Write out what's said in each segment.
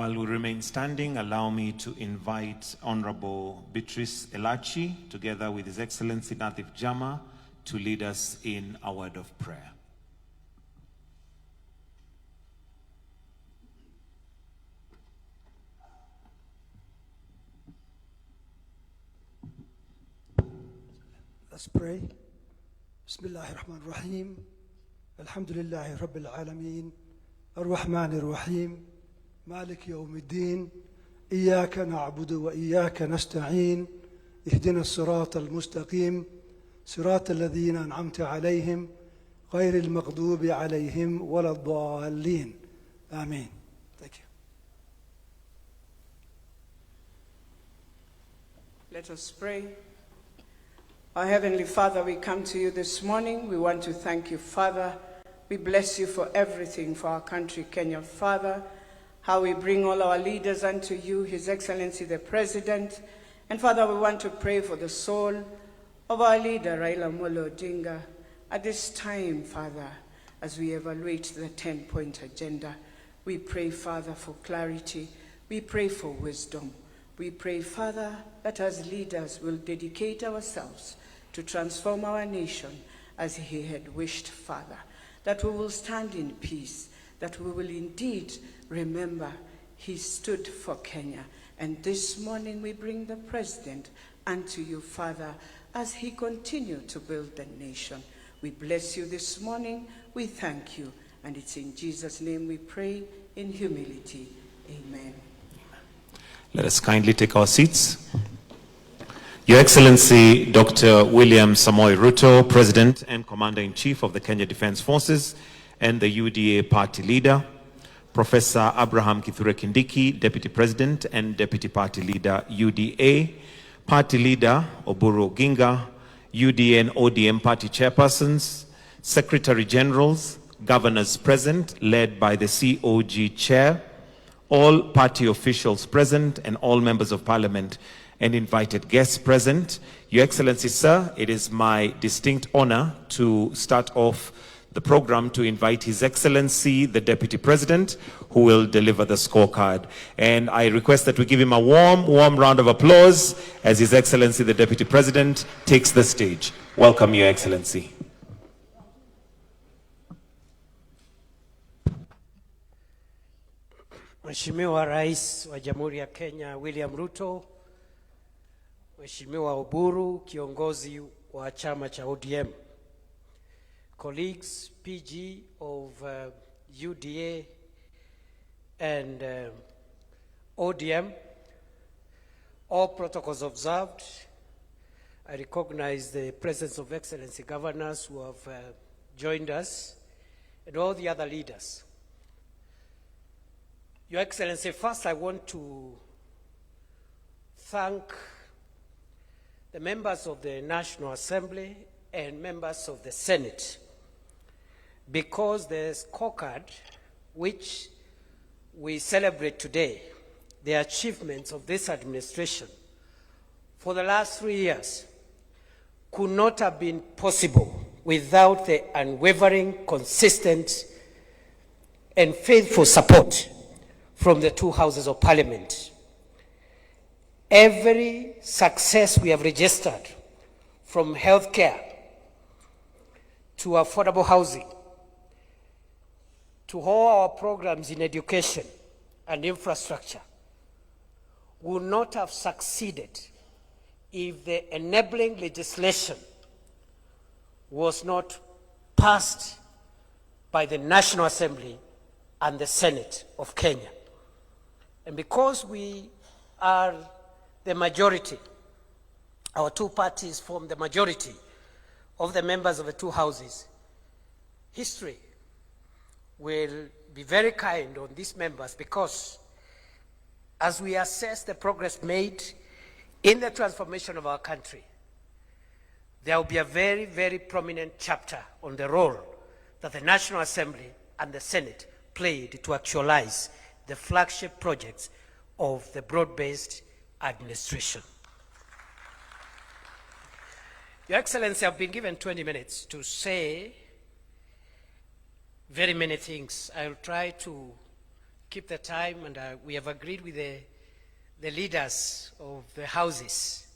While we remain standing, allow me to invite Honorable Beatrice Elachi, together with His Excellency Nathif Jama, to lead us in a word of prayer. Let's pray. Bismillahirrahmanirrahim. Alhamdulillahi Rabbil Alameen. Ar-Rahmanir-Rahim. Malik Yawmiddin. Iyaka na'budu wa iyaka nasta'in. Ihdina as-sirata al-mustaqim. Sirata alladhina an'amta alayhim. Ghayri al-maghdubi alayhim wala ad-dallin. Amen. Thank you. Let us pray. Our Heavenly Father, we come to you this morning. We want to thank you, Father. We bless you for everything for our country, Kenya, Father. How we bring all our leaders unto you, His Excellency the President. And Father, we want to pray for the soul of our leader, Raila Amolo Odinga. At this time, Father, as we evaluate the 10-point agenda, we pray, Father, for clarity. We pray for wisdom. We pray, Father, that as leaders we'll dedicate ourselves to transform our nation as He had wished, Father, that we will stand in peace, that we will indeed remember He stood for Kenya. And this morning we bring the President unto you, Father, as he continues to build the nation. We bless you this morning. We thank you. And it's in Jesus' name we pray in humility. Amen. Let us kindly take our seats. Your Excellency, Dr. William Samoei Ruto, President and Commander-in-Chief of the Kenya Defense Forces and the UDA Party Leader, Professor Abraham Kithure Kindiki, Deputy President and Deputy Party Leader, UDA, Party Leader Oburu Oginga, UDA and ODM Party Chairpersons, Secretary Generals, Governors present, led by the COG Chair, all party officials present, and all members of Parliament and invited guests present. Your Excellency, sir, it is my distinct honor to start off the program to invite His Excellency, the Deputy President, who will deliver the scorecard. And I request that we give him a warm round of applause as His Excellency, the Deputy President, takes the stage. Welcome, Your Excellency. Mheshimiwa Rais wa Jamhuri ya Kenya William Ruto, Mheshimiwa Oburu, kiongozi wa chama cha ODM, colleagues, PG of UDA and ODM, all protocols observed. I recognize the presence of Excellency Governors who have joined us and all the other leaders. Your Excellency, first I want to thank the members of the National Assembly and members of the Senate, because the scorecard which we celebrate today, the achievements of this administration for the last 3 years, could not have been possible without the unwavering, consistent, and faithful support from the two houses of Parliament. Every success we have registered, from healthcare to affordable housing, to all our programs in education and infrastructure, would not have succeeded if the enabling legislation was not passed by the National Assembly and the Senate of Kenya. And because we are the majority, our two parties form the majority of the members of the two houses, history will be very kind on these members, because as we assess the progress made in the transformation of our country, there will be a very, very prominent chapter on the role that the National Assembly and the Senate played to actualize the flagship projects of the broad-based administration. Your Excellency, I've been given 20 minutes to say very many things. I'll try to keep the time, and we have agreed with the leaders of the houses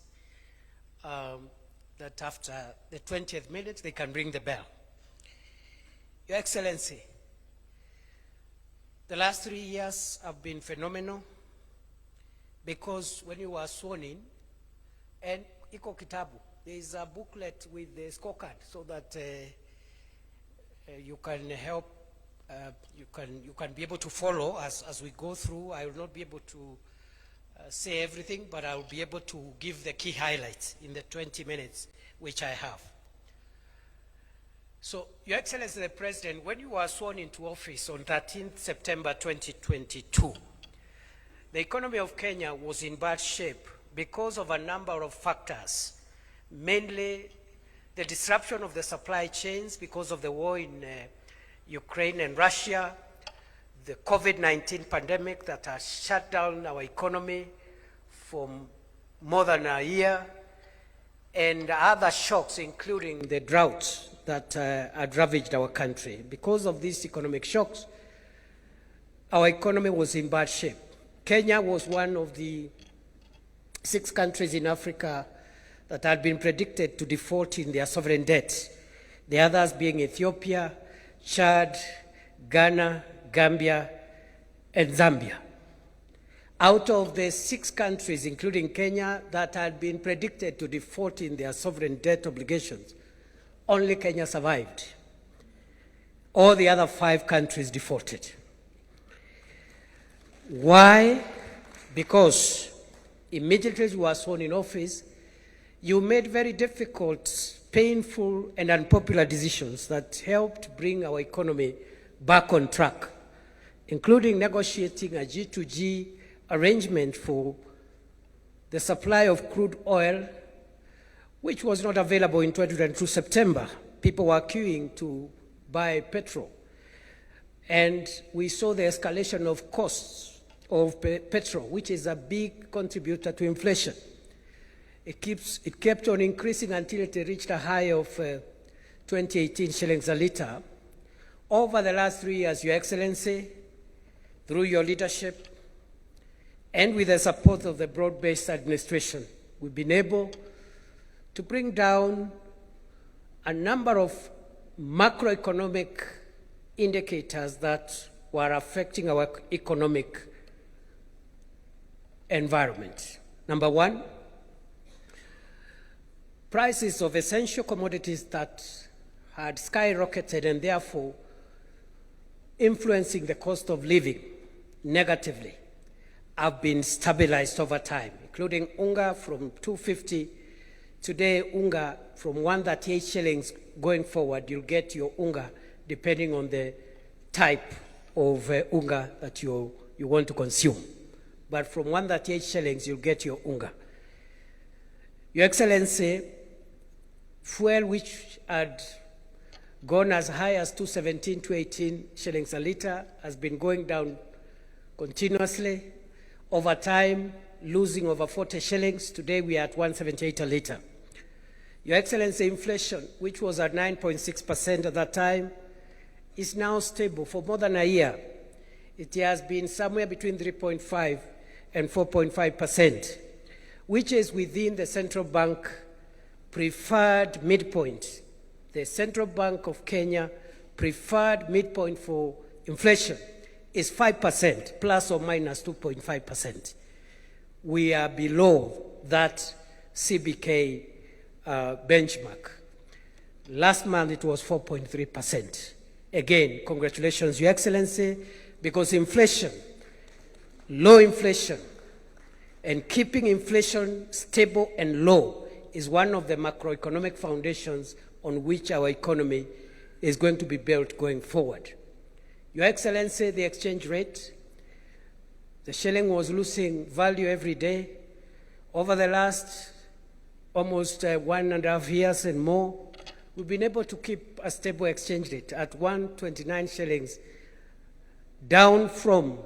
that after the 20th minute, they can ring the bell. Your Excellency, the last 3 years have been phenomenal because when you were sworn in, and iko kitabu, there is a booklet with the scorecard so that you can help, you can be able to follow as we go through. I will not be able to say everything, but I will be able to give the key highlights in the 20 minutes which I have. So, Your Excellency the President, when you were sworn into office on 13th September 2022, the economy of Kenya was in bad shape because of a number of factors, mainly the disruption of the supply chains because of the war in Ukraine and Russia, the COVID-19 pandemic that has shut down our economy for more than a year, and other shocks, including the drought that had ravaged our country. Because of these economic shocks, our economy was in bad shape. Kenya was one of the 6 countries in Africa that had been predicted to default in their sovereign debt, the others being Ethiopia, Chad, Ghana, Gambia, and Zambia. Out of the 6 countries, including Kenya, that had been predicted to default in their sovereign debt obligations, only Kenya survived. All the other 5 countries defaulted. Why? Because immediately you were sworn in office, you made very difficult, painful, and unpopular decisions that helped bring our economy back on track, including negotiating a G2G arrangement for the supply of crude oil, which was not available in 2022 September. People were queuing to buy petrol. And we saw the escalation of costs of petrol, which is a big contributor to inflation. It kept on increasing until it reached a high of 2018 shillings a litre. Over the last 3 years, Your Excellency, through your leadership and with the support of the broad-based administration, we've been able to bring down a number of macroeconomic indicators that were affecting our economic environment. Number 1, prices of essential commodities that had skyrocketed and therefore influencing the cost of living negatively have been stabilized over time, including unga from 250. Today, unga from 138 shillings going forward, you'll get your unga depending on the type of unga that you want to consume. But from 138 shillings, you'll get your unga. Your Excellency, fuel which had gone as high as 217, 218 shillings a litre has been going down continuously. Over time, losing over 40 shillings. Today, we are at 178 a litre. Your Excellency, inflation, which was at 9.6% at that time, is now stable for more than a year. It has been somewhere between 3.5 and 4.5%, which is within the central bank preferred midpoint. The Central Bank of Kenya preferred midpoint for inflation is 5%, plus or minus 2.5%. We are below that CBK benchmark. Last month it was 4.3%. Again, congratulations, Your Excellency, because inflation, low inflation, and keeping inflation stable and low is one of the macroeconomic foundations on which our economy is going to be built going forward. Your Excellency, the exchange rate, the shilling was losing value every day. Over the last almost 1.5 years and more, we've been able to keep a stable exchange rate at 129 shillings, down from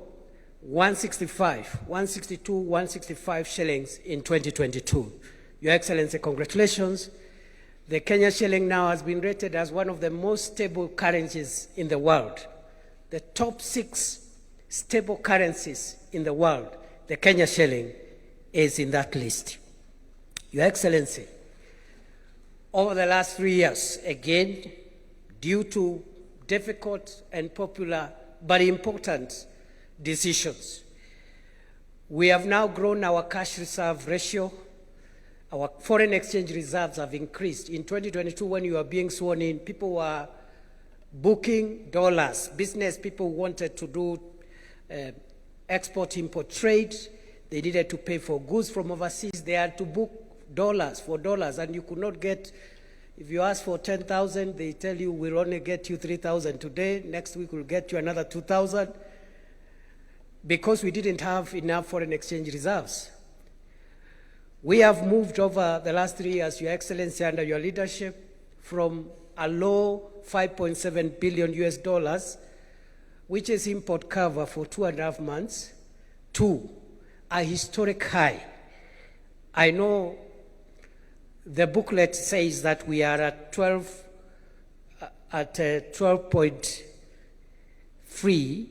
165, 162, 165 shillings in 2022. Your Excellency, congratulations. The Kenya shilling now has been rated as one of the most stable currencies in the world. The top 6 stable currencies in the world, the Kenya shilling is in that list. Your Excellency, over the last 3 years, again, due to difficult and popular but important decisions, we have now grown our cash reserve ratio. Our foreign exchange reserves have increased. In 2022, when you were being sworn in, people were booking dollars. Business people wanted to do export-import trade. They needed to pay for goods from overseas. They had to book dollars for dollars, and you could not get, if you ask for 10,000, they tell you we'll only get you 3,000 today. Next week we'll get you another 2,000, because we didn't have enough foreign exchange reserves. We have moved over the last 3 years, Your Excellency, under your leadership, from a low $5.7 billion US dollars, which is import cover for 2.5 months, to a historic high. I know the booklet says that we are at 12.3,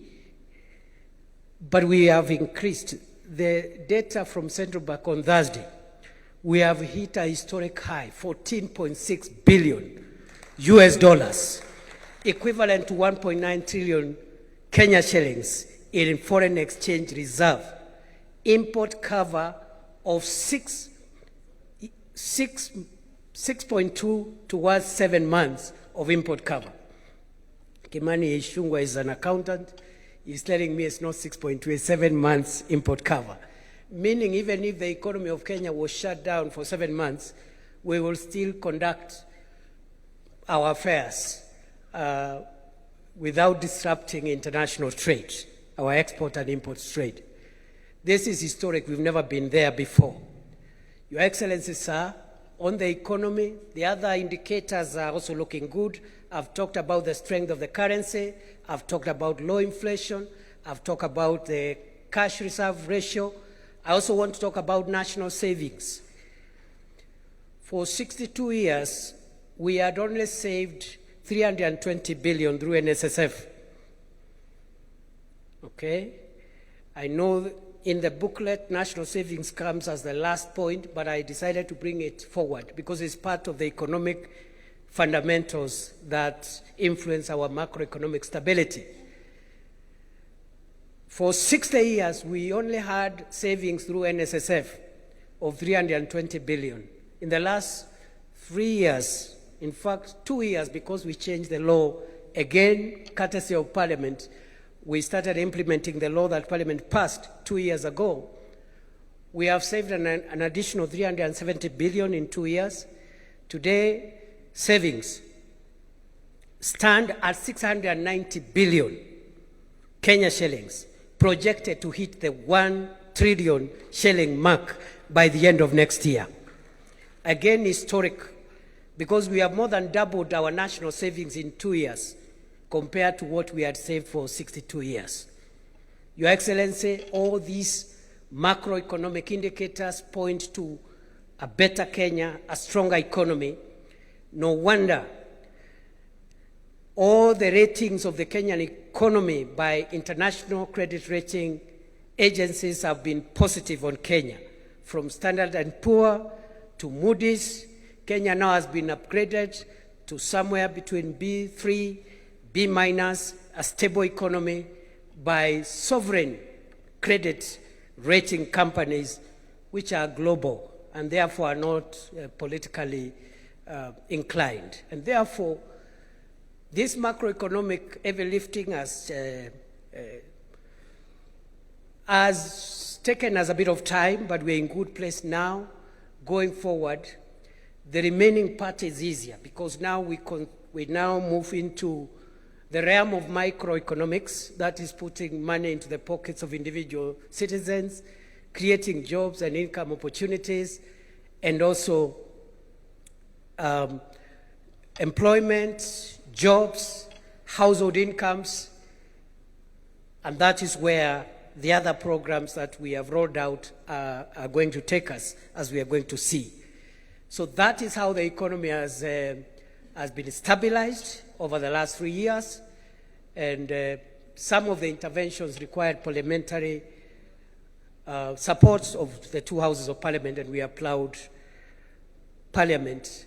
but we have increased. The data from Central Bank on Thursday, we have hit a historic high, 14.6 billion US dollars, equivalent to 1.9 trillion Kenya shillings in foreign exchange reserve, import cover of 6.2 towards 7 months of import cover. Kimani Ishungwa is an accountant. He's telling me it's not 6.2, it's 7 months import cover. Meaning even if the economy of Kenya was shut down for 7 months, we will still conduct our affairs without disrupting international trade, our export and import trade. This is historic. We've never been there before. Your Excellency, sir, on the economy, the other indicators are also looking good. I've talked about the strength of the currency. I've talked about low inflation. I've talked about the cash reserve ratio. I also want to talk about national savings. For 62 years, we had only saved 320 billion through NSSF. Okay? I know in the booklet, national savings comes as the last point, but I decided to bring it forward because it's part of the economic fundamentals that influence our macroeconomic stability. For 60 years, we only had savings through NSSF of 320 billion. In the last 3 years, in fact, 2 years, because we changed the law, again, courtesy of Parliament, we started implementing the law that Parliament passed 2 years ago. We have saved an additional 370 billion in 2 years. Today, savings stand at 690 billion Kenya shillings, projected to hit the 1 trillion shilling mark by the end of next year. Again, historic, because we have more than doubled our national savings in 2 years compared to what we had saved for 62 years. Your Excellency, all these macroeconomic indicators point to a better Kenya, a stronger economy. No wonder all the ratings of the Kenyan economy by international credit rating agencies have been positive on Kenya. From Standard & Poor's to Moody's, Kenya now has been upgraded to somewhere between B3, B-, a stable economy by sovereign credit rating companies which are global and therefore are not politically inclined. And therefore, this macroeconomic heavy lifting has taken us a bit of time, but we're in good place now. Going forward, the remaining part is easier because now we now move into the realm of microeconomics, that is putting money into the pockets of individual citizens, creating jobs and income opportunities, and also employment, jobs, household incomes, and that is where the other programs that we have rolled out are going to take us, as we are going to see. So that is how the economy has been stabilized over the last 3 years, and some of the interventions required parliamentary supports of the two houses of parliament, and we applaud Parliament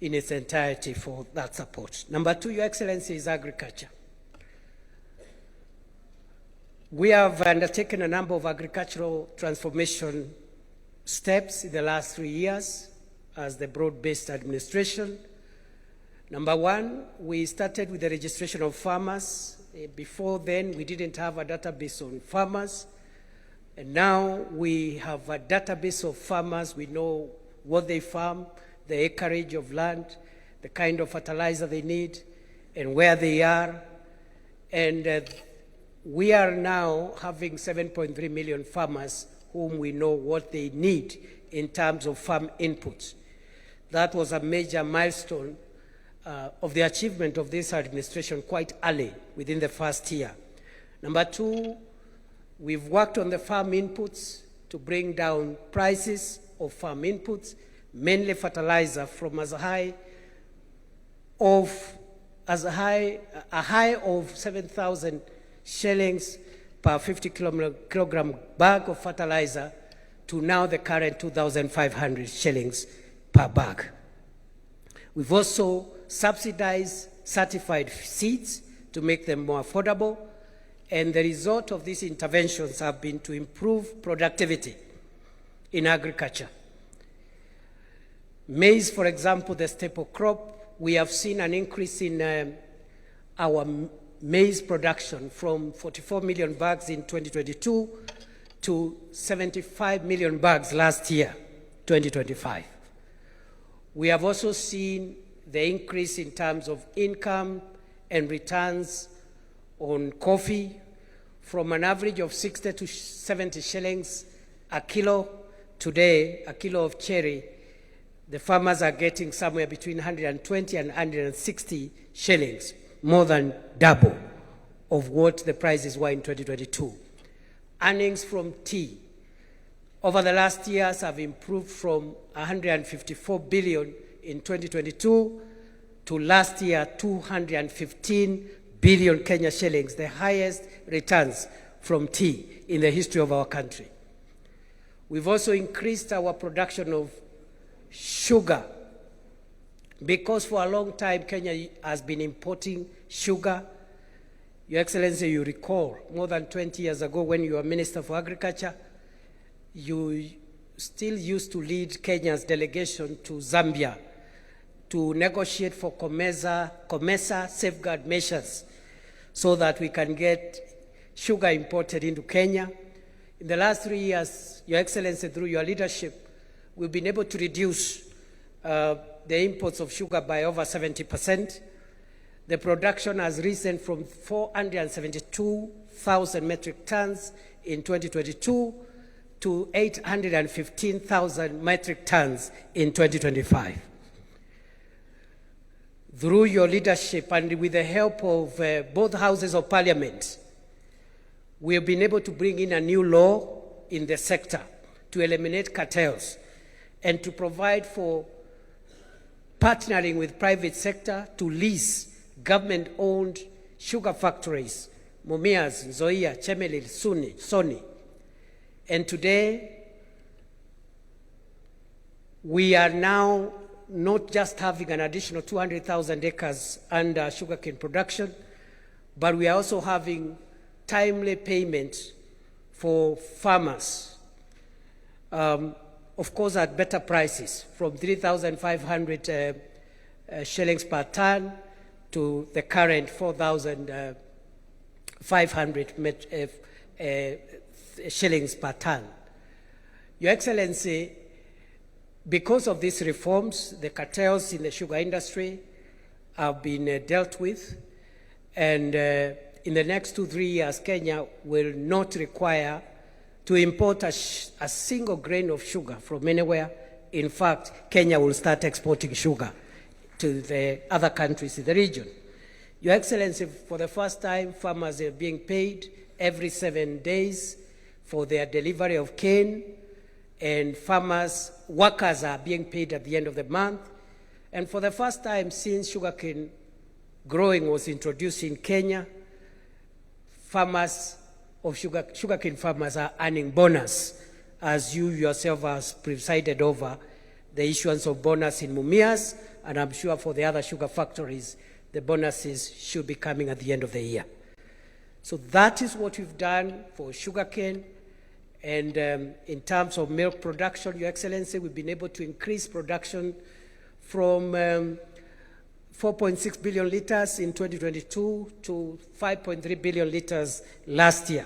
in its entirety for that support. Number two, Your Excellency, is agriculture. We have undertaken a number of agricultural transformation steps in the last 3 years as the broad-based administration. Number one, we started with the registration of farmers. Before then, we didn't have a database on farmers. And now we have a database of farmers. We know what they farm, the acreage of land, the kind of fertilizer they need, and where they are. And we are now having 7.3 million farmers whom we know what they need in terms of farm inputs. That was a major milestone of the achievement of this administration quite early within the first year. Number two, we've worked on the farm inputs to bring down prices of farm inputs, mainly fertilizer, from a high of 7,000 shillings per 50 kilogram bag of fertilizer to now the current 2,500 shillings per bag. We've also subsidized certified seeds to make them more affordable, and the result of these interventions have been to improve productivity in agriculture. Maize, for example, the staple crop, we have seen an increase in our maize production from 44 million bags in 2022 to 75 million bags last year, 2025. We have also seen the increase in terms of income and returns on coffee from an average of 60 to 70 shillings a kilo. Today, a kilo of cherry, the farmers are getting somewhere between 120 and 160 shillings, more than double of what the prices were in 2022. Earnings from tea over the last years have improved from 154 billion in 2022 to last year 215 billion Kenya shillings, the highest returns from tea in the history of our country. We've also increased our production of sugar, because for a long time Kenya has been importing sugar. Your Excellency, you recall more than 20 years ago when you were Minister for Agriculture, you still used to lead Kenya's delegation to Zambia to negotiate for COMESA safeguard measures so that we can get sugar imported into Kenya. In the last 3 years, Your Excellency, through your leadership, we've been able to reduce the imports of sugar by over 70%. The production has risen from 472,000 metric tons in 2022 to 815,000 metric tons in 2025. Through your leadership and with the help of both houses of parliament, we have been able to bring in a new law in the sector to eliminate cartels and to provide for partnering with private sector to lease government-owned sugar factories, Mumias, Nzoia, Chemelil, Sony. And today, we are now not just having an additional 200,000 acres under sugarcane production, but we are also having timely payment for farmers, of course at better prices, from 3,500 shillings per ton to the current 4,500 shillings per ton. Your Excellency, because of these reforms, the cartels in the sugar industry have been dealt with, and in the next 2-3 years, Kenya will not require to import a single grain of sugar from anywhere. In fact, Kenya will start exporting sugar to the other countries in the region. Your Excellency, for the first time, farmers are being paid every 7 days for their delivery of cane, and workers are being paid at the end of the month. And for the first time since sugarcane growing was introduced in Kenya, farmers of sugarcane farmers are earning bonus, as you yourself has presided over the issuance of bonus in Mumias, and I'm sure for the other sugar factories, the bonuses should be coming at the end of the year. So that is what we've done for sugarcane. And in terms of milk production, Your Excellency, we've been able to increase production from 4.6 billion liters in 2022 to 5.3 billion liters last year.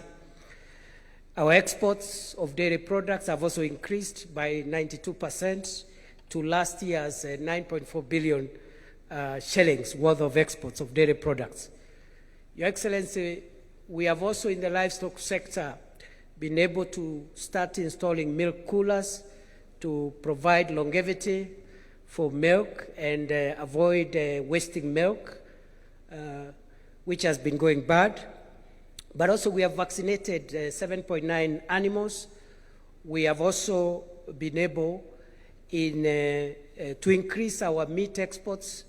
Our exports of dairy products have also increased by 92% to last year's 9.4 billion shillings worth of exports of dairy products. Your Excellency, we have also in the livestock sector been able to start installing milk coolers to provide longevity for milk and avoid wasting milk, which has been going bad. But also we have vaccinated 7.9 animals. We have also been able to increase our meat exports,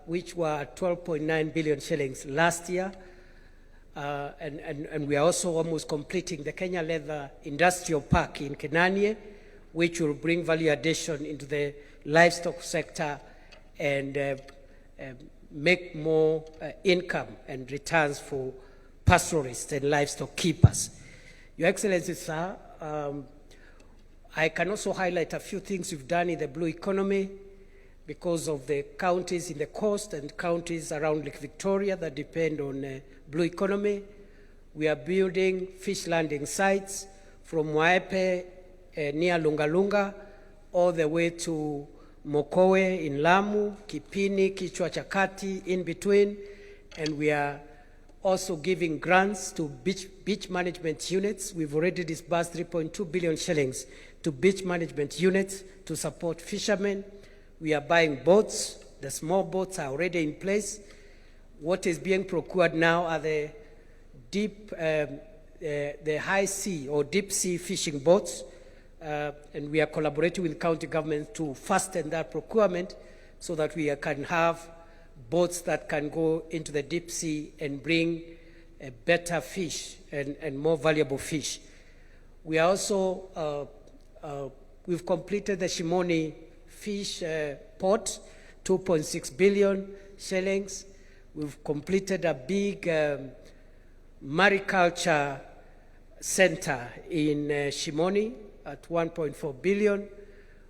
which were 12.9 billion shillings last year. And we are also almost completing the Kenya Leather Industrial Park in Kenanie, which will bring value addition into the livestock sector and make more income and returns for pastoralists and livestock keepers. Your Excellency, sir, I can also highlight a few things we've done in the blue economy because of the counties in the coast and counties around Lake Victoria that depend on blue economy. We are building fish landing sites from Waepe near Lungalunga all the way to Mokowe in Lamu, Kipini, Kichwa Chakati in between, and we are also giving grants to beach management units. We've already disbursed 3.2 billion shillings to beach management units to support fishermen. We are buying boats. The small boats are already in place. What is being procured now are the high sea or deep sea fishing boats, and we are collaborating with county government to fasten that procurement so that we can have boats that can go into the deep sea and bring better fish and more valuable fish. We are also, we've completed the Shimoni fish port, 2.6 billion shillings. We've completed a big mariculture center in Shimoni at 1.4 billion.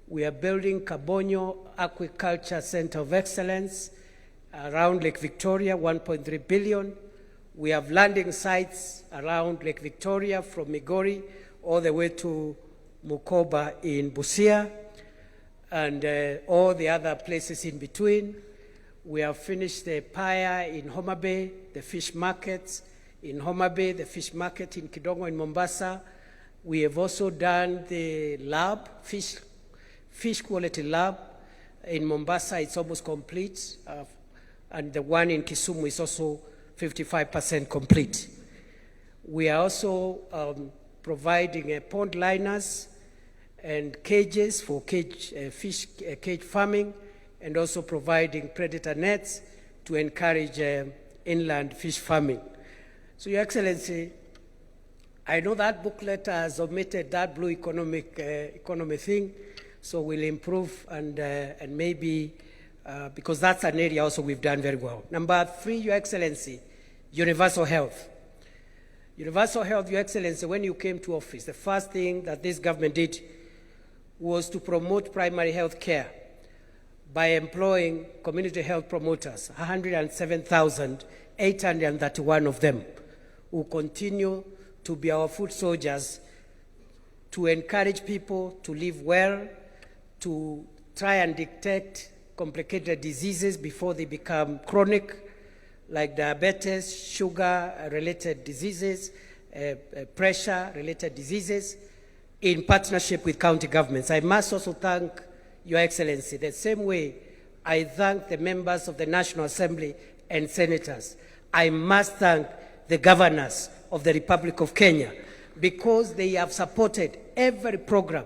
We are building Kabonyo Aquaculture Center of Excellence around Lake Victoria, 1.3 billion. We have landing sites around Lake Victoria from Migori all the way to Mukoba in Busia and all the other places in between. We have finished the Paya in Homa Bay, the fish markets in Homa Bay, the fish market in Kidongo in Mombasa. We have also done the lab, fish quality lab in Mombasa. It's almost complete. And the one in Kisumu is also 55% complete. We are also providing pond liners and cages for fish cage farming, and also providing predator nets to encourage inland fish farming. So, Your Excellency, I know that booklet has omitted that blue economy thing, so we'll improve and maybe, because that's an area also we've done very well. Number 3, Your Excellency, universal health. Universal health, Your Excellency, when you came to office, the first thing that this government did was to promote primary health care by employing community health promoters, 107,831 of them, who continue to be our foot soldiers to encourage people to live well, to try and detect complicated diseases before they become chronic, like diabetes, sugar-related diseases, pressure-related diseases, in partnership with county governments. I must also thank Your Excellency the same way I thank the members of the National Assembly and senators. I must thank the governors of the Republic of Kenya because they have supported every program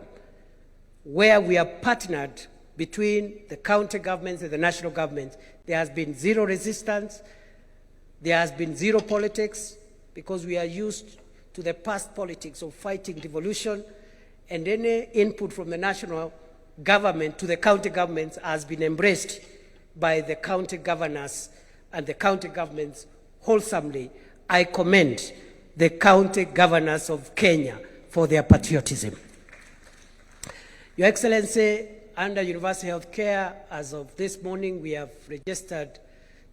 where we have partnered between the county governments and the national government. There has been zero resistance, there has been zero politics, because we are used to the past politics of fighting devolution, and any input from the national government to the county governments has been embraced by the county governors and the county governments wholesomely. I commend the county governors of Kenya for their patriotism. Your Excellency, under universal health care, as of this morning, we have registered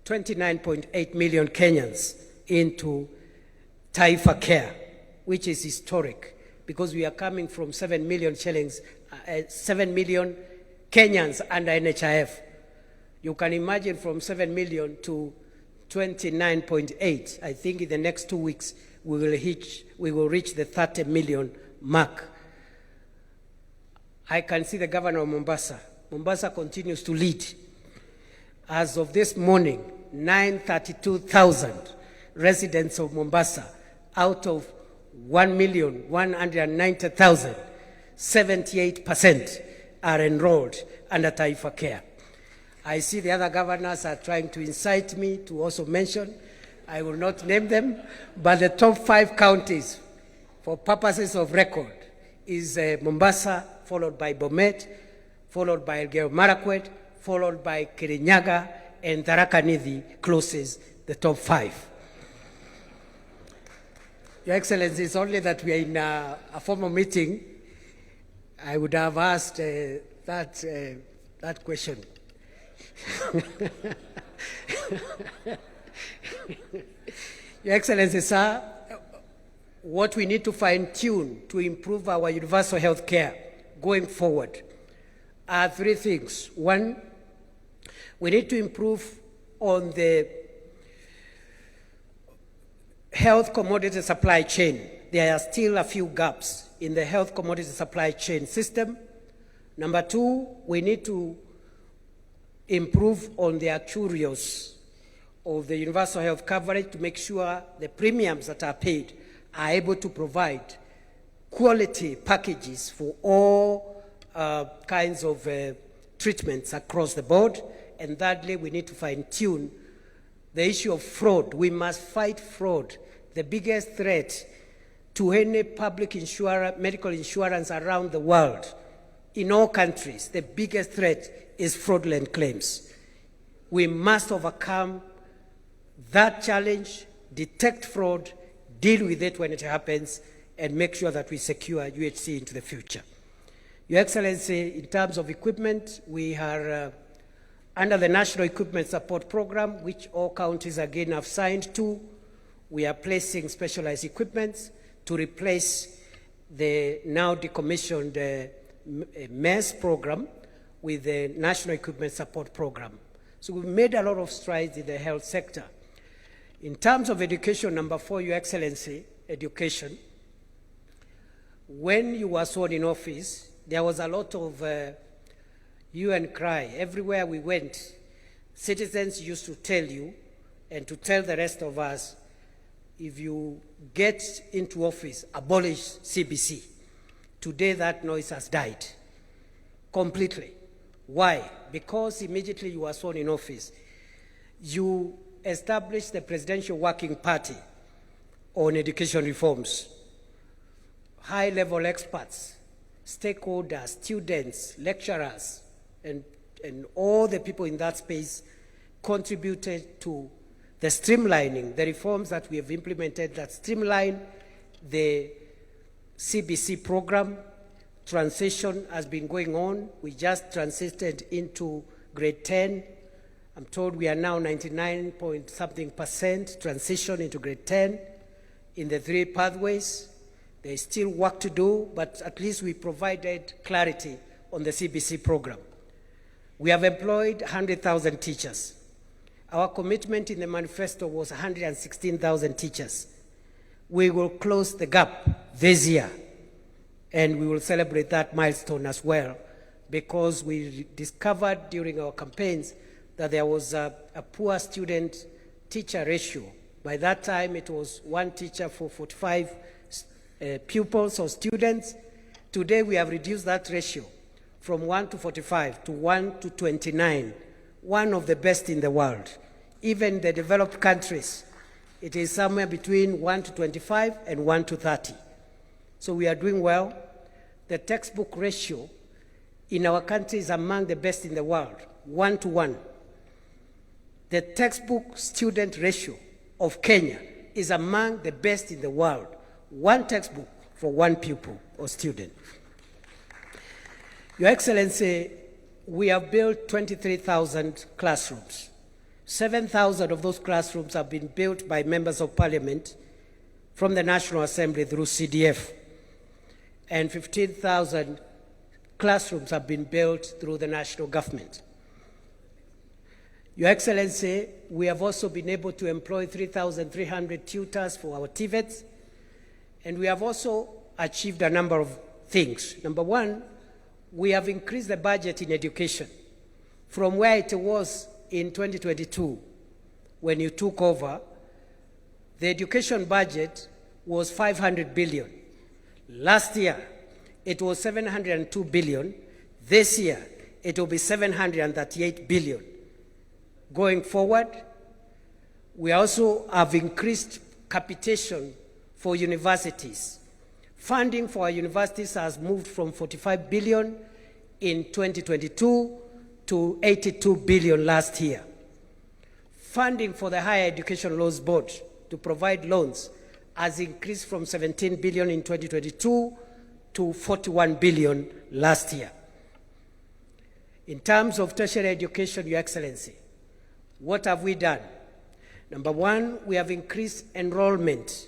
29.8 million Kenyans into Taifa Care, which is historic because we are coming from 7 million shillings, 7 million Kenyans under NHIF. You can imagine from 7 million to 29.8. I think in the next 2 weeks we will reach the 30 million mark. I can see the governor of Mombasa. Mombasa continues to lead. As of this morning, 932,000 residents of Mombasa out of 1,190,000, 78% are enrolled under Taifa Care. I see the other governors are trying to incite me to also mention, I will not name them, but the top 5 counties for purposes of record is Mombasa, followed by Bomet, followed by Elgeyo Marakwet, followed by Kirinyaga, and Tharaka Nithi closes the top 5. Your Excellency, it's only that we are in a formal meeting. I would have asked that question. Your Excellency, sir, what we need to fine-tune to improve our universal health care going forward are 3 things. 1, we need to improve on the health commodity supply chain. There are still a few gaps in the health commodity supply chain system. Number 2, we need to improve on the actuarials of the universal health coverage to make sure the premiums that are paid are able to provide quality packages for all kinds of treatments across the board. And thirdly, we need to fine-tune the issue of fraud. We must fight fraud. The biggest threat to any public medical insurance around the world, in all countries, the biggest threat is fraudulent claims. We must overcome that challenge, detect fraud, deal with it when it happens, and make sure that we secure UHC into the future. Your Excellency, in terms of equipment, we are under the National Equipment Support Program, which all counties again have signed to. We are placing specialized equipment to replace the now decommissioned MES program with the National Equipment Support Program. So we've made a lot of strides in the health sector. In terms of education, number 4, Your Excellency, education. When you were sworn in office, there was a lot of hue and cry. Everywhere we went, citizens used to tell you and to tell the rest of us, if you get into office, abolish CBC. Today that noise has died completely. Why? Because immediately you were sworn in office, you established the Presidential Working Party on education reforms. High-level experts, stakeholders, students, lecturers, and all the people in that space contributed to the streamlining, the reforms that we have implemented that streamline the CBC program. Transition has been going on. We just transited into grade 10. I'm told we are now 99-point-something% transition into grade 10 in the 3 pathways. There is still work to do, but at least we provided clarity on the CBC program. We have employed 100,000 teachers. Our commitment in the manifesto was 116,000 teachers. We will close the gap this year, and we will celebrate that milestone as well, because we discovered during our campaigns that there was a poor student-teacher ratio. By that time, it was 1 teacher for 45 pupils or students. Today, we have reduced that ratio from 1 to 45 to 1 to 29, one of the best in the world. Even the developed countries It is somewhere between 1 to 25 and 1 to 30. So we are doing well. The textbook ratio in our country is among the best in the world, 1 to 1. The textbook student ratio of Kenya is among the best in the world, 1 textbook for 1 pupil or student. Your Excellency, we have built 23,000 classrooms. 7,000 of those classrooms have been built by members of parliament from the National Assembly through CDF. And 15,000 classrooms have been built through the national government. Your Excellency, we have also been able to employ 3,300 tutors for our TVETs, and we have also achieved a number of things. Number one, we have increased the budget in education from where it was in 2022, when you took over. The education budget was 500 billion. Last year, it was 702 billion. This year, it will be 738 billion. Going forward, we also have increased capitation for universities. Funding for our universities has moved from 45 billion in 2022 to 82 billion last year. Funding for the Higher Education Loans Board to provide loans has increased from 17 billion in 2022 to 41 billion last year. In terms of tertiary education, Your Excellency, what have we done? Number one, we have increased enrollment,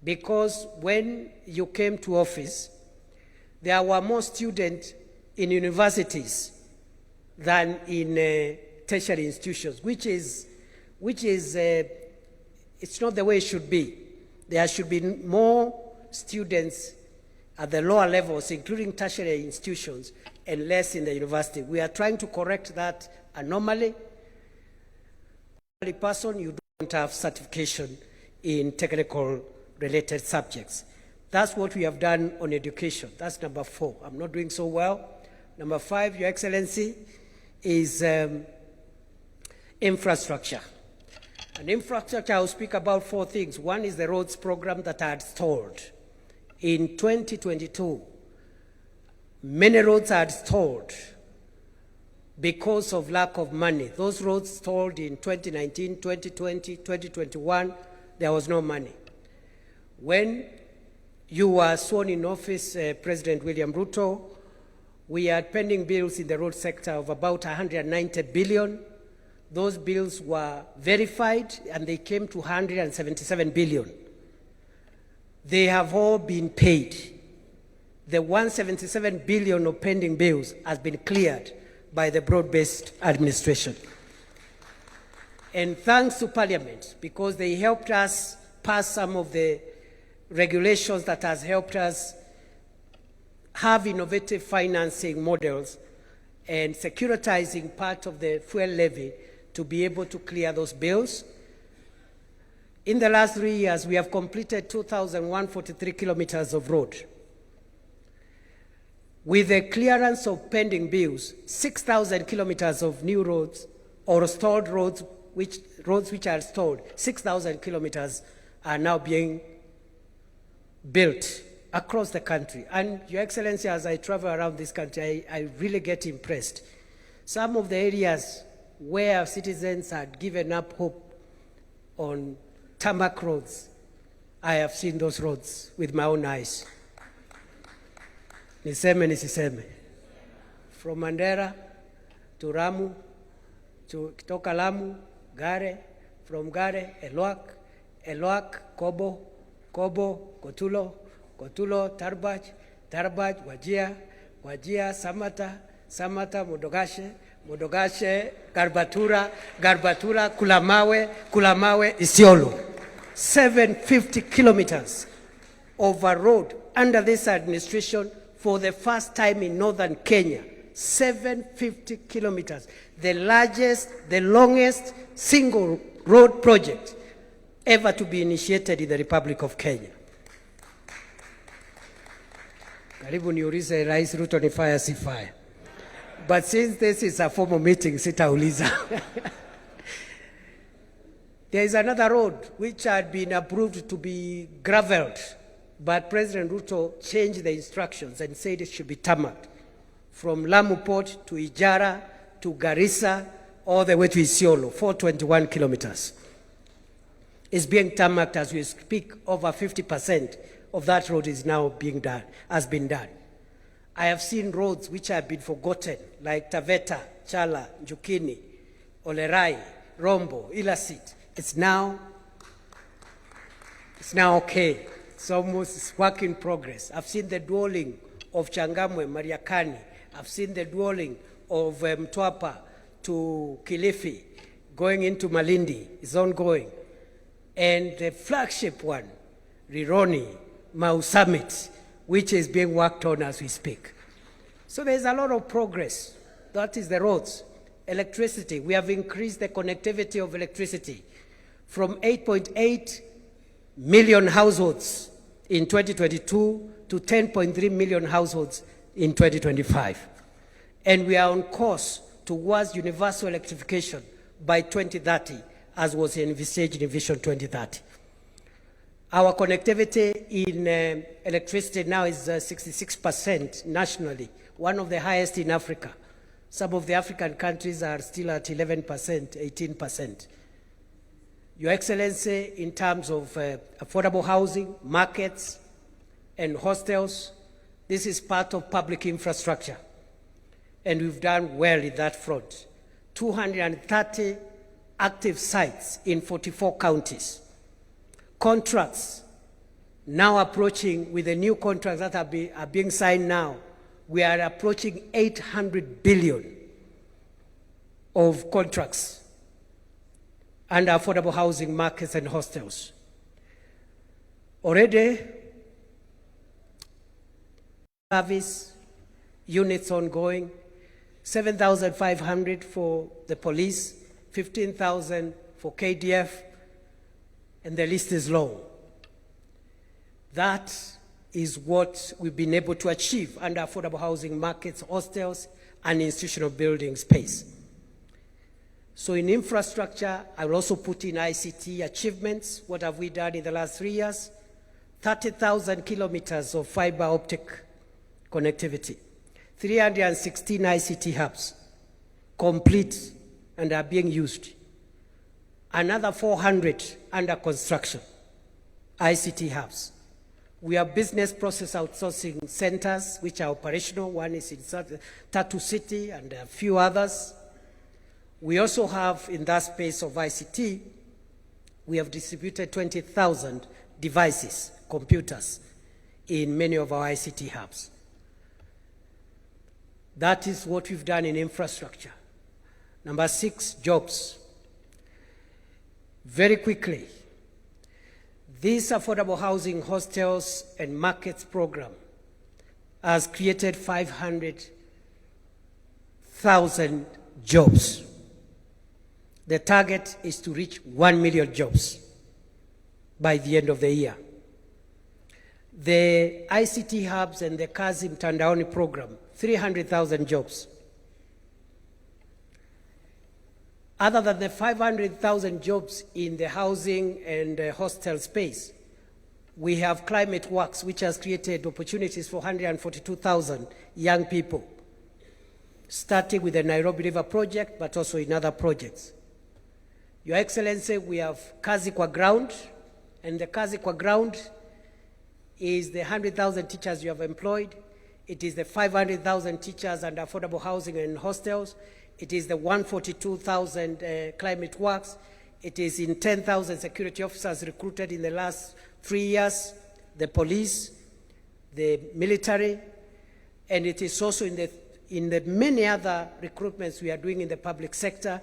because when you came to office, there were more students in universities than in tertiary institutions, which is it's not the way it should be. There should be more students at the lower levels, including tertiary institutions, and less in the university. We are trying to correct that anomaly. Person, you don't have certification in technical related subjects. That's what we have done on education. That's number 4. I'm not doing so well. Number 5, Your Excellency, is infrastructure. And infrastructure, I'll speak about 4 things. One is the roads program that I had stalled. In 2022, many roads had stalled because of lack of money. Those roads stalled in 2019, 2020, 2021. There was no money. When you were sworn in office, President William Ruto, we had pending bills in the road sector of about 190 billion. Those bills were verified and they came to 177 billion. They have all been paid. The 177 billion of pending bills has been cleared by the broad-based administration. And thanks to Parliament, because they helped us pass some of the regulations that has helped us have innovative financing models and securitizing part of the fuel levy to be able to clear those bills. In the last 3 years, we have completed 2,143 kilometers of road. With the clearance of pending bills, 6,000 kilometers of new roads or stalled roads, which are stalled, 6,000 kilometers are now being built across the country. And Your Excellency, as I travel around this country, I really get impressed. Some of the areas where citizens had given up hope on tarmac roads, I have seen those roads with my own eyes. Niseme nisiseme. From Mandera to Ramu, to Kitoka Lamu, Gare, from Gare, Elwak, Kobo, Kotulo, Tarbaj, Wajia, Samata, Modogashe, Garbatura, Kulamawe, Isiolo. 750 kilometers of a road under this administration for the first time in northern Kenya. 750 kilometers. The largest, the longest single road project ever to be initiated in the Republic of Kenya. Karibu niulize Rais Ruto ni fire si fire. But since this is a formal meeting, sitauliza. There is another road which had been approved to be gravelled, but President Ruto changed the instructions and said it should be tarmacked from Lamu Port to Ijara to Garissa all the way to Isiolo, 421 kilometers. It's being tarmacked as we speak. Over 50% of that road is now has been done. I have seen roads which have been forgotten, like Taveta, Chala, Njukini, Olerai, Rombo, Ilasit. It's now okay. It's almost work in progress. I've seen the dwelling of Changamwe, Mariakani. I've seen the dwelling of Mtwapa to Kilifi, going into Malindi. It's ongoing. And the flagship one, Rironi, Mau Summit, which is being worked on as we speak. So there's a lot of progress. That is the roads. Electricity, we have increased the connectivity of electricity from 8.8 million households in 2022 to 10.3 million households in 2025. And we are on course towards universal electrification by 2030, as was envisaged in Vision 2030. Our connectivity in electricity now is 66% nationally, one of the highest in Africa. Some of the African countries are still at 11%, 18%. Your Excellency, in terms of affordable housing, markets, and hostels, this is part of public infrastructure. And we've done well in that front. 230 active sites in 44 counties. Contracts now approaching, with the new contracts that are being signed now, we are approaching 800 billion of contracts under affordable housing, markets, and hostels. Already, service units ongoing, 7,500 for the police, 15,000 for KDF, and the list is long. That is what we've been able to achieve under affordable housing, markets, hostels, and institutional building space. So in infrastructure, I will also put in ICT achievements. What have we done in the last 3 years? 30,000 kilometers of fiber optic connectivity, 316 ICT hubs complete and are being used. Another 400 under construction, ICT hubs. We have business process outsourcing centers which are operational. One is in Tatu City and a few others. We also have, in that space of ICT, we have distributed 20,000 devices, computers, in many of our ICT hubs. That is what we've done in infrastructure. Number 6, jobs. Very quickly, this affordable housing, hostels, and markets program has created 500,000 jobs. The target is to reach 1 million jobs by the end of the year. The ICT hubs and the Kazi Mtandaoni program, 300,000 jobs. Other than the 500,000 jobs in the housing and hostel space, we have Climate Works, which has created opportunities for 142,000 young people, starting with the Nairobi River project, but also in other projects. Your Excellency, we have Kazi Kwa Ground, and the Kazi Kwa Ground is the 100,000 teachers you have employed. It is the 500,000 teachers under affordable housing and hostels. It is the 142,000 climate works. It is in 10,000 security officers recruited in the last 3 years, the police, the military, and it is also in the many other recruitments we are doing in the public sector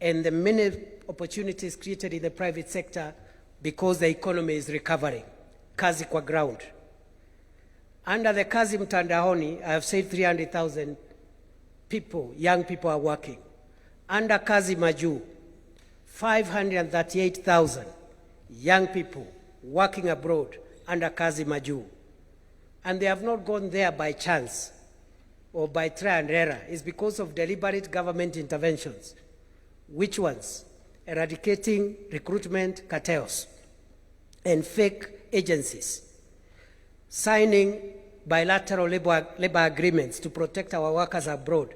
and the many opportunities created in the private sector because the economy is recovering. Kazi Kwa Ground. Under the Kazi Mtandaoni, I have said 300,000 people, young people are working. Under Kazi Maju, 538,000 young people working abroad under Kazi Maju. And they have not gone there by chance or by trial and error. It's because of deliberate government interventions. Which ones? eradicating recruitment cartels and fake agencies, signing bilateral labor agreements to protect our workers abroad,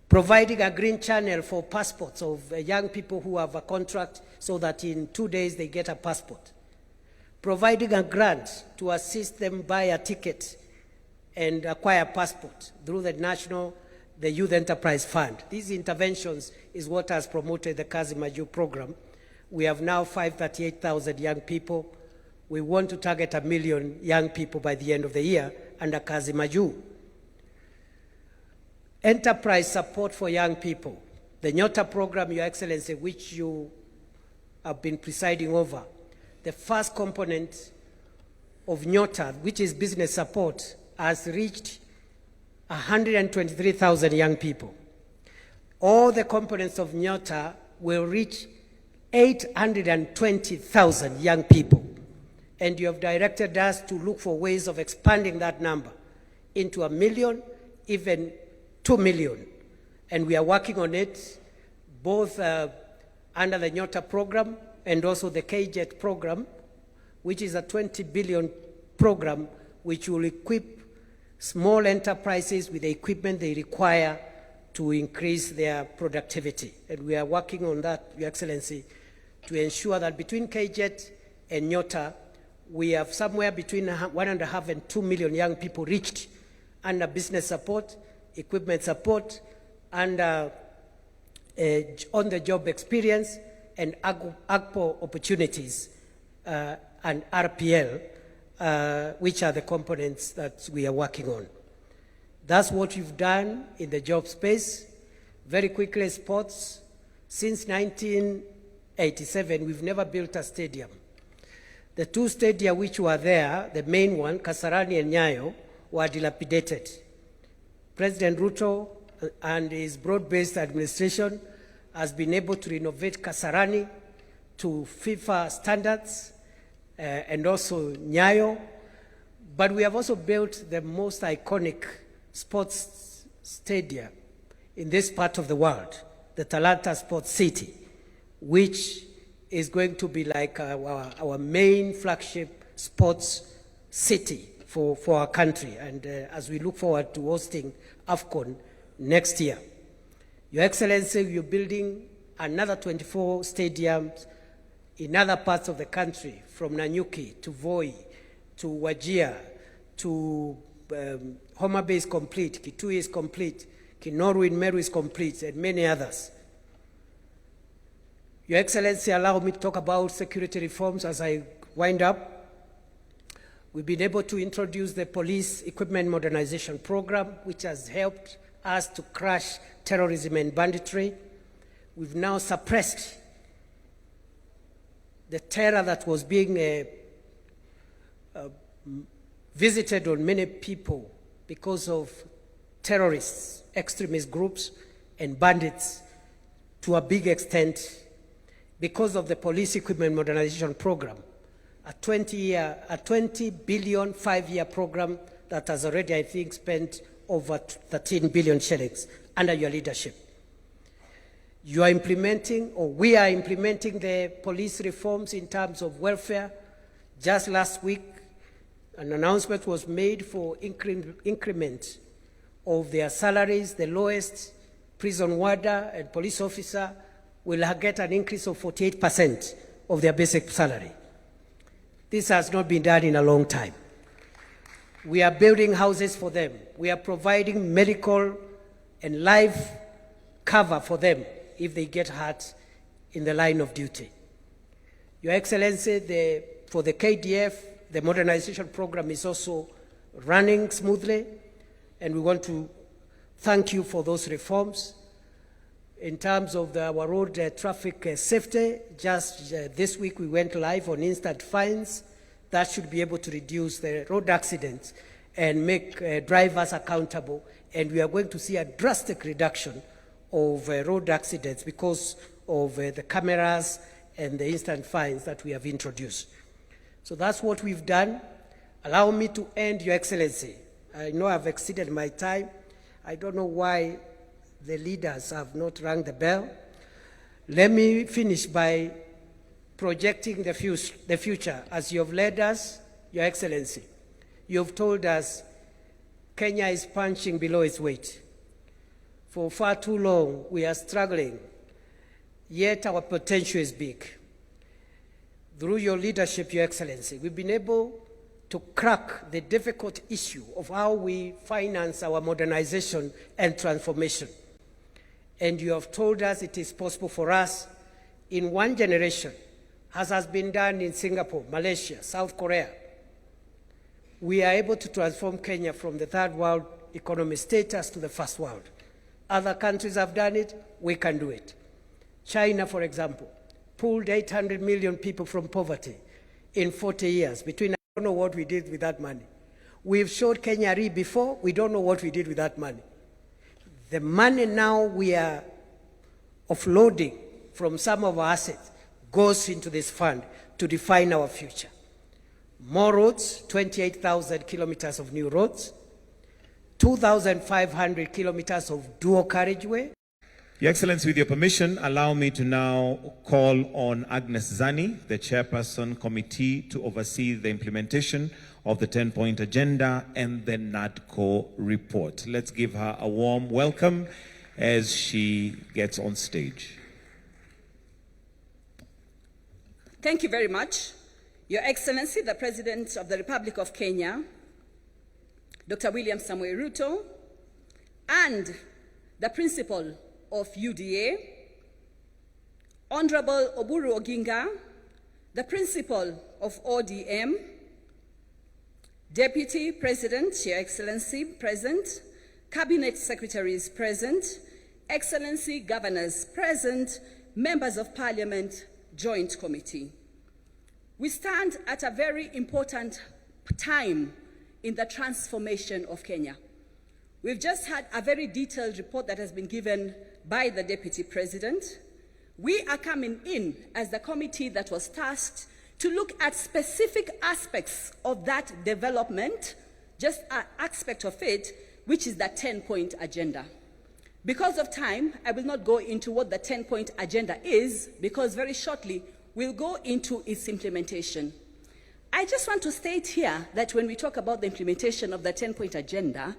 providing a green channel for passports of young people who have a contract so that in 2 days they get a passport, providing a grant to assist them buy a ticket and acquire a passport through the Youth Enterprise Fund. These interventions is what has promoted the Kazi Maju program. We have now 538,000 young people. We want to target 1 million young people by the end of the year under Kazi Maju. Enterprise support for young people. The Nyota program, Your Excellency, which you have been presiding over, the first component of Nyota, which is business support, has reached 123,000 young people. All the components of Nyota will reach 820,000 young people. And you have directed us to look for ways of expanding that number into 1 million, even 2 million. And we are working on it, both under the Nyota program and also the KJET program, which is a 20 billion program which will equip small enterprises with the equipment they require to increase their productivity. And we are working on that, Your Excellency, to ensure that between KJET and Nyota, we have somewhere between 1.5 and 2 million young people reached under business support, equipment support, and on-the-job experience, and AGPO opportunities, and RPL, which are the components that we are working on. That's what we've done in the job space. Very quickly, sports. Since 1987, we've never built a stadium. The 2 stadia which were there, the main one, Kasarani and Nyayo, were dilapidated. President Ruto and his broad-based administration has been able to renovate Kasarani to FIFA standards, and also Nyayo. But we have also built the most iconic sports stadium in this part of the world, the Talanta Sports City, which is going to be like our main flagship sports city for our country, and as we look forward to hosting AFCON next year. Your Excellency, you're building another 24 stadiums in other parts of the country, from Nanyuki to Voi to Wajir to Homa Bay is complete, Kitui is complete, Kinoru in Meru is complete, and many others. Your Excellency, allow me to talk about security reforms as I wind up. We've been able to introduce the police equipment modernization program, which has helped us to crush terrorism and banditry. We've now suppressed the terror that was being visited on many people because of terrorists, extremist groups, and bandits to a big extent because of the police equipment modernization program, a 20 billion 5-year program that has already, I think, spent over 13 billion shillings under your leadership. You are implementing, or we are implementing, the police reforms in terms of welfare. Just last week, an announcement was made for increment of their salaries. The lowest prison warder and police officer will get an increase of 48% of their basic salary. This has not been done in a long time. We are building houses for them. We are providing medical and life cover for them if they get hurt in the line of duty. Your Excellency, for the KDF, the modernization program is also running smoothly, and we want to thank you for those reforms. In terms of our road traffic safety, just this week we went live on instant fines. That should be able to reduce the road accidents and make drivers accountable. And we are going to see a drastic reduction of road accidents because of the cameras and the instant fines that we have introduced. So that's what we've done. Allow me to end, Your Excellency. I know I've exceeded my time. I don't know why the leaders have not rung the bell. Let me finish by projecting the future. As you have led us, Your Excellency, you have told us Kenya is punching below its weight. For far too long, we are struggling, yet our potential is big. Through your leadership, Your Excellency, we've been able to crack the difficult issue of how we finance our modernization and transformation. And you have told us it is possible for us in one generation, as has been done in Singapore, Malaysia, South Korea. We are able to transform Kenya from the third world economy status to the first world. Other countries have done it, we can do it. China, for example, pulled 800 million people from poverty in 40 years. I don't know what we did with that money. We've showed Kenya before, we don't know what we did with that money. The money now we are offloading from some of our assets goes into this fund to define our future. More roads, 28,000 kilometers of new roads, 2,500 kilometers of dual carriageway. Your Excellency, with your permission, allow me to now call on Agnes Zani, the Chairperson Committee, to oversee the implementation of the 10-point agenda and the NADCO report. Let's give her a warm welcome as she gets on stage. Thank you very much. Your Excellency, the President of the Republic of Kenya, Dr. William Samoei Ruto, and the Principal of UDA, Honorable Oburu Oginga, the Principal of ODM, Deputy President, Your Excellency, present, Cabinet Secretaries present, Excellency Governors present, Members of Parliament, Joint Committee. We stand at a very important time in the transformation of Kenya. We've just had a very detailed report that has been given by the Deputy President. We are coming in as the committee that was tasked to look at specific aspects of that development, just an aspect of it, which is the 10-point agenda. Because of time, I will not go into what the 10-point agenda is, because very shortly we'll go into its implementation. I just want to state here that when we talk about the implementation of the 10-point agenda,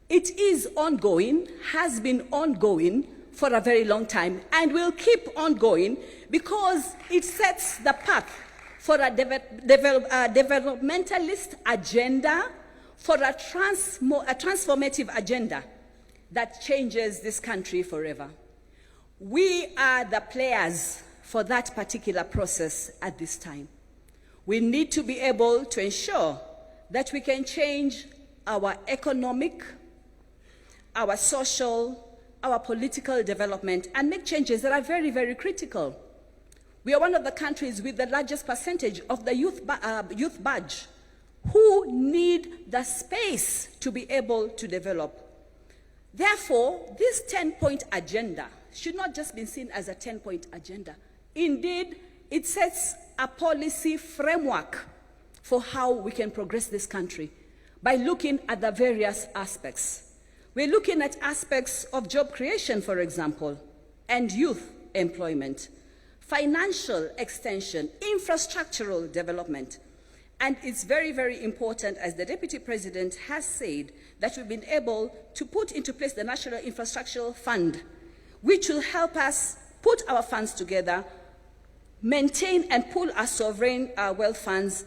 it is ongoing, has been ongoing for a very long time, and will keep ongoing because it sets the path for a developmentalist agenda, for a transformative agenda that changes this country forever. We are the players for that particular process at this time. We need to be able to ensure that we can change our economic, our social, our political development, and make changes that are very, very critical. We are one of the countries with the largest percentage of the youth badge who need the space to be able to develop. Therefore, this 10-point agenda should not just be seen as a 10-point agenda. Indeed, it sets a policy framework for how we can progress this country by looking at the various aspects. We're looking at aspects of job creation, for example, and youth employment, financial extension, infrastructural development. And it's very, very important, as the Deputy President has said, that we've been able to put into place the National Infrastructural Fund, which will help us put our funds together, maintain and pool our sovereign wealth funds,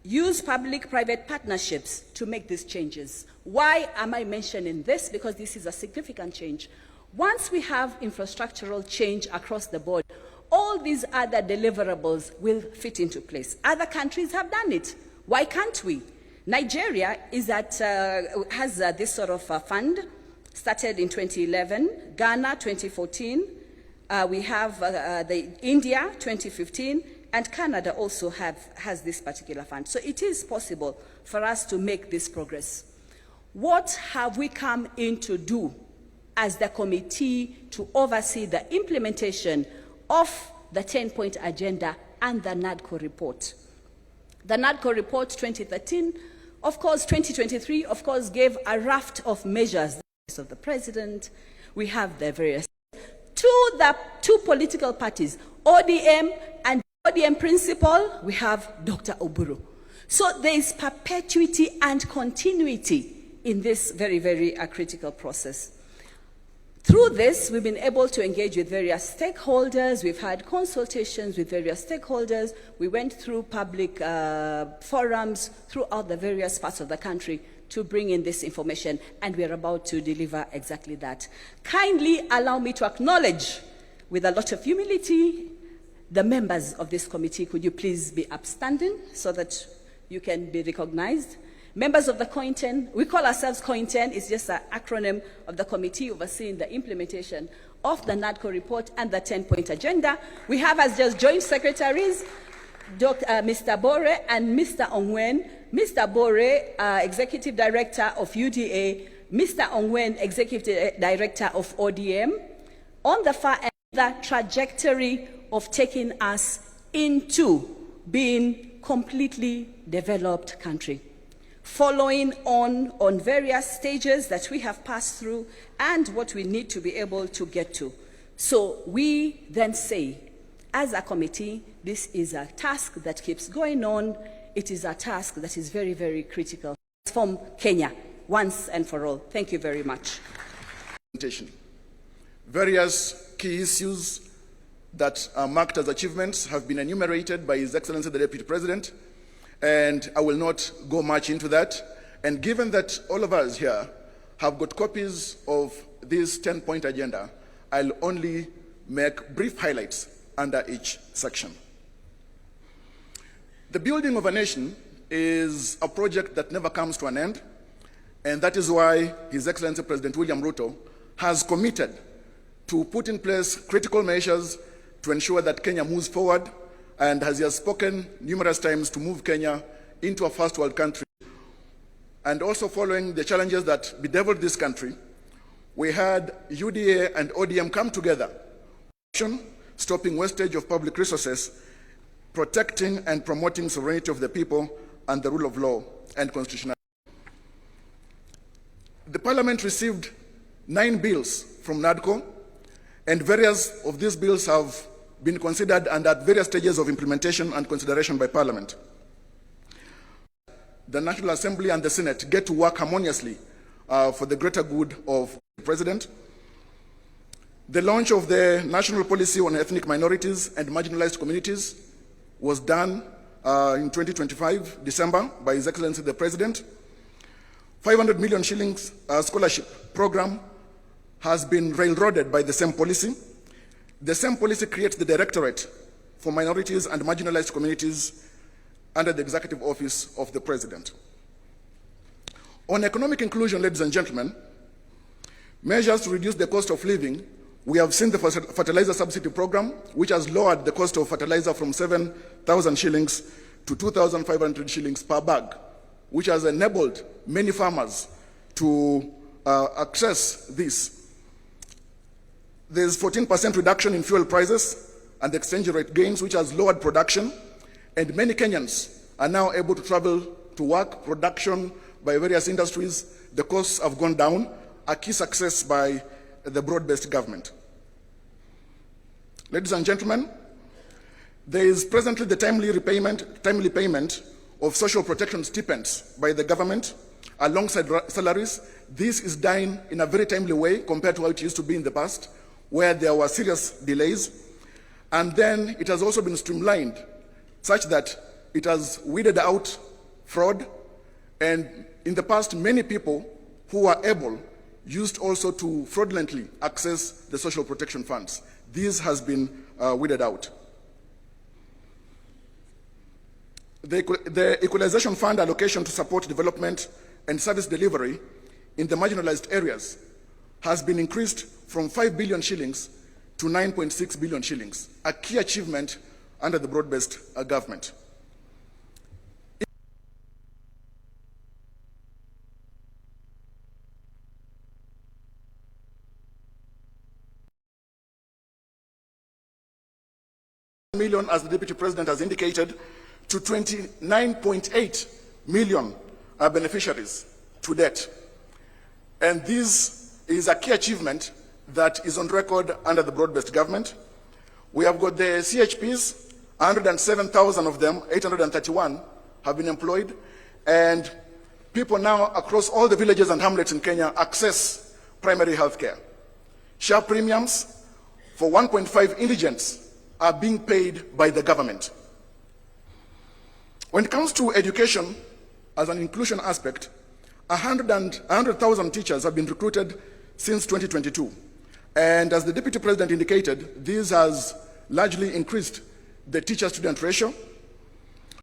use public-private partnerships to make these changes. Why am I mentioning this? Because this is a significant change. Once we have infrastructural change across the board, all these other deliverables will fit into place. Other countries have done it. Why can't we? Nigeria has this sort of fund, started in 2011, Ghana 2014, we have India 2015, and Canada also has this particular fund. So it is possible for us to make this progress. What have we come in to do as the committee to oversee the implementation of the 10-point agenda and the NADCO report? The NADCO report 2013, of course, 2023, of course, gave a raft of measures of the President. We have the various To the two political parties, ODM and ODM principal, we have Dr. Oburu. So there is perpetuity and continuity in this very, very critical process. Through this, we've been able to engage with various stakeholders. We've had consultations with various stakeholders. We went through public forums throughout the various parts of the country to bring in this information, and we're about to deliver exactly that. Kindly allow me to acknowledge, with a lot of humility, the members of this committee. Could you please be upstanding so that you can be recognized? Members of the COINTEN, we call ourselves COINTEN, it's just an acronym of the committee overseeing the implementation of the NADCO report and the 10-point agenda. We have as just joint secretaries, Mr. Bore and Mr. Ongwen. Mr. Bore, Executive Director of UDA, Mr. Ongwen, Executive Director of ODM. On the far end, the trajectory of taking us into being completely developed country, following on various stages that we have passed through and what we need to be able to get to. So we then say, as a committee, this is a task that keeps going on. It is a task that is very, very critical. Transform Kenya once and for all. Thank you very much. Various key issues that are marked as achievements have been enumerated by His Excellency the Deputy President, and I will not go much into that. And given that all of us here have got copies of this 10-point agenda, I'll only make brief highlights under each section. The building of a nation is a project that never comes to an end, and that is why His Excellency President William Ruto has committed to put in place critical measures to ensure that Kenya moves forward, and as he has spoken numerous times, to move Kenya into a first world country. And also following the challenges that bedeviled this country, we had UDA and ODM come together, stopping wastage of public resources, protecting and promoting sovereignty of the people and the rule of law and constitutionality. The Parliament received 9 bills from NADCO, and various of these bills have been considered and at various stages of implementation and consideration by Parliament. The National Assembly and the Senate get to work harmoniously for the greater good of the President. The launch of the National Policy on Ethnic Minorities and Marginalized Communities was done in 2025, December, by His Excellency the President. 500 million shillings scholarship program has been railroaded by the same policy. The same policy creates the Directorate for Minorities and Marginalized Communities under the Executive Office of the President. On economic inclusion, ladies and gentlemen, measures to reduce the cost of living, we have seen the fertilizer subsidy program, which has lowered the cost of fertilizer from 7,000 shillings to 2,500 shillings per bag, which has enabled many farmers to access this. There's 14% reduction in fuel prices and exchange rate gains, which has lowered production, and many Kenyans are now able to travel to work, production by various industries. The costs have gone down, a key success by the broad-based government. Ladies and gentlemen, there is presently the timely payment of social protection stipends by the government alongside salaries. This is done in a very timely way compared to how it used to be in the past, where there were serious delays. And then it has also been streamlined such that it has weeded out fraud. And in the past, many people who were able used also to fraudulently access the social protection funds. This has been weeded out. The Equalization Fund allocation to support development and service delivery in the marginalized areas has been increased from 5 billion shillings to 9.6 billion shillings, a key achievement under the broad-based government. Million, as the Deputy President has indicated, to 29.8 million beneficiaries to date. And this is a key achievement that is on record under the broad-based government. We have got the CHPs, 107,000 of them, 831 have been employed, and people now across all the villages and hamlets in Kenya access primary health care. Share premiums for 1.5 indigents are being paid by the government. When it comes to education as an inclusion aspect, 100,000 teachers have been recruited since 2022. And as the Deputy President indicated, this has largely increased the teacher-student ratio.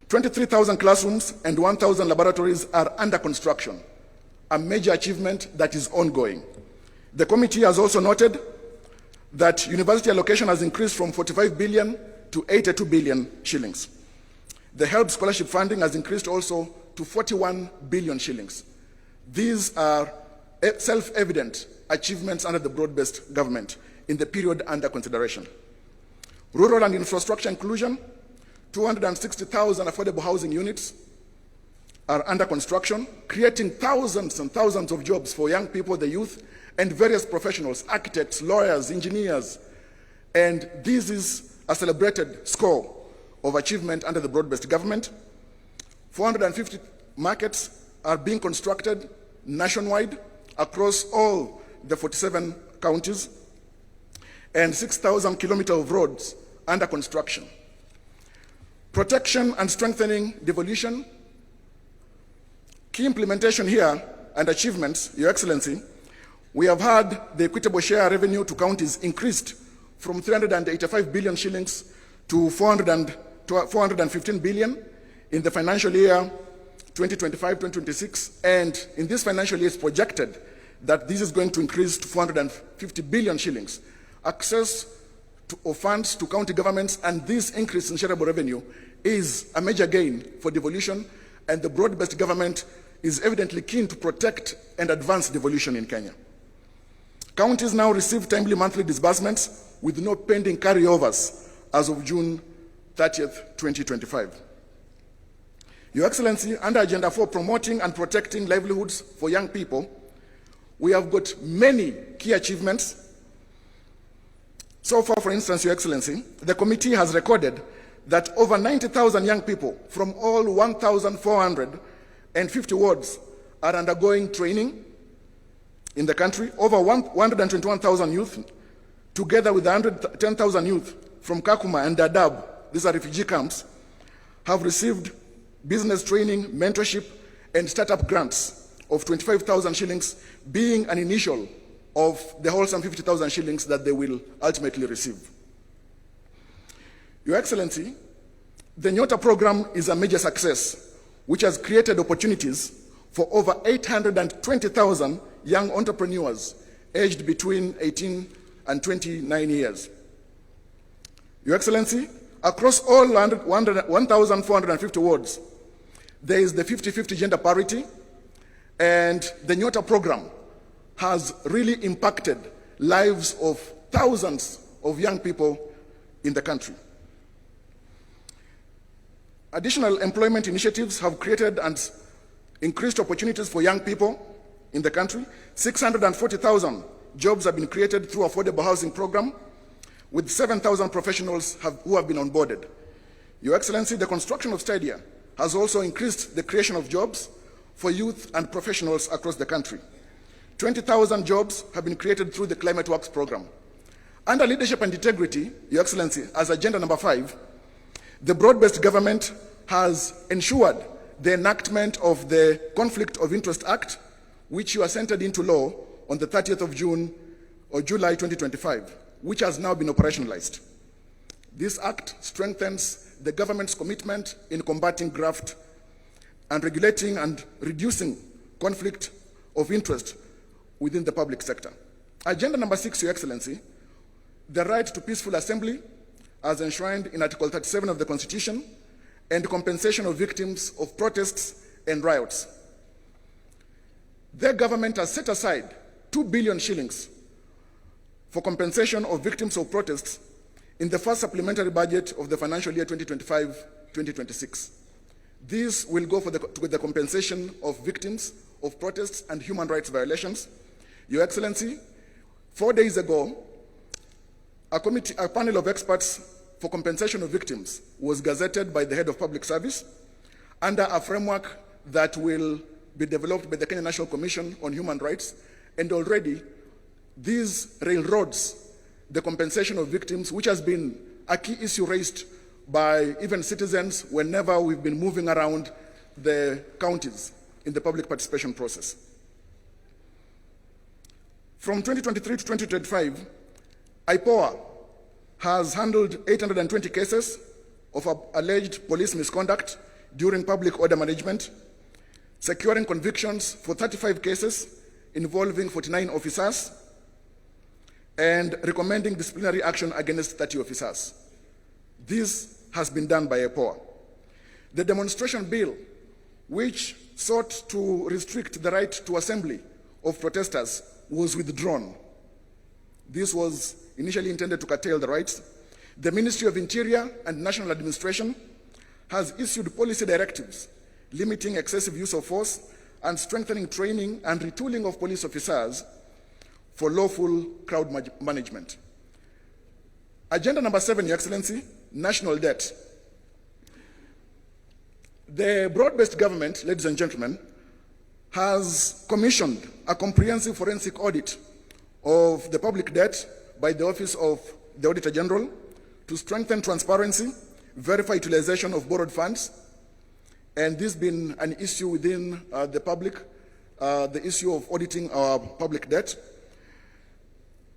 23,000 classrooms and 1,000 laboratories are under construction, a major achievement that is ongoing. The committee has also noted that university allocation has increased from 45 billion to 82 billion shillings. The HELP scholarship funding has increased also to 41 billion shillings. These are self-evident achievements under the broad-based government in the period under consideration. Rural and infrastructure inclusion, 260,000 affordable housing units are under construction, creating thousands and thousands of jobs for young people, the youth, and various professionals, architects, lawyers, engineers. And this is a celebrated score of achievement under the broad-based government. 450 markets are being constructed nationwide across all the 47 counties, and 6,000 kilometers of roads under construction. Protection and strengthening devolution. Key implementation here and achievements, Your Excellency, we have had the equitable share revenue to counties increased from 385 billion shillings to 415 billion in the financial year 2025-2026, and in this financial year it's projected that this is going to increase to 450 billion shillings. Access of funds to county governments and this increase in shareable revenue is a major gain for devolution, and the broad-based government is evidently keen to protect and advance devolution in Kenya. Counties now receive timely monthly disbursements with no pending carryovers as of June 30th, 2025. Your Excellency, under Agenda 4, promoting and protecting livelihoods for young people, we have got many key achievements. So far, for instance, Your Excellency, the committee has recorded that over 90,000 young people from all 1,450 wards are undergoing training in the country. Over 121,000 youth, together with 110,000 youth from Kakuma and Dadaab, these are refugee camps, have received business training, mentorship, and startup grants of 25,000 shillings, being an initial of the wholesome 50,000 shillings that they will ultimately receive. Your Excellency, the Nyota program is a major success, which has created opportunities for over 820,000 young entrepreneurs aged between 18 and 29 years. Your Excellency, across all 1,450 wards, there is the 50-50 gender parity, and the Nyota program has really impacted lives of thousands of young people in the country. Additional employment initiatives have created and increased opportunities for young people in the country. 640,000 jobs have been created through affordable housing program, with 7,000 professionals who have been onboarded. Your Excellency, the construction of stadia has also increased the creation of jobs for youth and professionals across the country. 20,000 jobs have been created through the Climate Works program. Under leadership and integrity, Your Excellency, as agenda number 5, the broad-based government has ensured the enactment of the Conflict of Interest Act, which you assented into law on the 30th of June or July 2025, which has now been operationalized. This act strengthens the government's commitment in combating graft and regulating and reducing conflict of interest within the public sector. Agenda number 6, Your Excellency, the right to peaceful assembly as enshrined in Article 37 of the Constitution, and compensation of victims of protests and riots. The government has set aside 2 billion shillings for compensation of victims of protests in the first supplementary budget of the financial year 2025-2026. This will go to the compensation of victims of protests and human rights violations. Your Excellency, 4 days ago, a panel of experts for compensation of victims was gazetted by the head of public service under a framework that will be developed by the Kenya National Commission on Human Rights, and already these railroads the compensation of victims, which has been a key issue raised by even citizens whenever we've been moving around the counties in the public participation process. From 2023 to 2025, IPOA has handled 820 cases of alleged police misconduct during public order management, securing convictions for 35 cases involving 49 officers, and recommending disciplinary action against 30 officers. This has been done by IPOA. The demonstration bill, which sought to restrict the right to assembly of protesters, was withdrawn. This was initially intended to curtail the rights. The Ministry of Interior and National Administration has issued policy directives limiting excessive use of force and strengthening training and retooling of police officers for lawful crowd management. Agenda number 7, Your Excellency, national debt. The broad-based government, ladies and gentlemen, has commissioned a comprehensive forensic audit of the public debt by the Office of the Auditor General to strengthen transparency, verify utilization of borrowed funds, and this has been an issue within the public, the issue of auditing our public debt.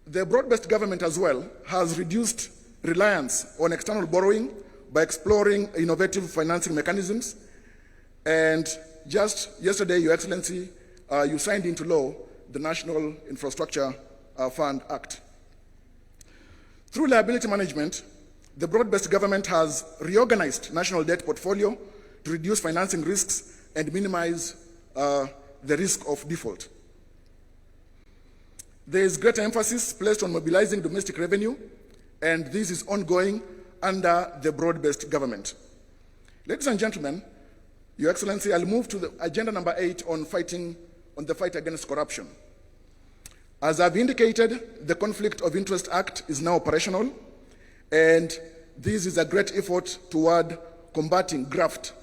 The broad-based government as well has reduced reliance on external borrowing by exploring innovative financing mechanisms. And just yesterday, Your Excellency, you signed into law the National Infrastructure Fund Act. Through liability management, the broad-based government has reorganized national debt portfolio to reduce financing risks and minimize the risk of default. There is greater emphasis placed on mobilizing domestic revenue, and this is ongoing under the broad-based government. Ladies and gentlemen, Your Excellency, I'll move to the agenda number 8 on the fight against corruption. As I've indicated, the Conflict of Interest Act is now operational, and this is a great effort toward combating graft,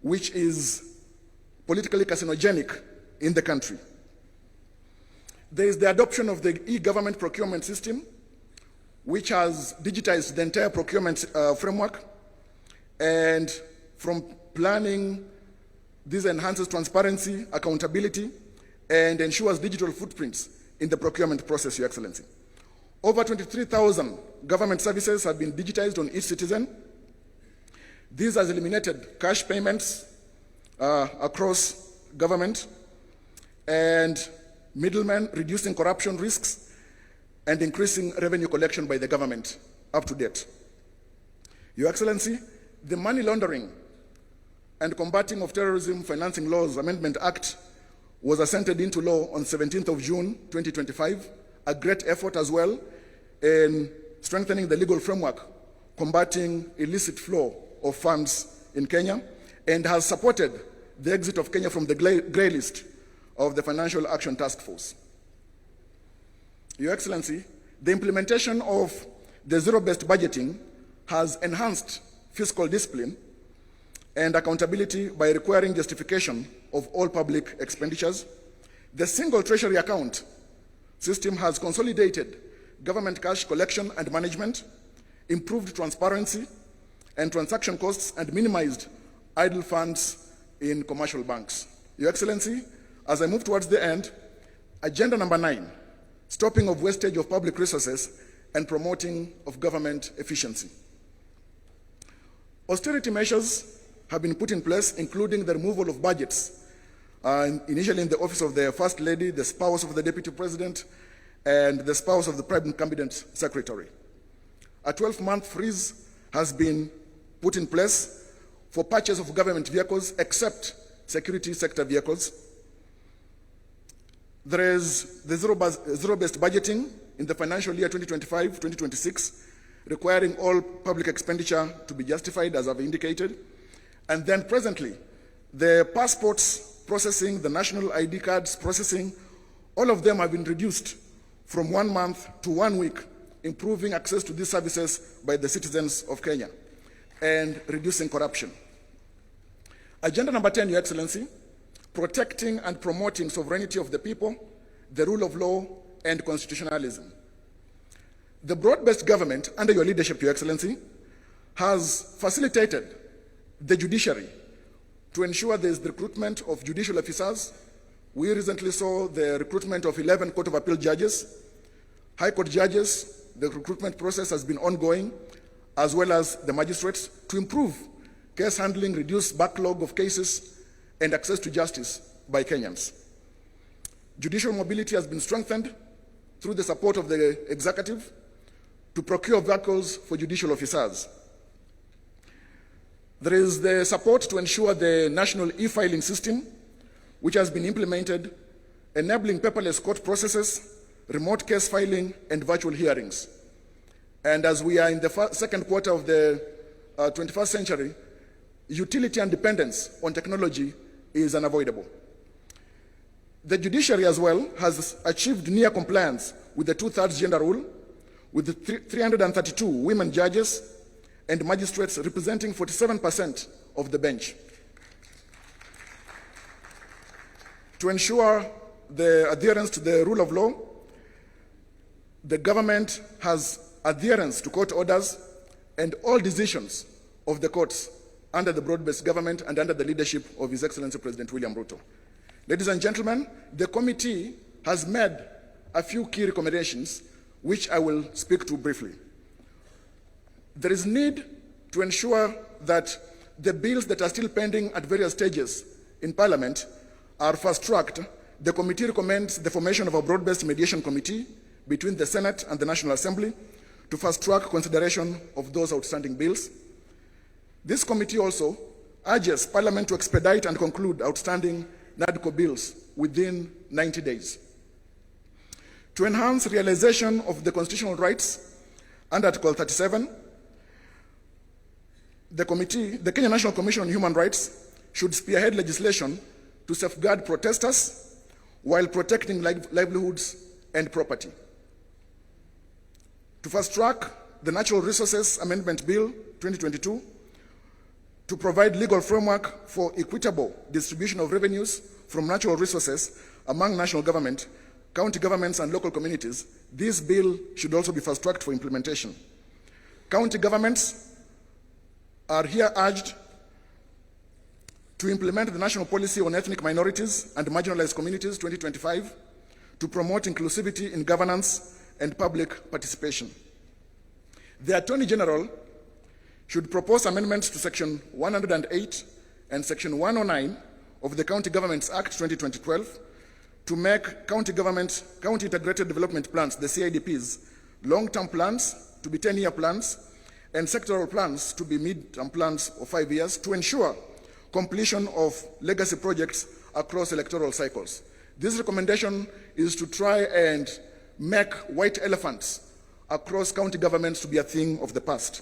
which is politically carcinogenic in the country. There is the adoption of the e-government procurement system, which has digitized the entire procurement framework, and from planning, this enhances transparency, accountability, and ensures digital footprints in the procurement process, Your Excellency. Over 23,000 government services have been digitized on e-citizen. This has eliminated cash payments across government and middlemen, reducing corruption risks and increasing revenue collection by the government up to date. Your Excellency, the Money Laundering and Combating of Terrorism Financing Laws Amendment Act was assented into law on 17th of June 2025, a great effort as well in strengthening the legal framework, combating illicit flow of funds in Kenya, and has supported the exit of Kenya from the grey list of the Financial Action Task Force. Your Excellency, the implementation of the zero-based budgeting has enhanced fiscal discipline and accountability by requiring justification of all public expenditures. The single treasury account system has consolidated government cash collection and management, improved transparency and transaction costs, and minimized idle funds in commercial banks. Your Excellency, as I move towards the end, agenda number 9, stopping of wastage of public resources and promoting of government efficiency. Austerity measures have been put in place, including the removal of budgets, initially in the office of the First Lady, the spouse of the Deputy President, and the spouse of the Prime Cabinet Secretary. A 12-month freeze has been put in place for purchase of government vehicles, except security sector vehicles. There is the zero-based budgeting in the financial year 2025-2026, requiring all public expenditure to be justified, as I've indicated. And then presently, the passports processing, the national ID cards processing, all of them have been reduced from 1 month to 1 week, improving access to these services by the citizens of Kenya, and reducing corruption. Agenda number 10, Your Excellency, protecting and promoting sovereignty of the people, the rule of law, and constitutionalism. The broad-based government, under your leadership, Your Excellency, has facilitated the judiciary to ensure there is the recruitment of judicial officers. We recently saw the recruitment of 11 Court of Appeal judges, High Court judges. The recruitment process has been ongoing, as well as the magistrates, to improve case handling, reduce backlog of cases, and access to justice by Kenyans. Judicial mobility has been strengthened through the support of the executive to procure vehicles for judicial officers. There is the support to ensure the national e-filing system, which has been implemented, enabling paperless court processes, remote case filing, and virtual hearings. And as we are in the second quarter of the 21st century, utility and dependence on technology is unavoidable. The judiciary as well has achieved near compliance with the 2/3 gender rule, with the 332 women judges and magistrates representing 47% of the bench. To ensure the adherence to the rule of law, the government has adherence to court orders and all decisions of the courts under the broad-based government and under the leadership of His Excellency President William Ruto. Ladies and gentlemen, the committee has made a few key recommendations which I will speak to briefly. There is need to ensure that the bills that are still pending at various stages in Parliament are fast-tracked. The committee recommends the formation of a broad-based mediation committee between the Senate and the National Assembly to fast-track consideration of those outstanding bills. This committee also urges Parliament to expedite and conclude outstanding NADCO bills within 90 days. To enhance realization of the constitutional rights under Article 37, the Kenya National Commission on Human Rights should spearhead legislation to safeguard protesters while protecting livelihoods and property. To fast-track the Natural Resources Amendment Bill 2022, to provide legal framework for equitable distribution of revenues from natural resources among national government, county governments, and local communities, this bill should also be fast-tracked for implementation. County governments are here urged to implement the National Policy on Ethnic Minorities and Marginalized Communities 2025 to promote inclusivity in governance and public participation. The Attorney General should propose amendments to Section 108 and Section 109 of the County Governments Act 2012 to make county integrated development plans, the CIDPs, long-term plans to be 10-year plans, and sectoral plans to be mid-term plans of 5 years to ensure completion of legacy projects across electoral cycles. This recommendation is to try and make white elephants across county governments to be a thing of the past.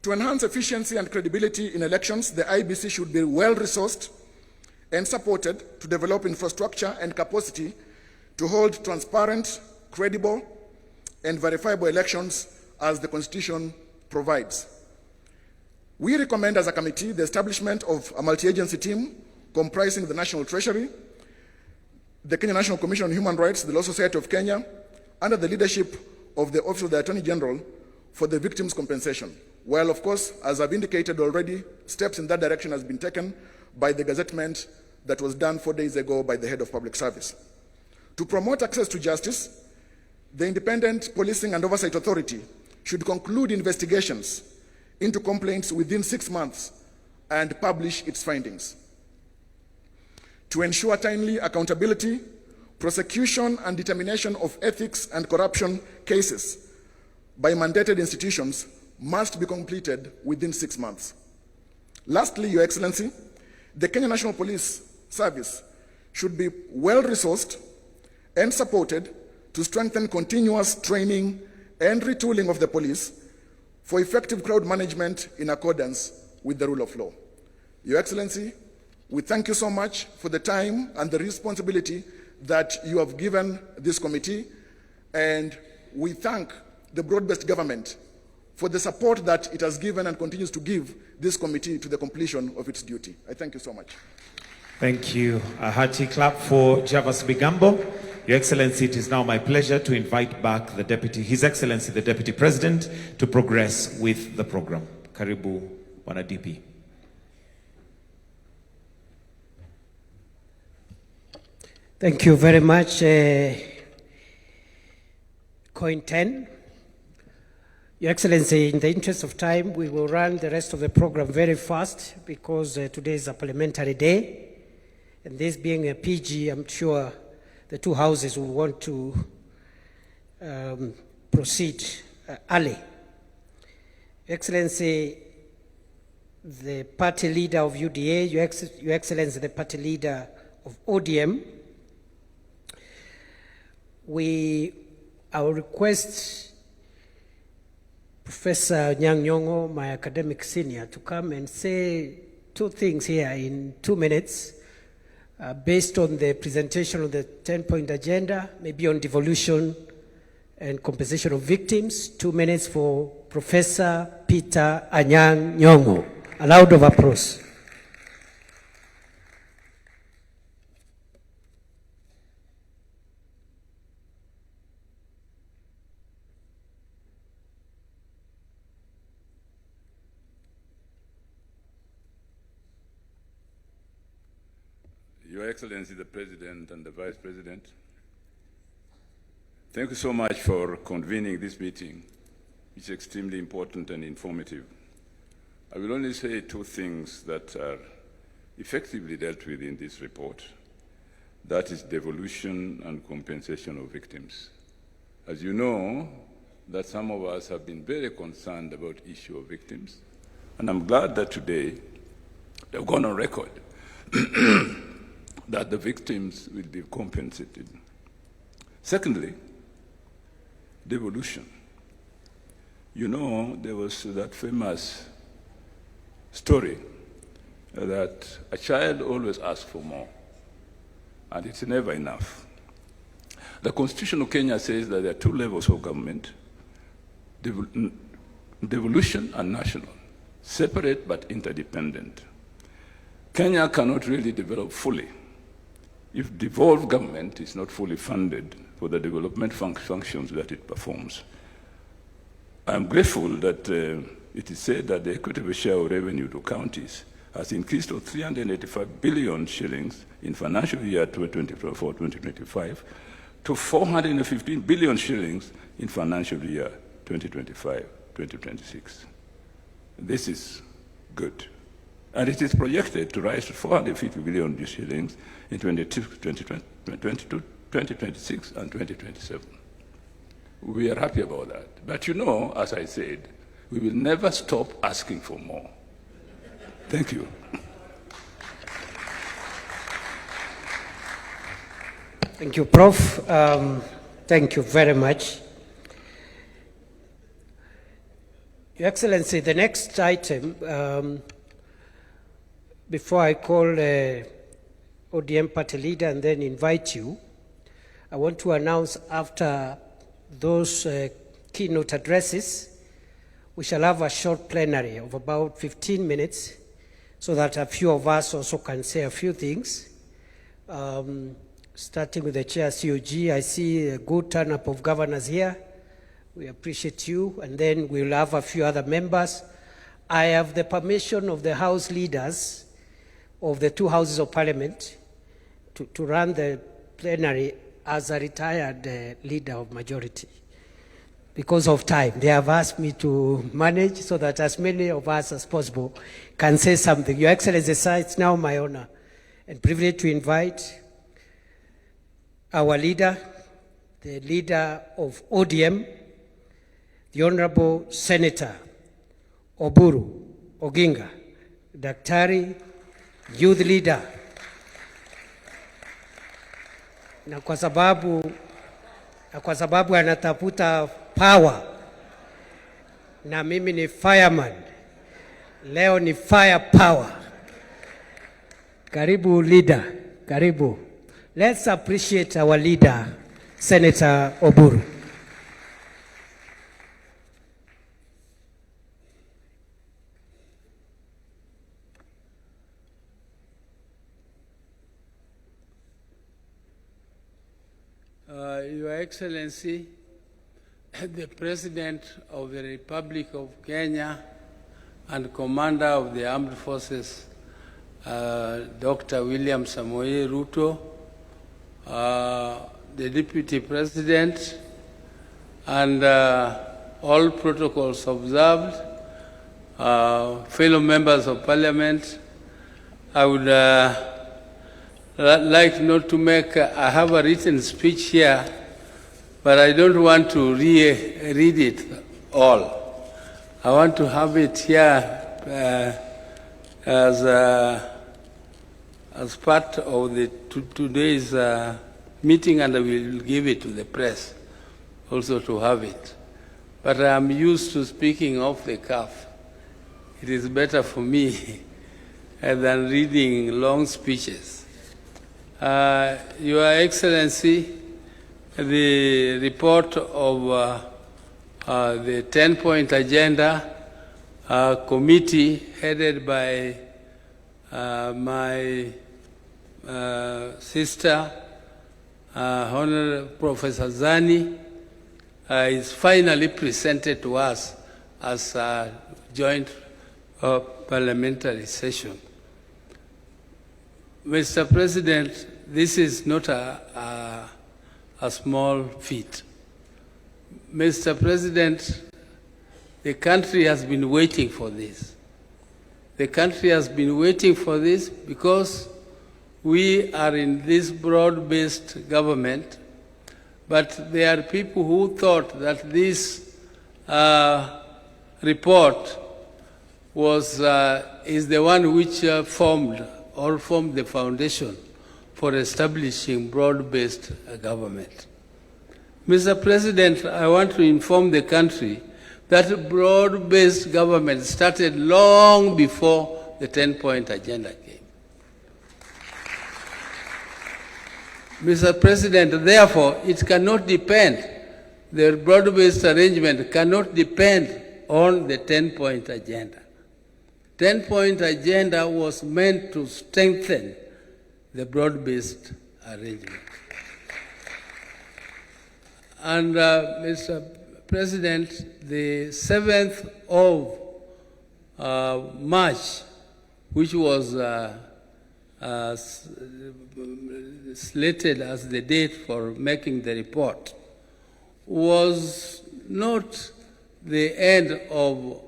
To enhance efficiency and credibility in elections, the IEBC should be well-resourced and supported to develop infrastructure and capacity to hold transparent, credible, and verifiable elections as the Constitution provides. We recommend as a committee the establishment of a multi-agency team comprising the National Treasury, the Kenya National Commission on Human Rights, the Law Society of Kenya, under the leadership of the Office of the Attorney General for the victims' compensation. Well, of course, as I've indicated already, steps in that direction has been taken by the gazettement that was done 4 days ago by the Head of Public Service. To promote access to justice, the Independent Policing and Oversight Authority should conclude investigations into complaints within 6 months and publish its findings. To ensure timely accountability, prosecution and determination of ethics and corruption cases by mandated institutions must be completed within 6 months. Lastly, Your Excellency, the Kenya National Police Service should be well-resourced and supported to strengthen continuous training and retooling of the police for effective crowd management in accordance with the rule of law. Your Excellency, we thank you so much for the time and the responsibility that you have given this committee, and we thank the broad-based government for the support that it has given and continues to give this committee to the completion of its duty. I thank you so much. Thank you. A hearty clap for Javas Bigambo. Your Excellency, it is now my pleasure to invite back His Excellency, the Deputy President, to progress with the program. Karibu, Bwana DP. Thank you very much, Coin 10. Your Excellency, in the interest of time, we will run the rest of the program very fast because today is a parliamentary day. And this being a PG, I'm sure the two houses will want to proceed early. Your Excellency, the party leader of UDA, Your Excellency, the party leader of ODM, I will request Professor Nyang' Nyong'o, my academic senior, to come and say two things here in 2 minutes based on the presentation of the 10-point agenda, maybe on devolution and compensation of victims. 2 minutes for Professor Peter Anyang' Nyong'o. A round of applause. Your Excellency, the President and the Vice President, thank you so much for convening this meeting. It's extremely important and informative. I will only say two things that are effectively dealt with in this report. That is devolution and compensation of victims. As you know, that some of us have been very concerned about the issue of victims, and I'm glad that today they've gone on record that the victims will be compensated. Secondly, devolution. You know, there was that famous story that a child always asks for more, and it's never enough. The Constitution of Kenya says that there are two levels of government, devolution and national, separate but interdependent. Kenya cannot really develop fully if devolved government is not fully funded for the development functions that it performs. I am grateful that it is said that the equitable share of revenue to counties has increased to 385 billion shillings in financial year 2024-2025 to 415 billion shillings in financial year 2025-2026. This is good. And it is projected to rise to 450 billion shillings in 2026 and 2027. We are happy about that. But you know, as I said, we will never stop asking for more. Thank you. Thank you, Prof. Thank you very much. Your Excellency, the next item, before I call ODM party leader and then invite you, I want to announce after those keynote addresses, we shall have a short plenary of about 15 minutes so that a few of us also can say a few things. Starting with the chair, COG, I see a good turn-up of governors here. We appreciate you, and then we'll have a few other members. I have the permission of the House leaders of the two houses of parliament to run the plenary as a retired leader of majority. Because of time, they have asked me to manage so that as many of us as possible can say something. Your Excellency, sir, it's now my honor and privilege to invite our leader, the leader of ODM, the Honorable Senator Oburu Oginga, Daktari, youth leader. Na kwa sababu anatafuta power, na mimi ni fireman, leo ni fire power. Karibu leader, karibu. Let's appreciate our leader, Senator Oburu. Your Excellency, the President of the Republic of Kenya and Commander of the Armed Forces, Dr. William Samoei Ruto, the Deputy President, and all protocols observed, fellow members of Parliament, I would like not to make, I have a written speech here, but I don't want to read it all. I want to have it here as part of the today's meeting, and I will give it to the press also to have it. But I'm used to speaking off the cuff. It is better for me than reading long speeches. Your Excellency, the report of the 10-point agenda committee headed by my sister, Honorable Professor Zani, is finally presented to us as a joint parliamentary session. Mr. President, this is not a small feat. Mr. President, the country has been waiting for this. The country has been waiting for this because we are in this broad-based government, but there are people who thought that this report is the one which formed the foundation for establishing broad-based government. Mr. President, I want to inform the country that broad-based government started long before the 10-point agenda came. Mr. President, therefore, it cannot depend, the broad-based arrangement cannot depend on the 10-point agenda. 10-point agenda was meant to strengthen the broad-based arrangement. And Mr. President, the 7th of March, which was slated as the date for making the report, was not the end of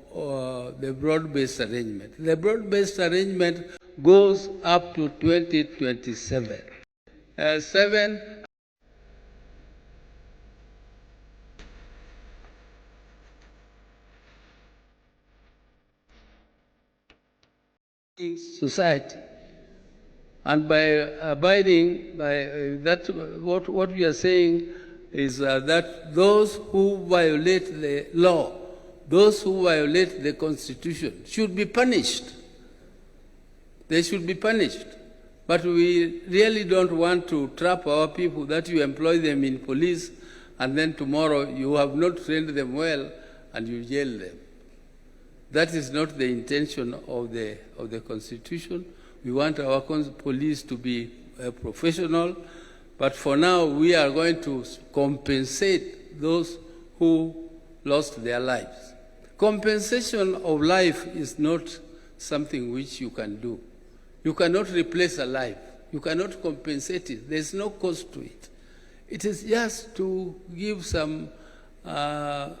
the broad-based arrangement. The broad-based arrangement goes up to 2027. 7 society. And by abiding by that, what we are saying is that those who violate the law, those who violate the Constitution should be punished. They should be punished. But we really don't want to trap our people that you employ them in police and then tomorrow you have not trained them well and you jail them. That is not the intention of the Constitution. We want our police to be professional, but for now we are going to compensate those who lost their lives. Compensation of life is not something which you can do. You cannot replace a life. You cannot compensate it. There's no cost to it. It is just to give some, to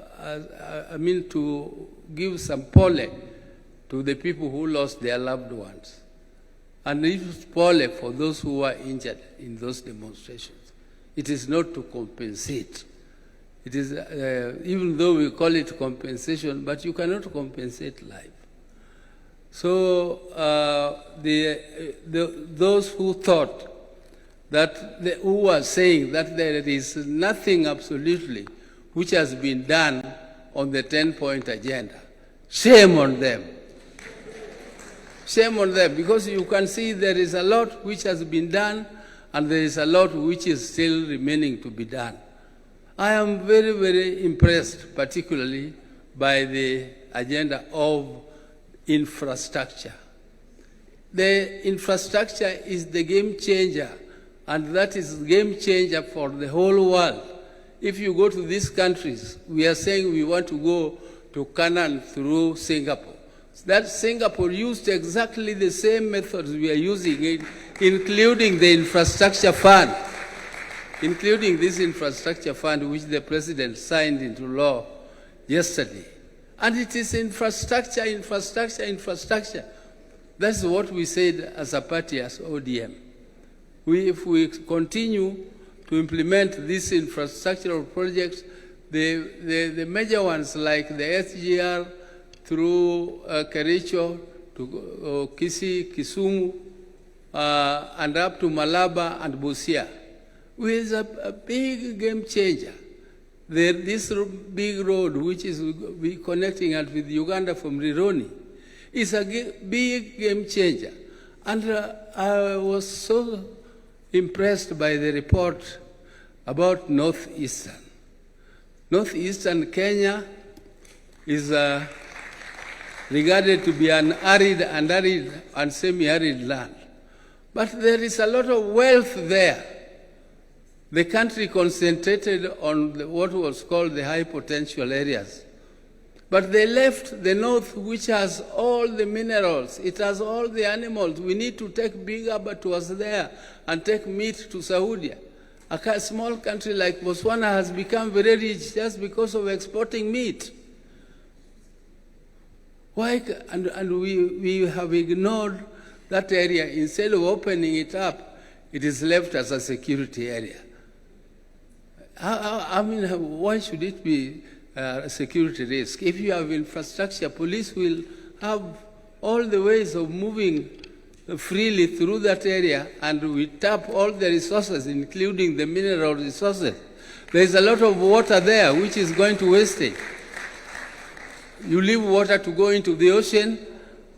give some pole to the people who lost their loved ones. And it is pole for those who were injured in those demonstrations. It is not to compensate. It is, even though we call it compensation, but you cannot compensate life. So those who thought that, who were saying that there is nothing absolutely which has been done on the 10-point agenda, shame on them. Shame on them, because you can see there is a lot which has been done, and there is a lot which is still remaining to be done. I am very, very impressed, particularly by the agenda of infrastructure. The infrastructure is the game changer, and that is game changer for the whole world. If you go to these countries, we are saying we want to go to Canaan through Singapore. That Singapore used exactly the same methods we are using, including the infrastructure fund, including this infrastructure fund which the president signed into law yesterday. And it is infrastructure, infrastructure, infrastructure. That's what we said as a party, as ODM. If we continue to implement these infrastructural projects, the major ones like the SGR through Kericho to Kisii, Kisumu, and up to Malaba and Busia, is a big game changer. This big road, which is connecting us with Uganda from Rironi, is a big game changer. And I was so impressed by the report about Northeastern. Northeastern Kenya is regarded to be an arid and semi-arid land. But there is a lot of wealth there. The country concentrated on what was called the high potential areas. But they left the north, which has all the minerals. It has all the animals. We need to take big abattoirs there and take meat to Saudi. A small country like Botswana has become very rich just because of exporting meat. Why? And we have ignored that area. Instead of opening it up, it is left as a security area. I mean, why should it be a security risk? If you have infrastructure, police will have all the ways of moving freely through that area, and we tap all the resources, including the mineral resources. There is a lot of water there which is going to wastage. You leave water to go into the ocean,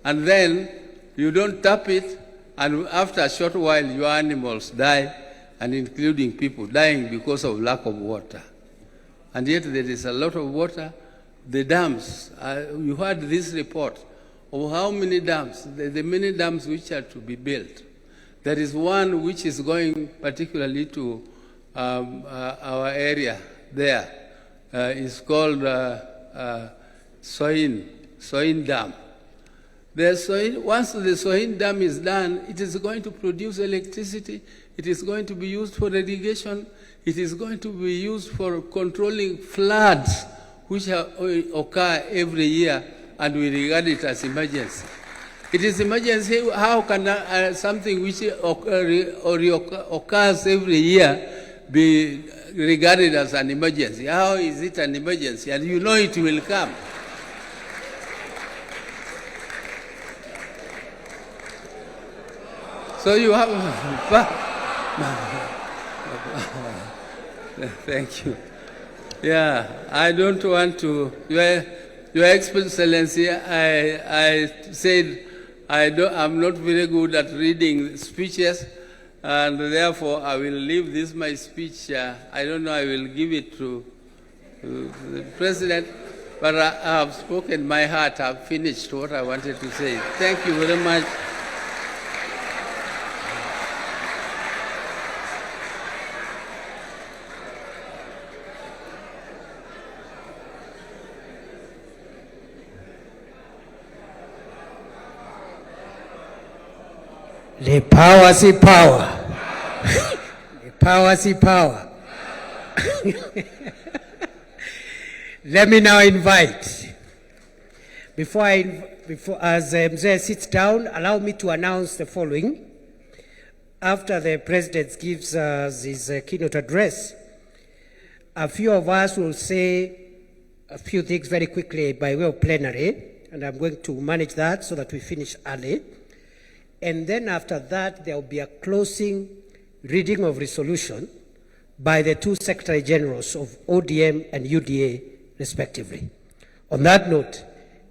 and then you don't tap it, and after a short while, your animals die, and including people dying because of lack of water. And yet there is a lot of water. The dams, you heard this report of how many dams, the many dams which are to be built. There is one which is going particularly to our area there. It's called Soin Dam. Once the Soin Dam is done, it is going to produce electricity. It is going to be used for irrigation. It is going to be used for controlling floods, which occur every year, and we regard it as emergency. It is emergency. How can something which occurs every year be regarded as an emergency? How is it an emergency? And you know it will come. So you have... Thank you. Yeah, I don't want to... Your Excellency, I said I'm not very good at reading speeches, and therefore I will leave this my speech. I don't know, I will give it to the President, but I have spoken my heart. I've finished what I wanted to say. Thank you very much. The power, see power. The power, see power. Let me now invite, as Mzee sits down, allow me to announce the following. After the President gives us his keynote address, a few of us will say a few things very quickly by way of plenary, and I'm going to manage that so that we finish early. And then after that, there will be a closing reading of resolution by the two Secretary Generals of ODM and UDA, respectively. On that note,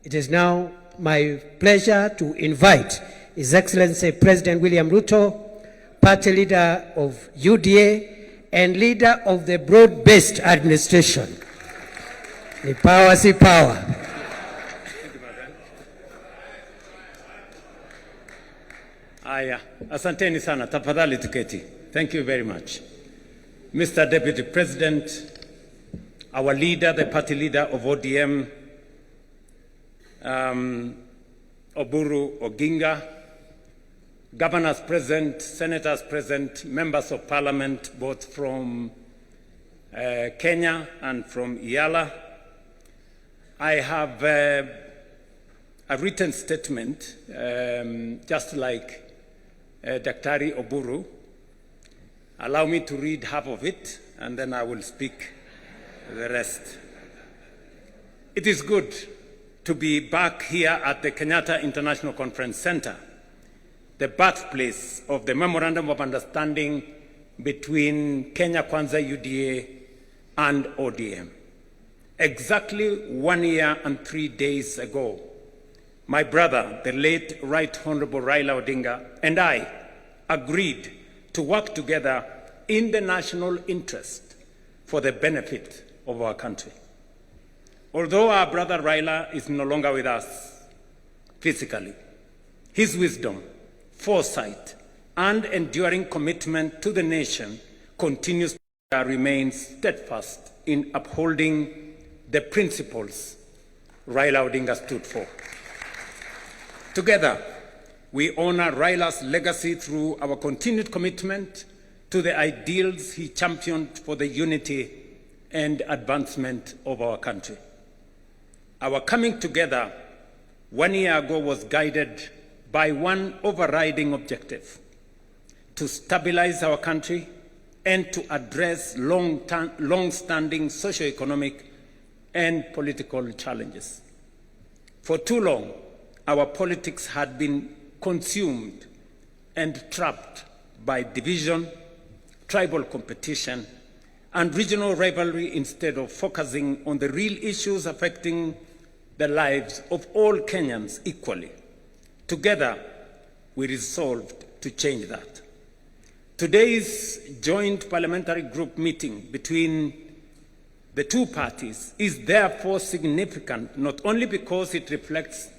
it is now my pleasure to invite His Excellency President William Ruto party leader of UDA, and leader of the broad-based administration. Ni power si power. Aya, asanteni sana, tafadhali tuketi. Thank you very much. Mr. Deputy President, our leader, the party leader of ODM, Oburu Oginga, governors present, senators present, members of parliament, both from Kenya and from Yala. I have a written statement, just like Daktari Oburu. Allow me to read half of it, and then I will speak the rest. It is good to be back here at the Kenyatta International Conference Center, the birthplace of the Memorandum of Understanding between Kenya Kwanza UDA and ODM. Exactly 1 year and 3 days ago, my brother, the late Right Honorable Raila Odinga, and I agreed to work together in the national interest for the benefit of our country. Although our brother Raila is no longer with us physically, his wisdom, foresight, and enduring commitment to the nation continues to remain steadfast in upholding the principles Raila Odinga stood for. Together, we honor Raila's legacy through our continued commitment to the ideals he championed for the unity and advancement of our country. Our coming together 1 year ago was guided by one overriding objective: to stabilize our country and to address long-standing socio-economic and political challenges. For too long, our politics had been consumed and trapped by division, tribal competition, and regional rivalry instead of focusing on the real issues affecting the lives of all Kenyans equally. Together, we resolved to change that. Today's joint parliamentary group meeting between the two parties is therefore significant, not only because it reflects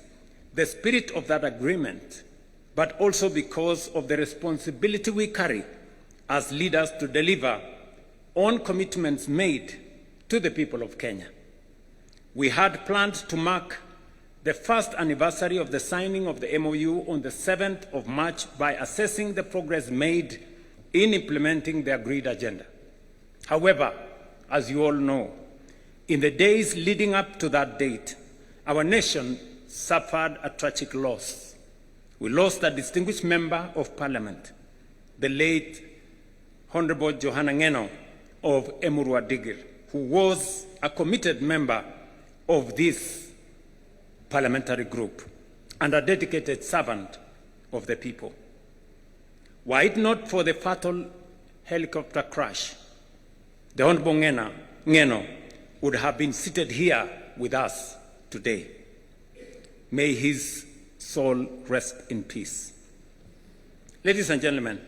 the spirit of that agreement, but also because of the responsibility we carry as leaders to deliver on commitments made to the people of Kenya. We had planned to mark the first anniversary of the signing of the MOU on the 7th of March by assessing the progress made in implementing the agreed agenda. However, as you all know, in the days leading up to that date, our nation suffered a tragic loss. We lost a distinguished member of parliament, the late Honorable Johanna Ngeno of Emuru Adigir, who was a committed member of this parliamentary group and a dedicated servant of the people. Were it not for the fatal helicopter crash, the Honorable Ngeno would have been seated here with us today. May his soul rest in peace. Ladies and gentlemen,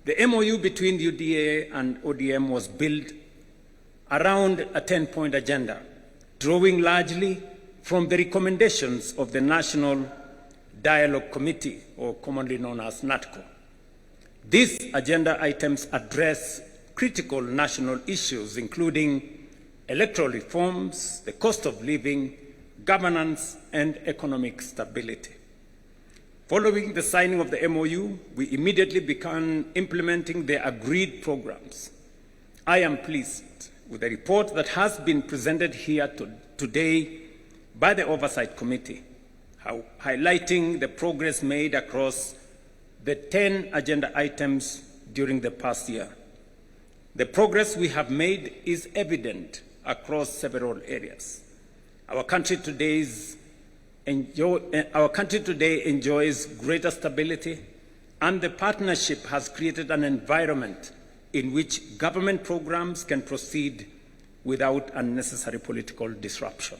the MOU between UDA and ODM was built around a 10-point agenda, drawing largely from the recommendations of the National Dialogue Committee, or commonly known as NATCO. These agenda items address critical national issues, including electoral reforms, the cost of living, governance, and economic stability. Following the signing of the MOU, we immediately began implementing the agreed programs. I am pleased with the report that has been presented here today by the Oversight Committee, highlighting the progress made across the 10 agenda items during the past year. The progress we have made is evident across several areas. Our country today enjoys greater stability, and the partnership has created an environment in which government programs can proceed without unnecessary political disruption.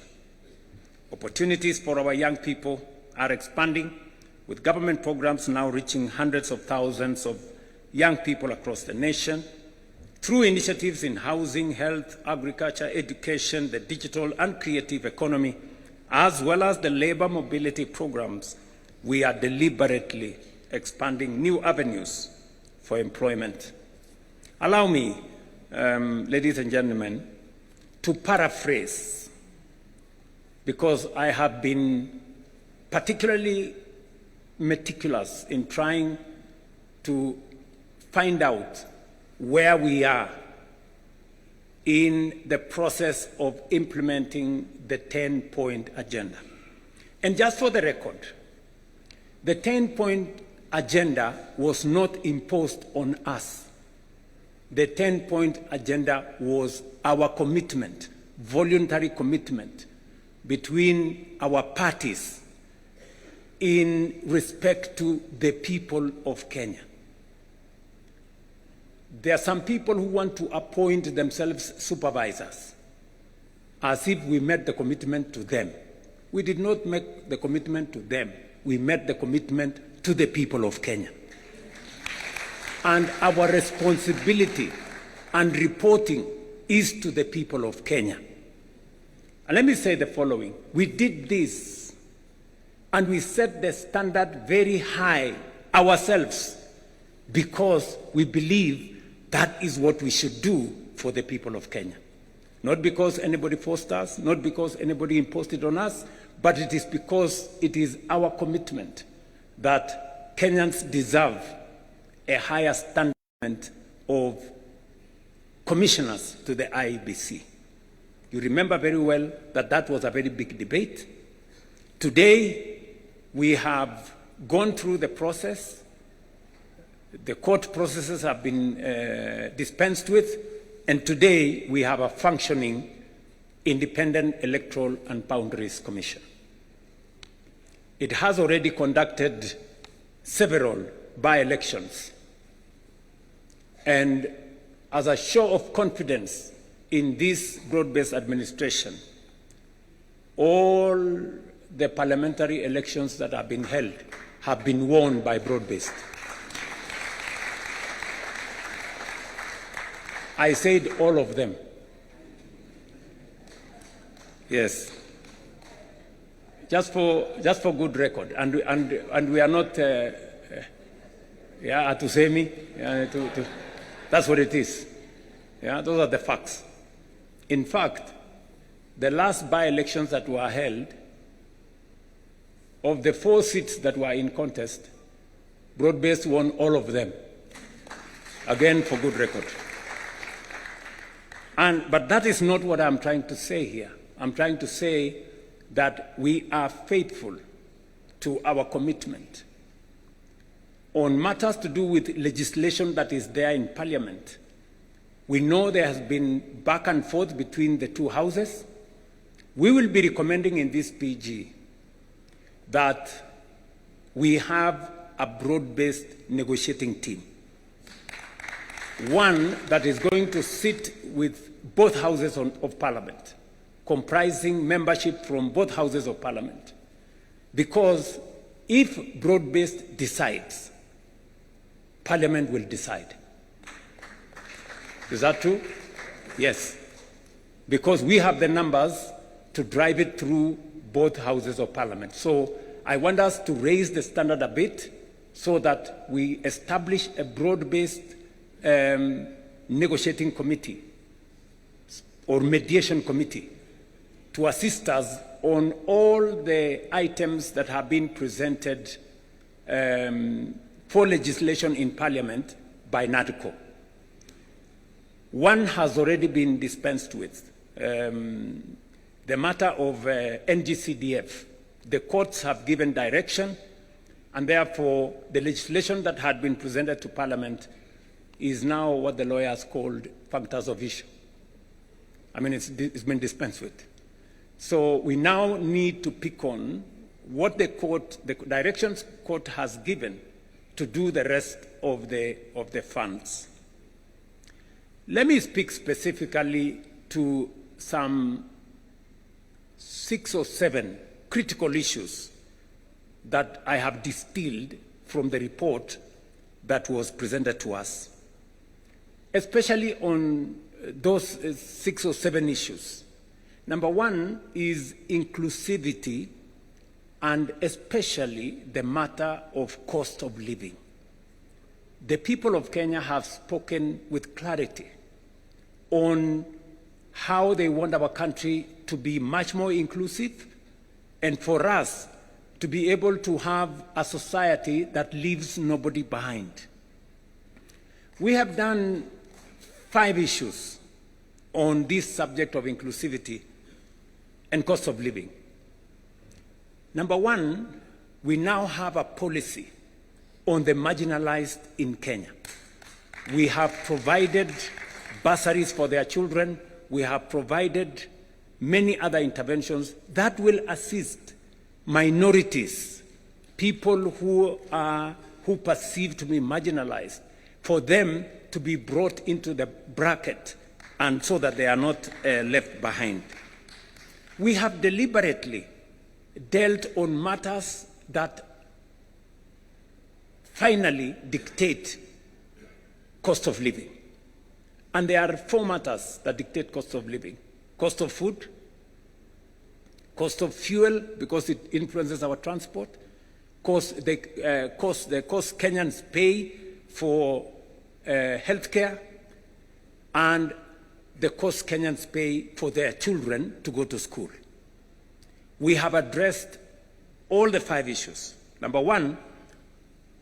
Opportunities for our young people are expanding, with government programs now reaching hundreds of thousands of young people across the nation through initiatives in housing, health, agriculture, education, the digital and creative economy, as well as the labor mobility programs. We are deliberately expanding new avenues for employment. Allow me, ladies and gentlemen, to paraphrase, because I have been particularly meticulous in trying to find out where we are in the process of implementing the 10-point agenda. And just for the record, the 10-point agenda was not imposed on us. The 10-point agenda was our commitment, voluntary commitment between our parties in respect to the people of Kenya. There are some people who want to appoint themselves supervisors, as if we met the commitment to them. We did not make the commitment to them. We met the commitment to the people of Kenya. And our responsibility and reporting is to the people of Kenya. And let me say the following. We did this, and we set the standard very high ourselves, because we believe that is what we should do for the people of Kenya. Not because anybody forced us, not because anybody imposed it on us, but it is because it is our commitment that Kenyans deserve a higher standard of commissioners to the IEBC. You remember very well that that was a very big debate. Today, we have gone through the process. The court processes have been dispensed with, and today we have a functioning Independent Electoral and Boundaries Commission. It has already conducted several by-elections, and as a show of confidence in this broad-based administration, all the parliamentary elections that have been held have been won by broad-based. I said all of them. Yes. Just for good record, and we are not Atusemi. That's what it is. Yeah, those are the facts. In fact, the last by-elections that were held, of the 4 seats that were in contest, broad-based won all of them. Again, for good record. But that is not what I'm trying to say here. I'm trying to say that we are faithful to our commitment on matters to do with legislation that is there in Parliament. We know there has been back and forth between the two houses. We will be recommending in this PG that we have a broad-based negotiating team. One that is going to sit with both houses of Parliament, comprising membership from both houses of Parliament. Because if broad-based decides, Parliament will decide. Is that true? Yes. Because we have the numbers to drive it through both houses of Parliament. So I want us to raise the standard a bit so that we establish a broad-based negotiating committee or mediation committee to assist us on all the items that have been presented for legislation in Parliament by NADCO. One has already been dispensed with. The matter of NGCDF. The courts have given direction, and therefore the legislation that had been presented to Parliament is now what the lawyers called factors of issue. I mean, it's been dispensed with. So we now need to pick on what the directions court has given to do the rest of the funds. Let me speak specifically to some 6 or 7 critical issues that I have distilled from the report that was presented to us, especially on those 6 or 7 issues. Number one is inclusivity, and especially the matter of cost of living. The people of Kenya have spoken with clarity on how they want our country to be much more inclusive, and for us to be able to have a society that leaves nobody behind. We have done 5 issues on this subject of inclusivity and cost of living. Number one, we now have a policy on the marginalized in Kenya. We have provided bursaries for their children. We have provided many other interventions that will assist minorities, people who are perceived to be marginalized, for them to be brought into the bracket and so that they are not left behind. We have deliberately dealt on matters that finally dictate cost of living. And there are 4 matters that dictate cost of living: cost of food, cost of fuel, because it influences our transport, the cost Kenyans pay for healthcare, and the cost Kenyans pay for their children to go to school. We have addressed all the 5 issues. Number one,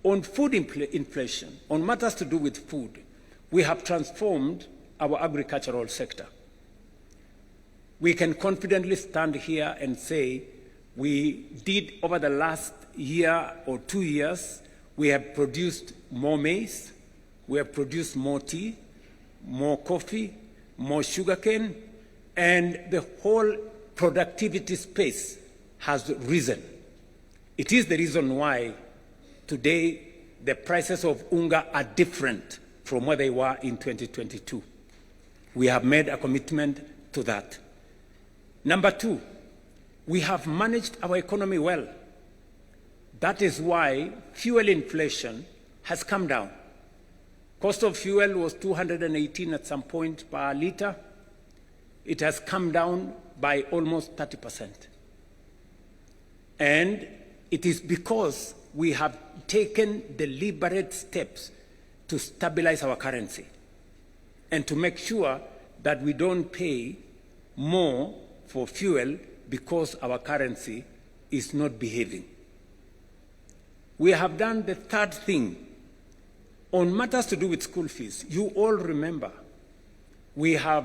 on food inflation, on matters to do with food, we have transformed our agricultural sector. We can confidently stand here and say we did, over the last year or 2 years, we have produced more maize, we have produced more tea, more coffee, more sugarcane, and the whole productivity space has risen. It is the reason why today the prices of unga are different from where they were in 2022. We have made a commitment to that. Number two, we have managed our economy well. That is why fuel inflation has come down. Cost of fuel was 218 at some point per liter. It has come down by almost 30%. And it is because we have taken deliberate steps to stabilize our currency and to make sure that we don't pay more for fuel because our currency is not behaving. We have done the third thing on matters to do with school fees. You all remember we have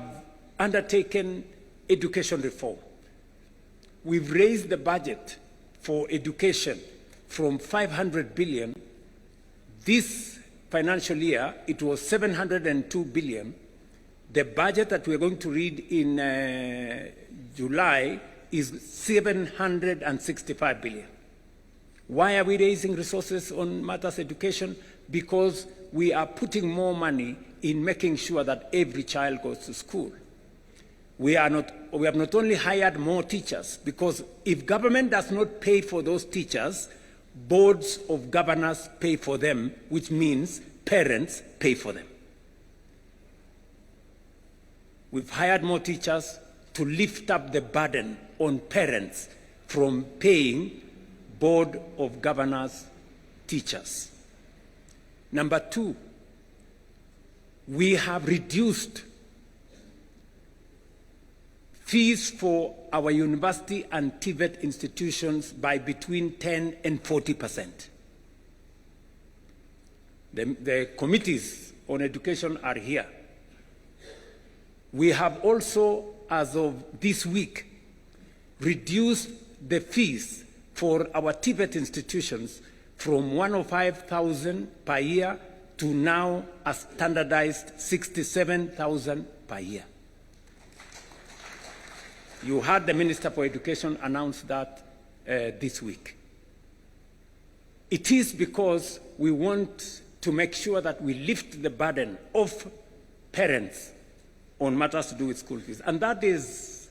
undertaken education reform. We've raised the budget for education from 500 billion. This financial year, it was 702 billion. The budget that we're going to read in July is 765 billion. Why are we raising resources on matters education? Because we are putting more money in making sure that every child goes to school. We have not only hired more teachers, because if government does not pay for those teachers, boards of governors pay for them, which means parents pay for them. We've hired more teachers to lift up the burden on parents from paying board of governors teachers. Number two, we have reduced fees for our university and TVET institutions by between 10 and 40%. The committees on education are here. We have also, as of this week, reduced the fees for our TVET institutions from 105,000 per year to now a standardized 67,000 per year. You heard the Minister for Education announce that this week. It is because we want to make sure that we lift the burden of parents on matters to do with school fees. And that is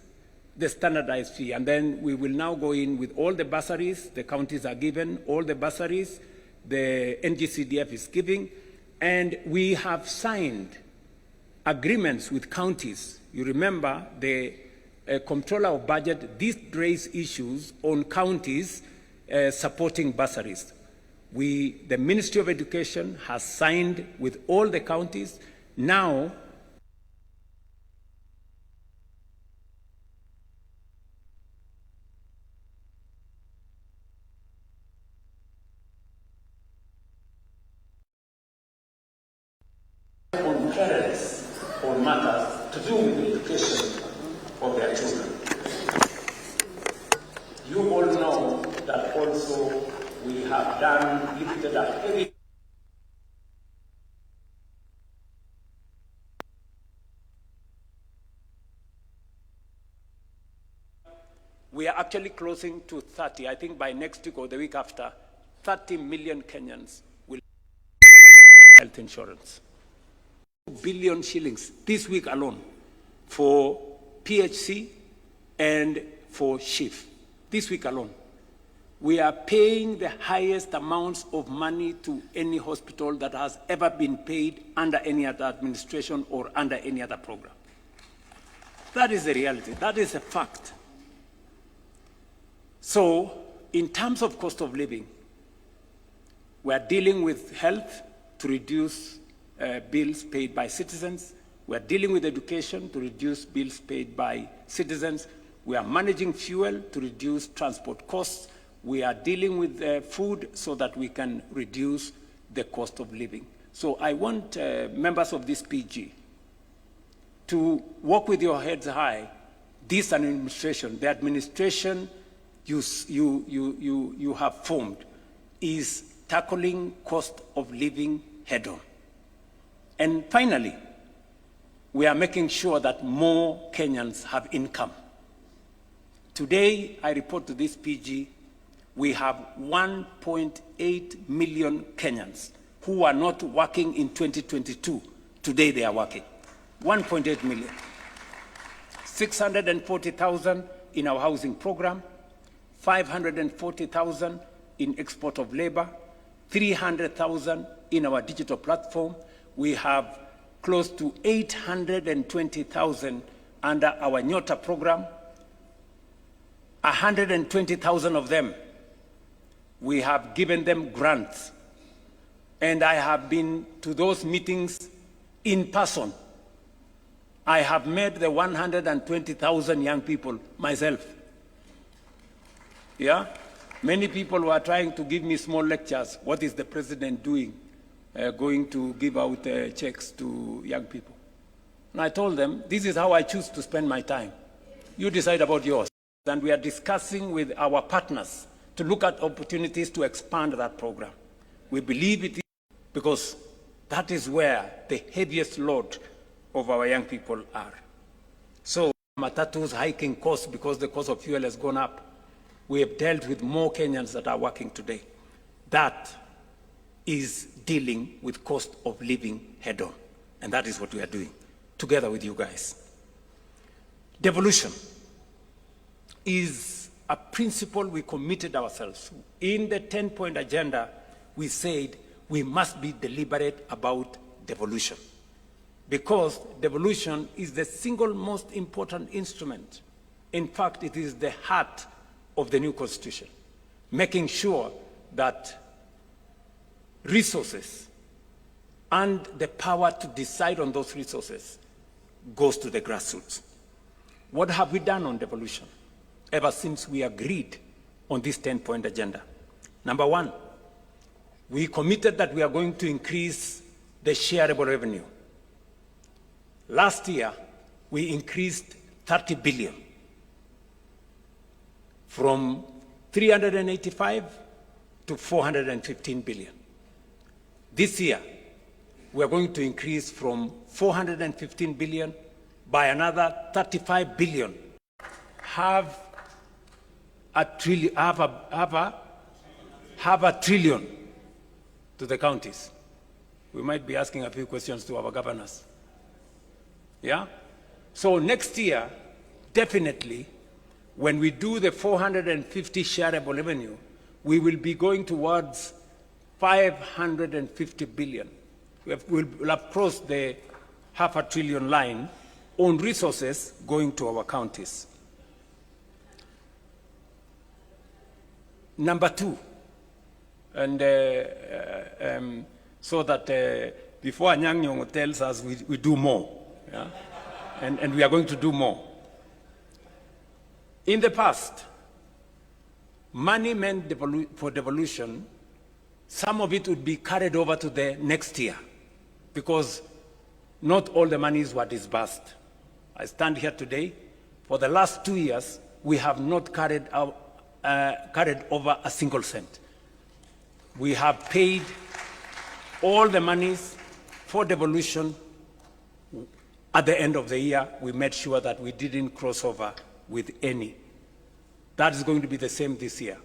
the standardized fee. And then we will now go in with all the bursaries. The counties are given all the bursaries the NGCDF is giving, and we have signed agreements with counties. You remember the Comptroller of Budget did raise issues on counties supporting bursaries. The Ministry of Education has signed with all the counties. Now, on careless or matters to do with the education of their children. You all know that also we have lifted a heavy we are actually closing to 30. I think by next week or the week after, 30 million Kenyans will have health insurance. 2 billion shillings this week alone for PHC and for SHIF. This week alone. We are paying the highest amounts of money to any hospital that has ever been paid under any other administration or under any other program. That is the reality. That is a fact. So, in terms of cost of living, we are dealing with health to reduce bills paid by citizens. We are dealing with education to reduce bills paid by citizens. We are managing fuel to reduce transport costs. We are dealing with food so that we can reduce the cost of living. So I want members of this PG to walk with your heads high. This administration, the administration you have formed, is tackling cost of living head-on. And finally, we are making sure that more Kenyans have income. Today, I report to this PG, we have 1.8 million Kenyans who are not working in 2022. Today they are working. 1.8 million. 640,000 in our housing program, 540,000 in export of labor, 300,000 in our digital platform. We have close to 820,000 under our Nyota program. 120,000 of them, we have given them grants. And I have been to those meetings in person. I have met the 120,000 young people myself. Yeah? Many people were trying to give me small lectures. What is the president doing? Going to give out checks to young people. And I told them, this is how I choose to spend my time. You decide about yours. And we are discussing with our partners to look at opportunities to expand that program. We believe it is because that is where the heaviest load of our young people are. So, Matatu's hiking costs because the cost of fuel has gone up. We have dealt with more Kenyans that are working today. That is dealing with cost of living head-on. And that is what we are doing, together with you guys. Devolution is a principle we committed ourselves. In the 10-point agenda, we said we must be deliberate about devolution, because devolution is the single most important instrument. In fact, it is the heart of the new constitution, making sure that resources and the power to decide on those resources goes to the grassroots. What have we done on devolution ever since we agreed on this 10-point agenda? Number one, we committed that we are going to increase the shareable revenue. Last year, we increased 30 billion from 385 to 415 billion. This year, we are going to increase from 415 billion by another 35 billion. Have a trillion to the counties. We might be asking a few questions to our governors. Yeah? So next year, definitely, when we do the 450 shareable revenue, we will be going towards 550 billion. We'll have crossed the $500 billion line on resources going to our counties. Number two, and so that before Anyang' Nyong'o tells us we do more, yeah? and we are going to do more. In the past, money meant for devolution, some of it would be carried over to the next year because not all the monies were disbursed. I stand here today, for the last 2 years, we have not carried over a single cent. We have paid all the monies for devolution. At the end of the year, we made sure that we didn't cross over with any. That is going to be the same this year.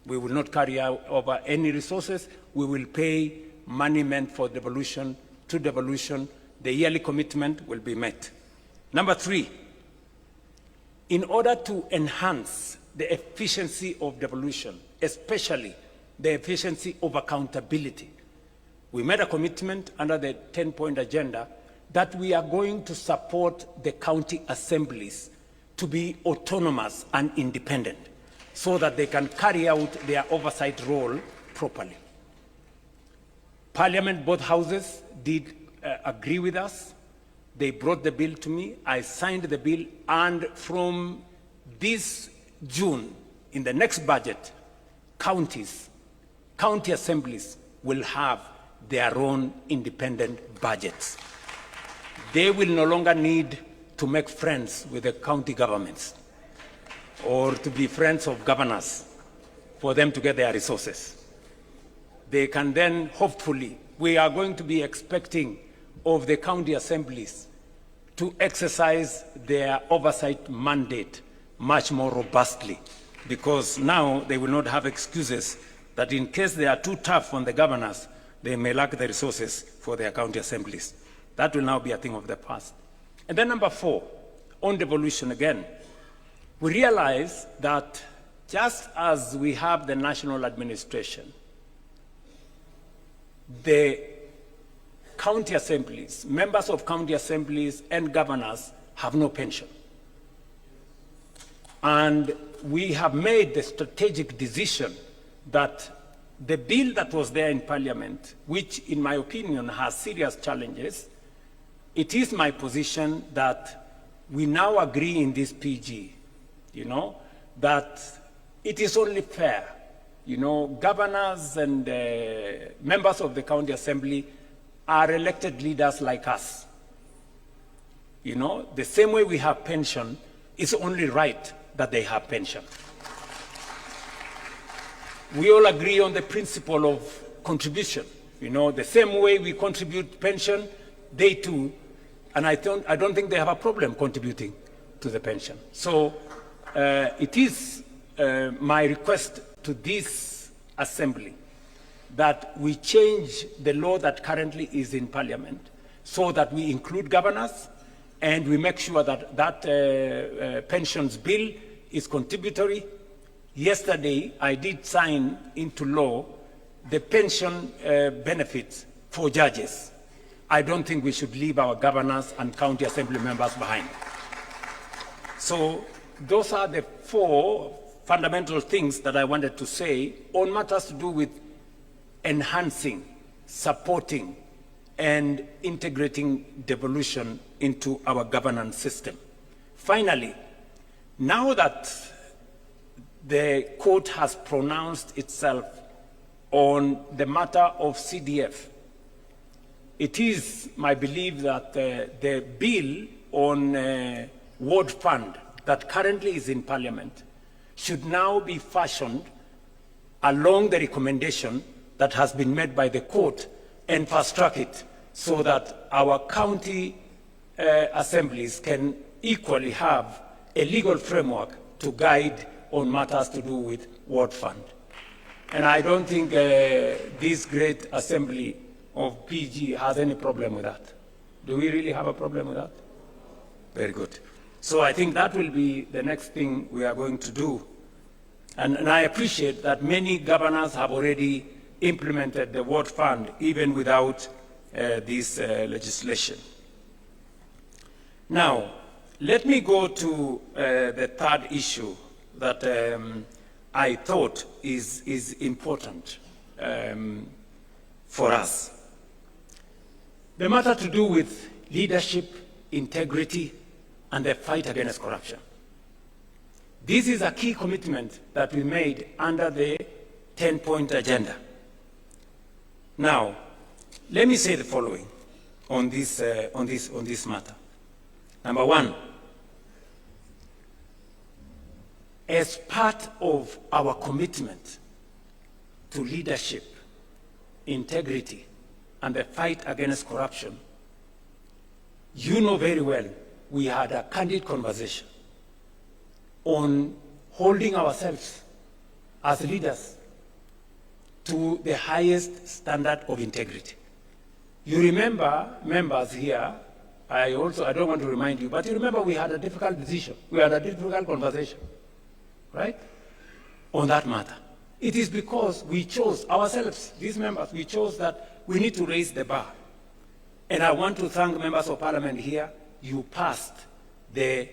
We will not carry over any resources. We will pay money meant for devolution to devolution. The yearly commitment will be met. Number three, in order to enhance the efficiency of devolution, especially the efficiency of accountability, we made a commitment under the 10-point agenda that we are going to support the county assemblies to be autonomous and independent so that they can carry out their oversight role properly. Parliament, both houses, did agree with us. They brought the bill to me. I signed the bill, and from this June, in the next budget, county assemblies will have their own independent budgets. They will no longer need to make friends with the county governments or to be friends of governors for them to get their resources. They can then, hopefully, we are going to be expecting of the county assemblies to exercise their oversight mandate much more robustly, because now they will not have excuses that in case they are too tough on the governors, they may lack the resources for their county assemblies. That will now be a thing of the past. And then number four, on devolution again, we realize that just as we have the national administration, the county assemblies, members of county assemblies and governors have no pension. And we have made the strategic decision that the bill that was there in Parliament, which in my opinion has serious challenges, it is my position that we now agree in this PG, that it is only fair, governors and members of the county assembly are elected leaders like us. The same way we have pension, it's only right that they have pension. We all agree on the principle of contribution. The same way we contribute pension, they too, and I don't think they have a problem contributing to the pension. So it is my request to this assembly that we change the law that currently is in Parliament so that we include governors and we make sure that that pensions bill is contributory. Yesterday, I did sign into law the pension benefits for judges. I don't think we should leave our governors and county assembly members behind. So those are the four fundamental things that I wanted to say on matters to do with enhancing, supporting, and integrating devolution into our governance system. Finally, now that the court has pronounced itself on the matter of CDF, it is my belief that the bill on ward fund that currently is in Parliament should now be fashioned along the recommendation that has been made by the court and fast-track it so that our county assemblies can equally have a legal framework to guide on matters to do with ward fund. And I don't think this great assembly of PG has any problem with that. Do we really have a problem with that? Very good. So I think that will be the next thing we are going to do. And I appreciate that many governors have already implemented the World Fund even without this legislation. Now, let me go to the third issue that I thought is important for us. The matter to do with leadership, integrity, and the fight against corruption. This is a key commitment that we made under the 10-point agenda. Now, let me say the following on this matter. Number one, as part of our commitment to leadership, integrity, and the fight against corruption, you know very well we had a candid conversation on holding ourselves as leaders to the highest standard of integrity. You remember, members here, I don't want to remind you, but you remember we had a difficult decision. We had a difficult conversation, right, on that matter. It is because we chose ourselves, these members, we chose that we need to raise the bar. And I want to thank members of parliament here. You passed the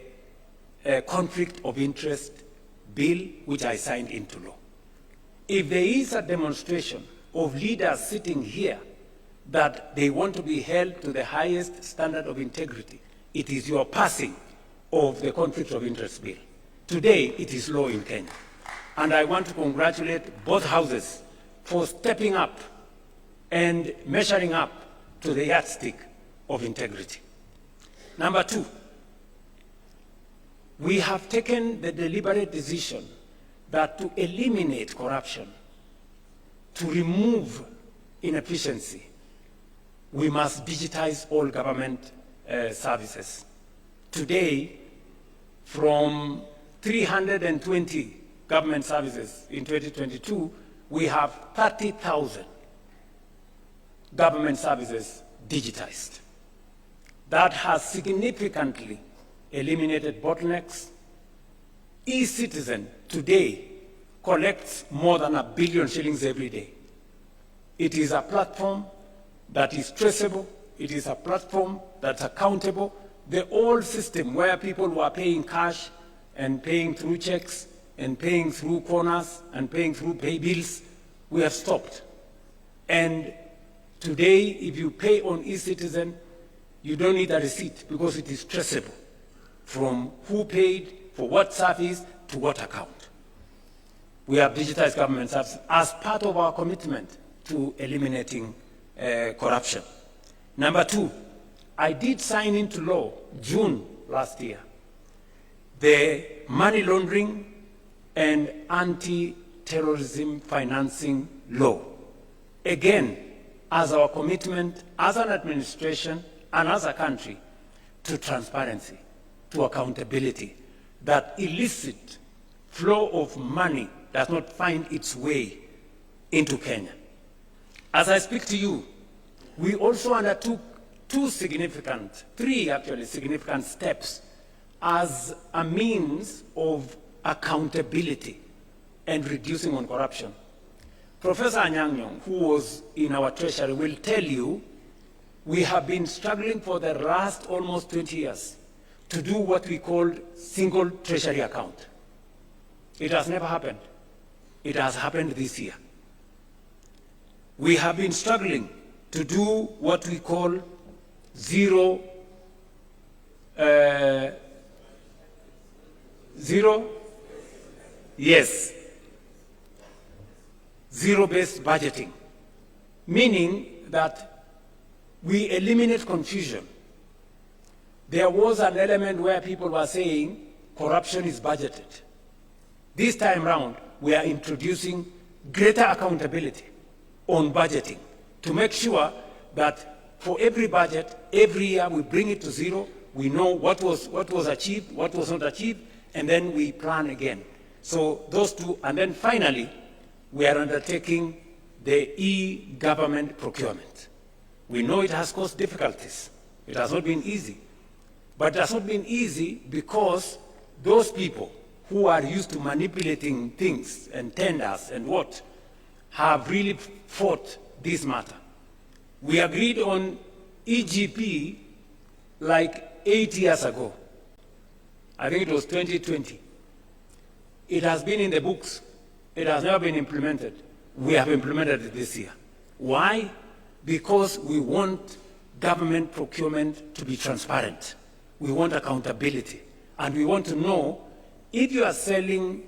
conflict of interest bill, which I signed into law. If there is a demonstration of leaders sitting here that they want to be held to the highest standard of integrity, it is your passing of the conflict of interest bill. Today, it is law in Kenya. And I want to congratulate both houses for stepping up and measuring up to the yardstick of integrity. Number two, we have taken the deliberate decision that to eliminate corruption, to remove inefficiency, we must digitize all government services. Today, from 320 government services in 2022, we have 30,000 government services digitized. That has significantly eliminated bottlenecks. E-Citizen today collects more than 1 billion shillings every day. It is a platform that is traceable. It is a platform that's accountable. The old system where people were paying cash and paying through checks and paying through corners and paying through pay bills, we have stopped. And today, if you pay on e-Citizen, you don't need a receipt because it is traceable from who paid, for what service, to what account. We have digitized government services as part of our commitment to eliminating corruption. Number two, I did sign into law, June last year, the money laundering and anti-terrorism financing law. Again, as our commitment as an administration and as a country to transparency, to accountability, that illicit flow of money does not find its way into Kenya. As I speak to you, we also undertook three significant steps as a means of accountability and reducing on corruption. Professor Anyang', who was in our treasury, will tell you we have been struggling for the last almost 20 years to do what we called single treasury account. It has never happened. It has happened this year. We have been struggling to do what we call zero-based budgeting, meaning that we eliminate confusion. There was an element where people were saying corruption is budgeted. This time round, we are introducing greater accountability on budgeting to make sure that for every budget, every year we bring it to zero, we know what was achieved, what was not achieved, and then we plan again. So those two, and then finally, we are undertaking the e-government procurement. We know it has caused difficulties. It has not been easy. But it has not been easy because those people who are used to manipulating things and tenders and what have really fought this matter. We agreed on EGP like 8 years ago. I think it was 2020. It has been in the books. It has never been implemented. We have implemented it this year. Why? Because we want government procurement to be transparent. We want accountability. And we want to know if you are selling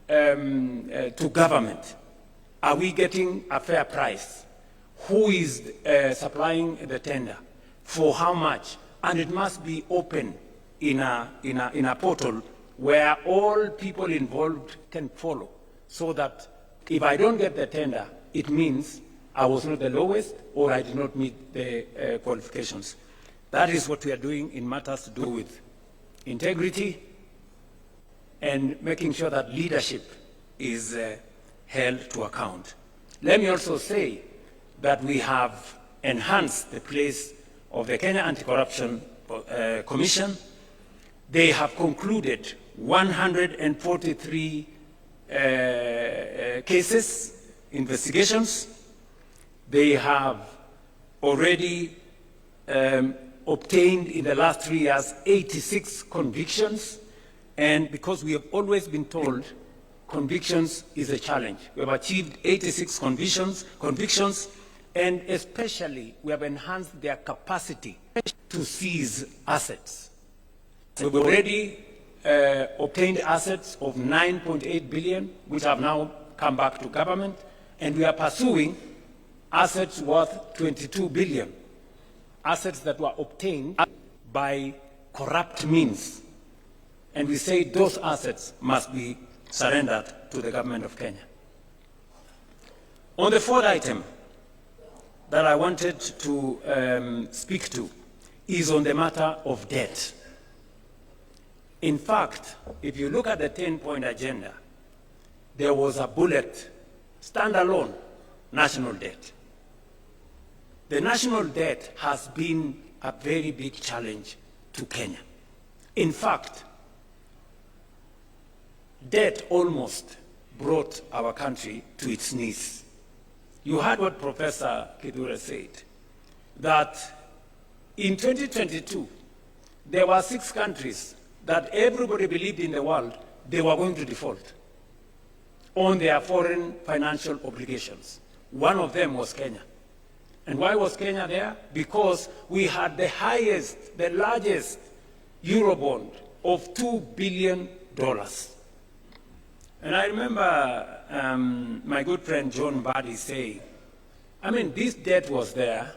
to government, are we getting a fair price? Who is supplying the tender? For how much? And it must be open in a portal where all people involved can follow, so that if I don't get the tender, it means I was not the lowest or I did not meet the qualifications. That is what we are doing in matters to do with integrity and making sure that leadership is held to account. Let me also say that we have enhanced the place of the Kenya Anti-Corruption Commission. They have concluded 143 cases, investigations. They have already obtained in the last 3 years 86 convictions, and because we have always been told convictions is a challenge, we have achieved 86 convictions, and especially we have enhanced their capacity to seize assets. We've already obtained assets of 9.8 billion, which have now come back to government, and we are pursuing assets worth 22 billion, assets that were obtained by corrupt means. And we say those assets must be surrendered to the government of Kenya. On the fourth item that I wanted to speak to is on the matter of debt. In fact, if you look at the 10-point agenda, there was a bullet, standalone, national debt. The national debt has been a very big challenge to Kenya. In fact, debt almost brought our country to its knees. You heard what Professor Kidure said, that in 2022, there were 6 countries that everybody believed in the world they were going to default on their foreign financial obligations. One of them was Kenya. And why was Kenya there? Because we had the highest, the largest Eurobond of $2 billion. And I remember my good friend John Badi saying, I mean, this debt was there,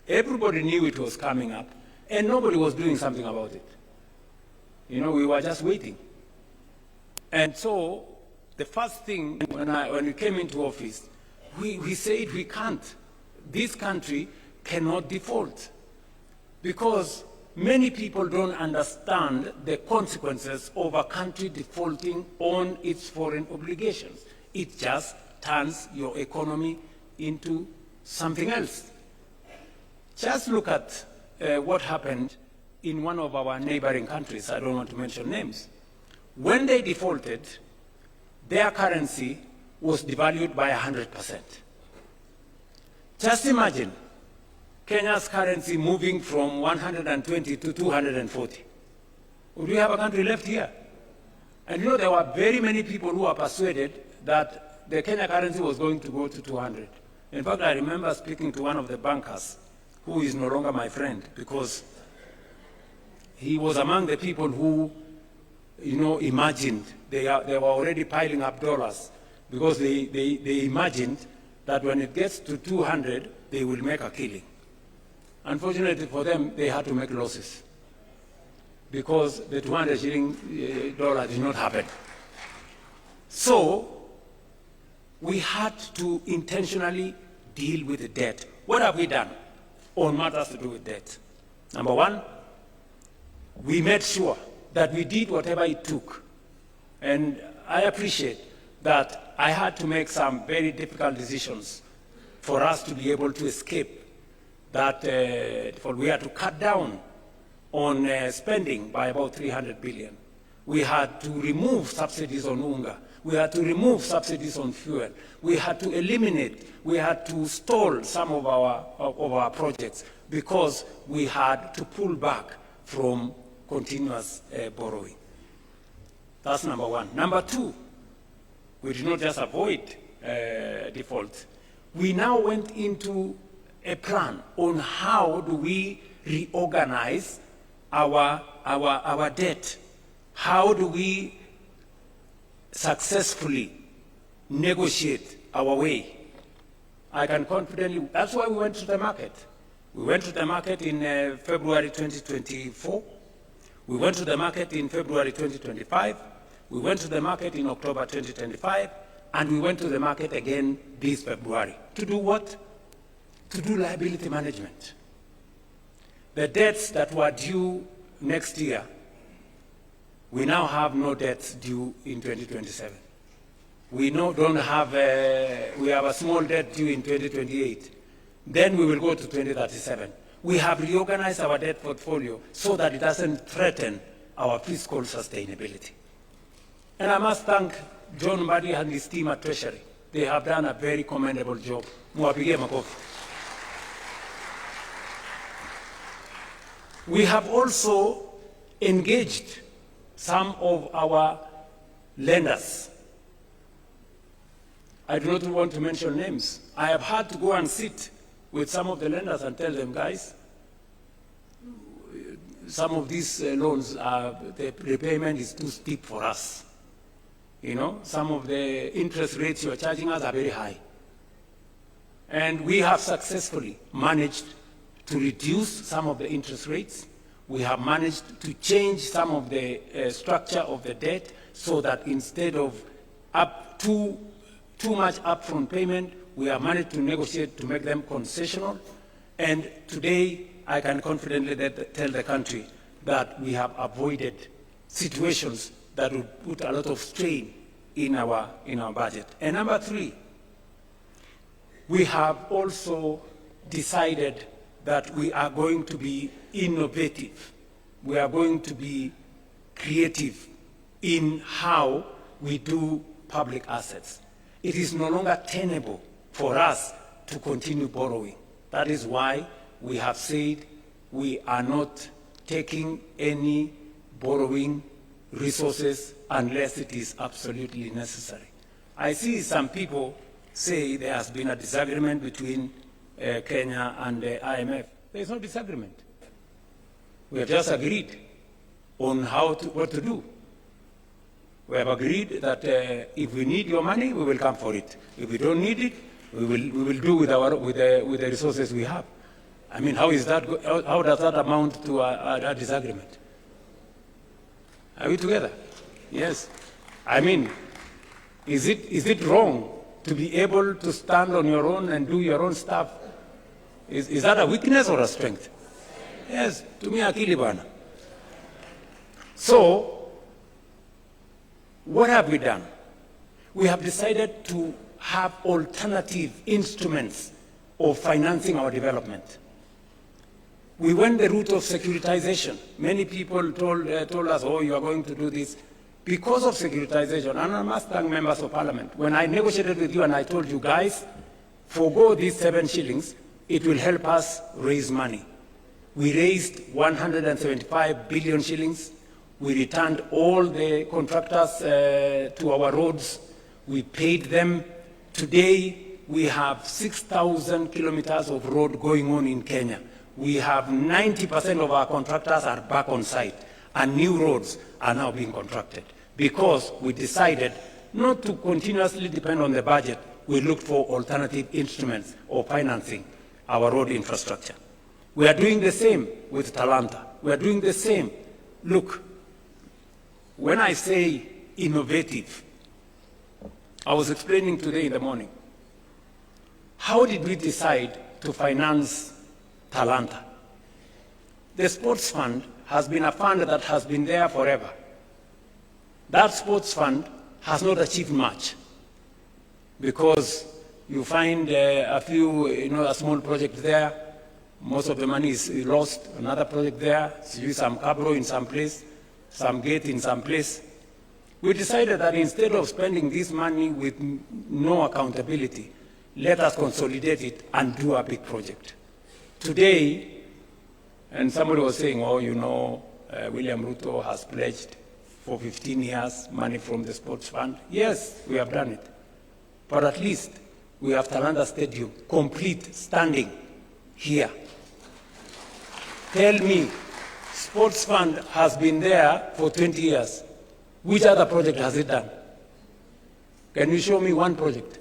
everybody knew it was coming up, and nobody was doing something about it. You know, we were just waiting. And so the first thing when we came into office, we said we can't. This country cannot default, because many people don't understand the consequences of a country defaulting on its foreign obligations. It just turns your economy into something else. Just look at what happened in one of our neighboring countries. I don't want to mention names. When they defaulted, their currency was devalued by 100%. Just imagine Kenya's currency moving from 120 to 240. Would we have a country left here? And you know, there were very many people who were persuaded that the Kenya currency was going to go to 200. In fact, I remember speaking to one of the bankers, who is no longer my friend, because he was among the people who, you know, imagined, they were already piling up dollars, because they imagined that when it gets to 200, they will make a killing. Unfortunately for them, they had to make losses, because the 200 shilling dollar did not happen. So we had to intentionally deal with the debt. What have we done on matters to do with debt? Number one, we made sure that we did whatever it took. And I appreciate that I had to make some very difficult decisions for us to be able to escape that. We had to cut down on spending by about 300 billion. We had to remove subsidies on unga. We had to remove subsidies on fuel. We had to eliminate, we had to stall some of our projects because we had to pull back from continuous borrowing. That's number one. Number two, we did not just avoid default. We now went into a plan on how do we reorganize our debt. How do we successfully negotiate our way? I can confidently, that's why we went to the market. We went to the market in February 2024. We went to the market in February 2025. We went to the market in October 2025. And we went to the market again this February. To do what? To do liability management. The debts that were due next year, we now have no debts due in 2027. We don't have, we have a small debt due in 2028. Then we will go to 2037. We have reorganized our debt portfolio so that it doesn't threaten our fiscal sustainability. And I must thank John Mbadi and his team at Treasury. They have done a very commendable job. Mwapigie makofi. We have also engaged some of our lenders. I do not want to mention names. I have had to go and sit with some of the lenders and tell them, guys, some of these loans, the repayment is too steep for us. You know, some of the interest rates you are charging us are very high. And we have successfully managed to reduce some of the interest rates. We have managed to change some of the structure of the debt so that instead of too much upfront payment, we have managed to negotiate to make them concessional. And today, I can confidently tell the country that we have avoided situations that would put a lot of strain in our budget. And number three, we have also decided that we are going to be innovative. We are going to be creative in how we do public assets. It is no longer tenable for us to continue borrowing. That is why we have said we are not taking any borrowing resources unless it is absolutely necessary. I see some people say there has been a disagreement between Kenya and the IMF. There is no disagreement. We have just agreed on what to do. We have agreed that if we need your money, we will come for it. If we don't need it, we will do with the resources we have. I mean, how does that amount to a disagreement? Are we together? Yes. I mean, is it wrong to be able to stand on your own and do your own stuff? Is that a weakness or a strength? Yes, to me, akili bana. So, what have we done? We have decided to have alternative instruments of financing our development. We went the route of securitization. Many people told us, oh, you are going to do this. Because of securitization, and I must thank members of parliament, when I negotiated with you and I told you guys, forgo these 7 shillings, it will help us raise money. We raised 175 billion shillings. We returned all the contractors to our roads. We paid them. Today, we have 6,000 kilometers of road going on in Kenya. We have 90% of our contractors are back on site, and new roads are now being contracted because we decided not to continuously depend on the budget. We looked for alternative instruments of financing our road infrastructure. We are doing the same with Talanta. We are doing the same. Look, when I say innovative, I was explaining today in the morning, how did we decide to finance Talanta? The sports fund has been a fund that has been there forever. That sports fund has not achieved much because you find a few, a small project there. Most of the money is lost. Another project there, some cabro in some place, some gate in some place. we decided that instead of spending this money with no accountability, let us consolidate it and do a big project. Today, and somebody was saying, oh, you know, William Ruto has pledged for 15 years money from the sports fund. Yes, we have done it. But at least we have Talanda Stadium, complete, standing here. Tell me, sports fund has been there for 20 years. Which other project has it done? Can you show me one project?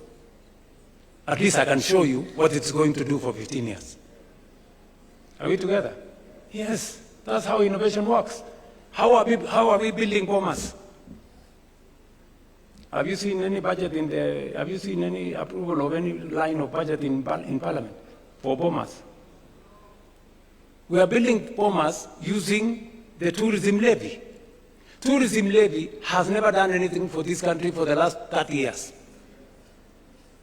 At least I can show you what it's going to do for 15 years. Are we together? Yes, that's how innovation works. How are we building bombers? Have you seen any budget have you seen any approval of any line of budget in Parliament for bombers? We are building bombers using the tourism levy. Tourism levy has never done anything for this country for the last 30 years.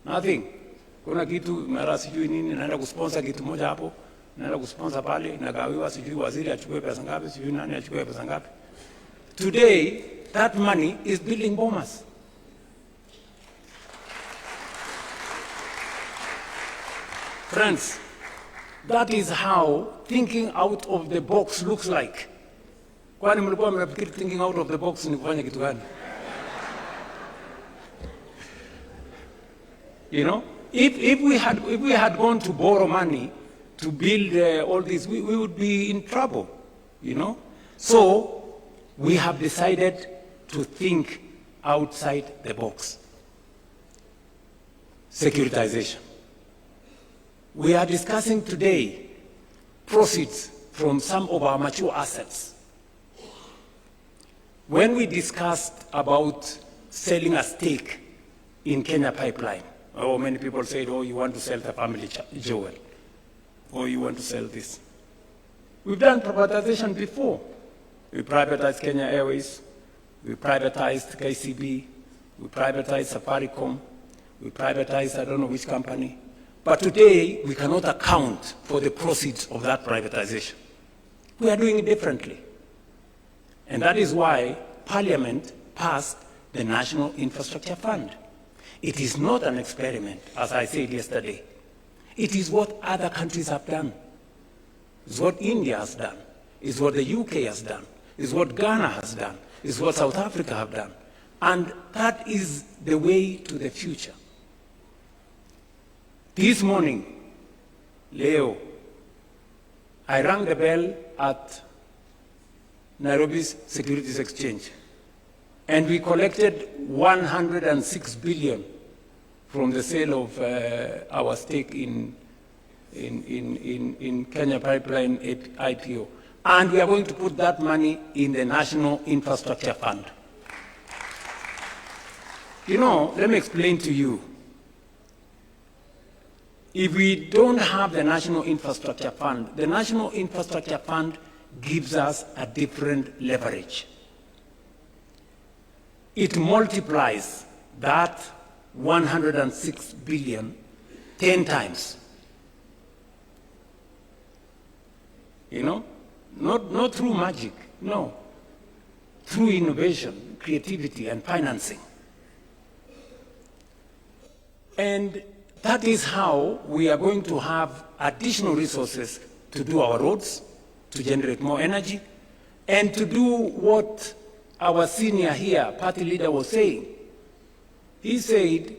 Nothing. Kuna kitu mara sijui nini naenda kusponsor kitu moja hapo, naenda kusponsor pale, nagawiwa sijui waziri achukue pesa ngapi, sijui nani achukue pesa ngapi. Today, that money is building bombers. Friends, that is how thinking out of the box looks like. Kwani mlikuwa mnafikiri thinking out of the box ni kufanya kitu gani? You know, if we had gone to borrow money to build all this, we would be in trouble, you know. So we have decided to think outside the box. Securitization. We are discussing today proceeds from some of our mature assets. When we discussed about selling a stake in Kenya Pipeline, oh, many people said, oh, you want to sell the family jewel, or you want to sell this. We've done privatization before. We privatized Kenya Airways, we privatized KCB, we privatized Safaricom, we privatized I don't know which company. But today, we cannot account for the proceeds of that privatization. We are doing it differently. And that is why Parliament passed the National Infrastructure Fund. It is not an experiment, as I said yesterday. It is what other countries have done. It's what India has done. It's what the UK has done. It's what Ghana has done. It's what South Africa have done. And that is the way to the future. This morning, Leo, I rang the bell at Nairobi's Securities Exchange, and we collected 106 billion from the sale of our stake in Kenya Pipeline IPO. And we are going to put that money in the National Infrastructure Fund. You know, let me explain to you. If we don't have the National Infrastructure Fund, the National Infrastructure Fund gives us a different leverage. It multiplies that 106 billion 10 times. You know, not through magic, no. Through innovation, creativity, and financing. And that is how we are going to have additional resources to do our roads, to generate more energy, and to do what our senior here, party leader, was saying. He said,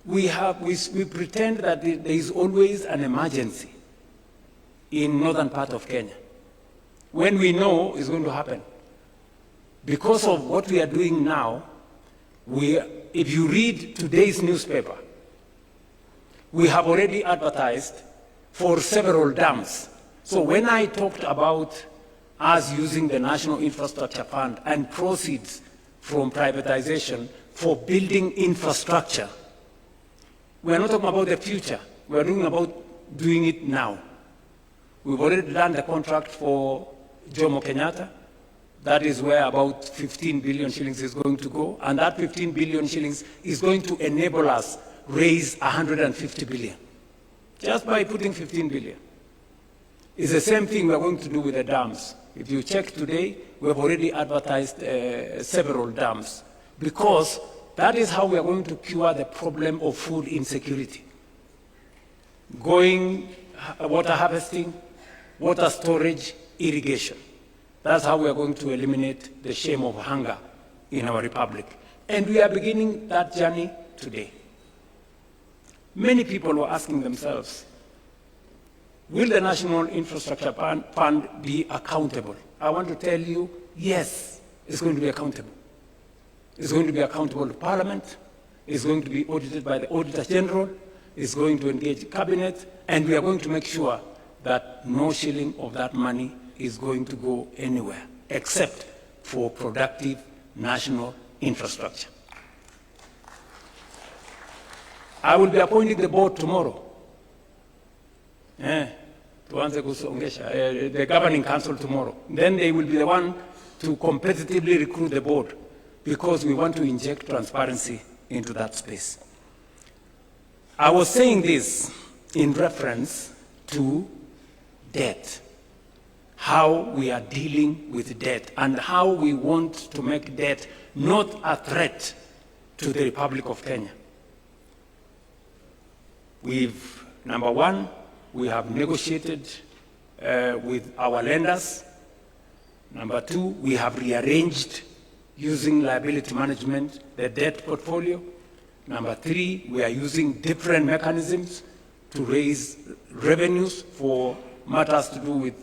we pretend that there is always an emergency in northern part of Kenya, when we know it's going to happen. Because of what we are doing now, if you read today's newspaper, we have already advertised for several dams. So when I talked about us using the National Infrastructure Fund and proceeds from privatization for building infrastructure, we are not talking about the future. We are doing it now. We've already done the contract for Jomo Kenyatta. That is where about 15 billion shillings is going to go. And that 15 billion shillings is going to enable us raise 150 billion. Just by putting 15 billion. It's the same thing we're going to do with the dams. If you check today, we have already advertised several dams because that is how we are going to cure the problem of food insecurity. Water harvesting, water storage, irrigation. That's how we are going to eliminate the shame of hunger in our republic. And we are beginning that journey today. Many people were asking themselves, will the National Infrastructure Fund be accountable? I want to tell you, yes, it's going to be accountable. It's going to be accountable to Parliament. It's going to be audited by the Auditor General. It's going to engage Cabinet. And we are going to make sure that no shilling of that money is going to go anywhere except for productive national infrastructure. I will be appointing the board tomorrow. The governing council tomorrow. Then they will be the one to competitively recruit the board, because we want to inject transparency into that space. I was saying this in reference to debt, how we are dealing with debt, and how we want to make debt not a threat to the Republic of Kenya. Number one, we have negotiated with our lenders. Number two, we have rearranged, using liability management, the debt portfolio. Number three, we are using different mechanisms to raise revenues for matters to do with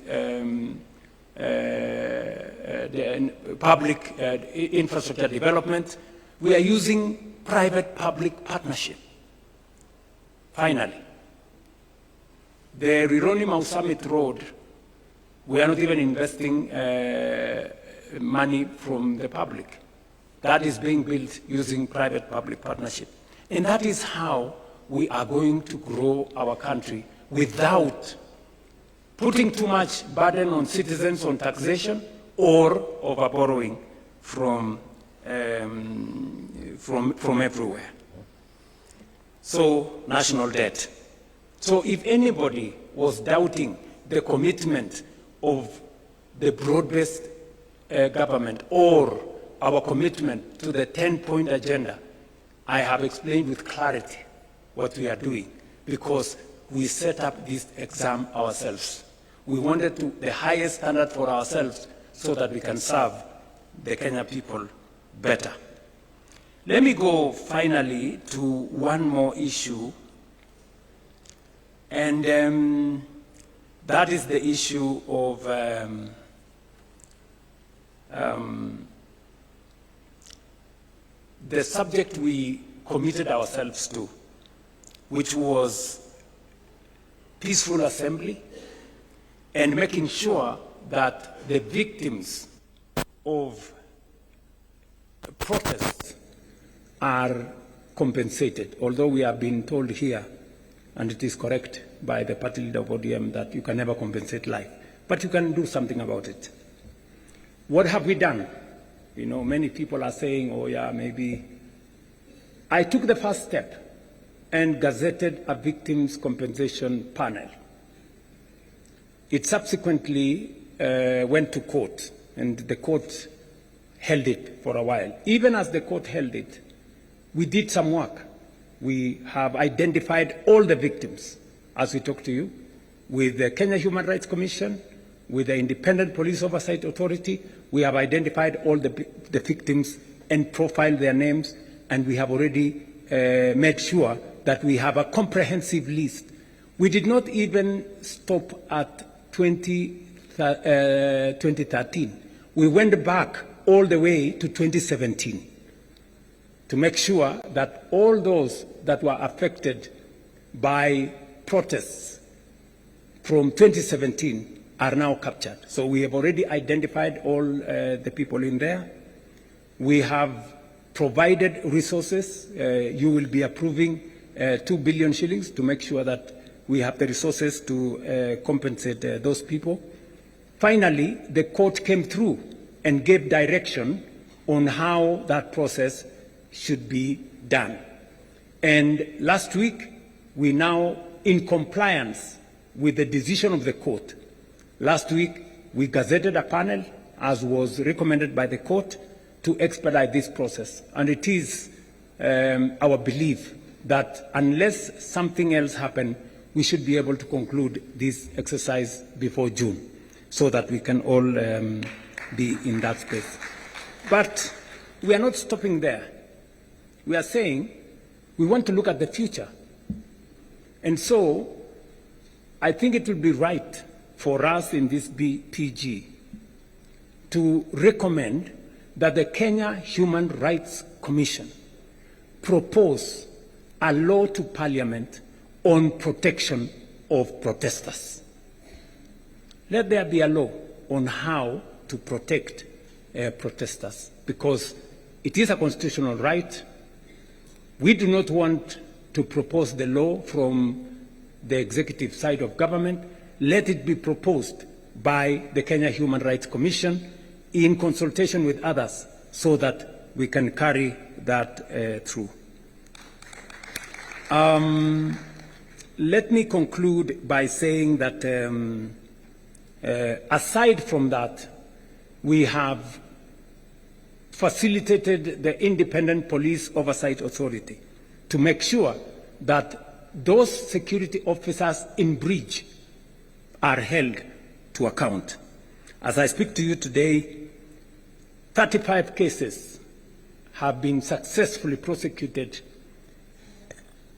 the public infrastructure development. We are using private-public partnership. Finally, the Rironi-Mau Summit Road, we are not even investing money from the public. That is being built using private-public partnership. And that is how we are going to grow our country without putting too much burden on citizens on taxation or over-borrowing from everywhere. So, national debt. So if anybody was doubting the commitment of the broad-based government or our commitment to the 10-point agenda, I have explained with clarity what we are doing, because we set up this exam ourselves. We wanted the highest standard for ourselves so that we can serve the Kenya people better. Let me go finally to one more issue, and that is the issue of the subject we committed ourselves to, which was peaceful assembly and making sure that the victims of protests are compensated, although we have been told here, and it is correct by the party leader of ODM, that you can never compensate life, but you can do something about it. What have we done? You know, many people are saying, oh yeah, maybe. I took the first step and gazetted a victims' compensation panel. It subsequently went to court, and the court held it for a while. Even as the court held it, we did some work. We have identified all the victims, as we talk to you, with the Kenya Human Rights Commission, with the Independent Police Oversight Authority. We have identified all the victims and profiled their names, and we have already made sure that we have a comprehensive list. We did not even stop at 2013. We went back all the way to 2017 to make sure that all those that were affected by protests from 2017 are now captured. So we have already identified all the people in there. We have provided resources. You will be approving 2 billion shillings to make sure that we have the resources to compensate those people. Finally, the court came through and gave direction on how that process should be done. And last week, we now, in compliance with the decision of the court, last week we gazetted a panel, as was recommended by the court, to expedite this process. And it is our belief that unless something else happens, we should be able to conclude this exercise before June so that we can all be in that space. But we are not stopping there. We are saying we want to look at the future. And so I think it will be right for us in this PG to recommend that the Kenya Human Rights Commission propose a law to Parliament on protection of protesters. Let there be a law on how to protect protesters, because it is a constitutional right. We do not want to propose the law from the executive side of government. Let it be proposed by the Kenya Human Rights Commission in consultation with others so that we can carry that through. Let me conclude by saying that aside from that, we have facilitated the Independent Police Oversight Authority to make sure that those security officers in breach are held to account. As I speak to you today, 35 cases have been successfully prosecuted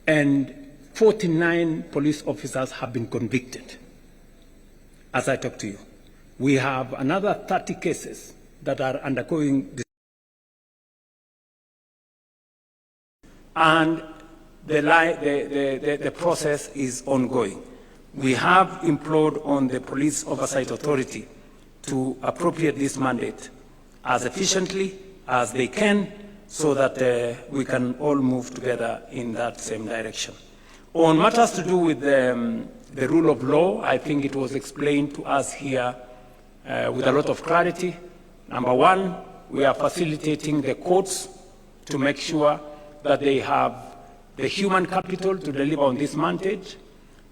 and 49 police officers have been convicted. As I talk to you, we have another 30 cases that are undergoing this, and the process is ongoing. We have implored on the Police Oversight Authority to appropriate this mandate as efficiently as they can so that we can all move together in that same direction. On matters to do with the rule of law, I think it was explained to us here with a lot of clarity. Number one, we are facilitating the courts to make sure that they have the human capital to deliver on this mandate.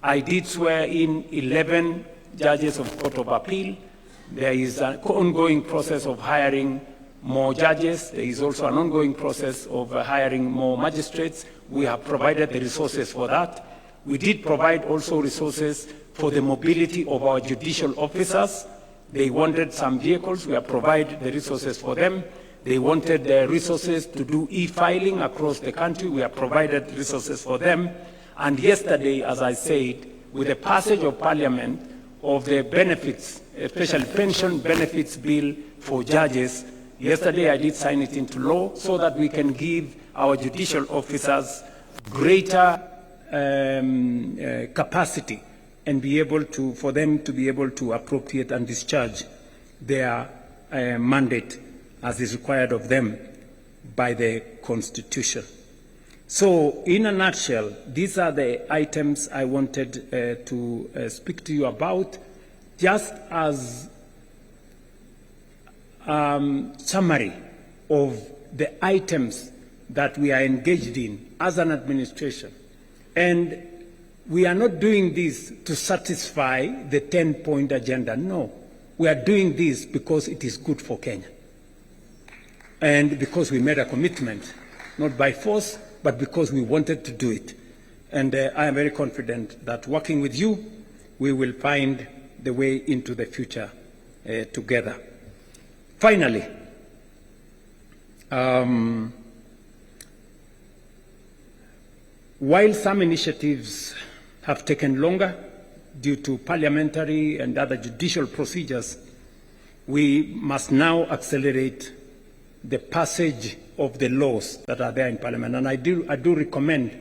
I did swear in 11 judges of the Court of Appeal. There is an ongoing process of hiring more judges. There is also an ongoing process of hiring more magistrates. We have provided the resources for that. We did provide also resources for the mobility of our judicial officers. They wanted some vehicles. We have provided the resources for them. They wanted the resources to do e-filing across the country. We have provided resources for them. And yesterday, as I said, with the passage of Parliament of the benefits, especially pension benefits bill for judges, yesterday I did sign it into law so that we can give our judicial officers greater capacity and be able to, for them to be able to appropriate and discharge their mandate as is required of them by the Constitution. So, in a nutshell, these are the items I wanted to speak to you about, just as summary of the items that we are engaged in as an administration. And we are not doing this to satisfy the 10-point agenda. No, we are doing this because it is good for Kenya. And because we made a commitment, not by force, but because we wanted to do it. And I am very confident that working with you, we will find the way into the future together. Finally, while some initiatives have taken longer due to parliamentary and other judicial procedures, we must now accelerate the passage of the laws that are there in Parliament. And I do recommend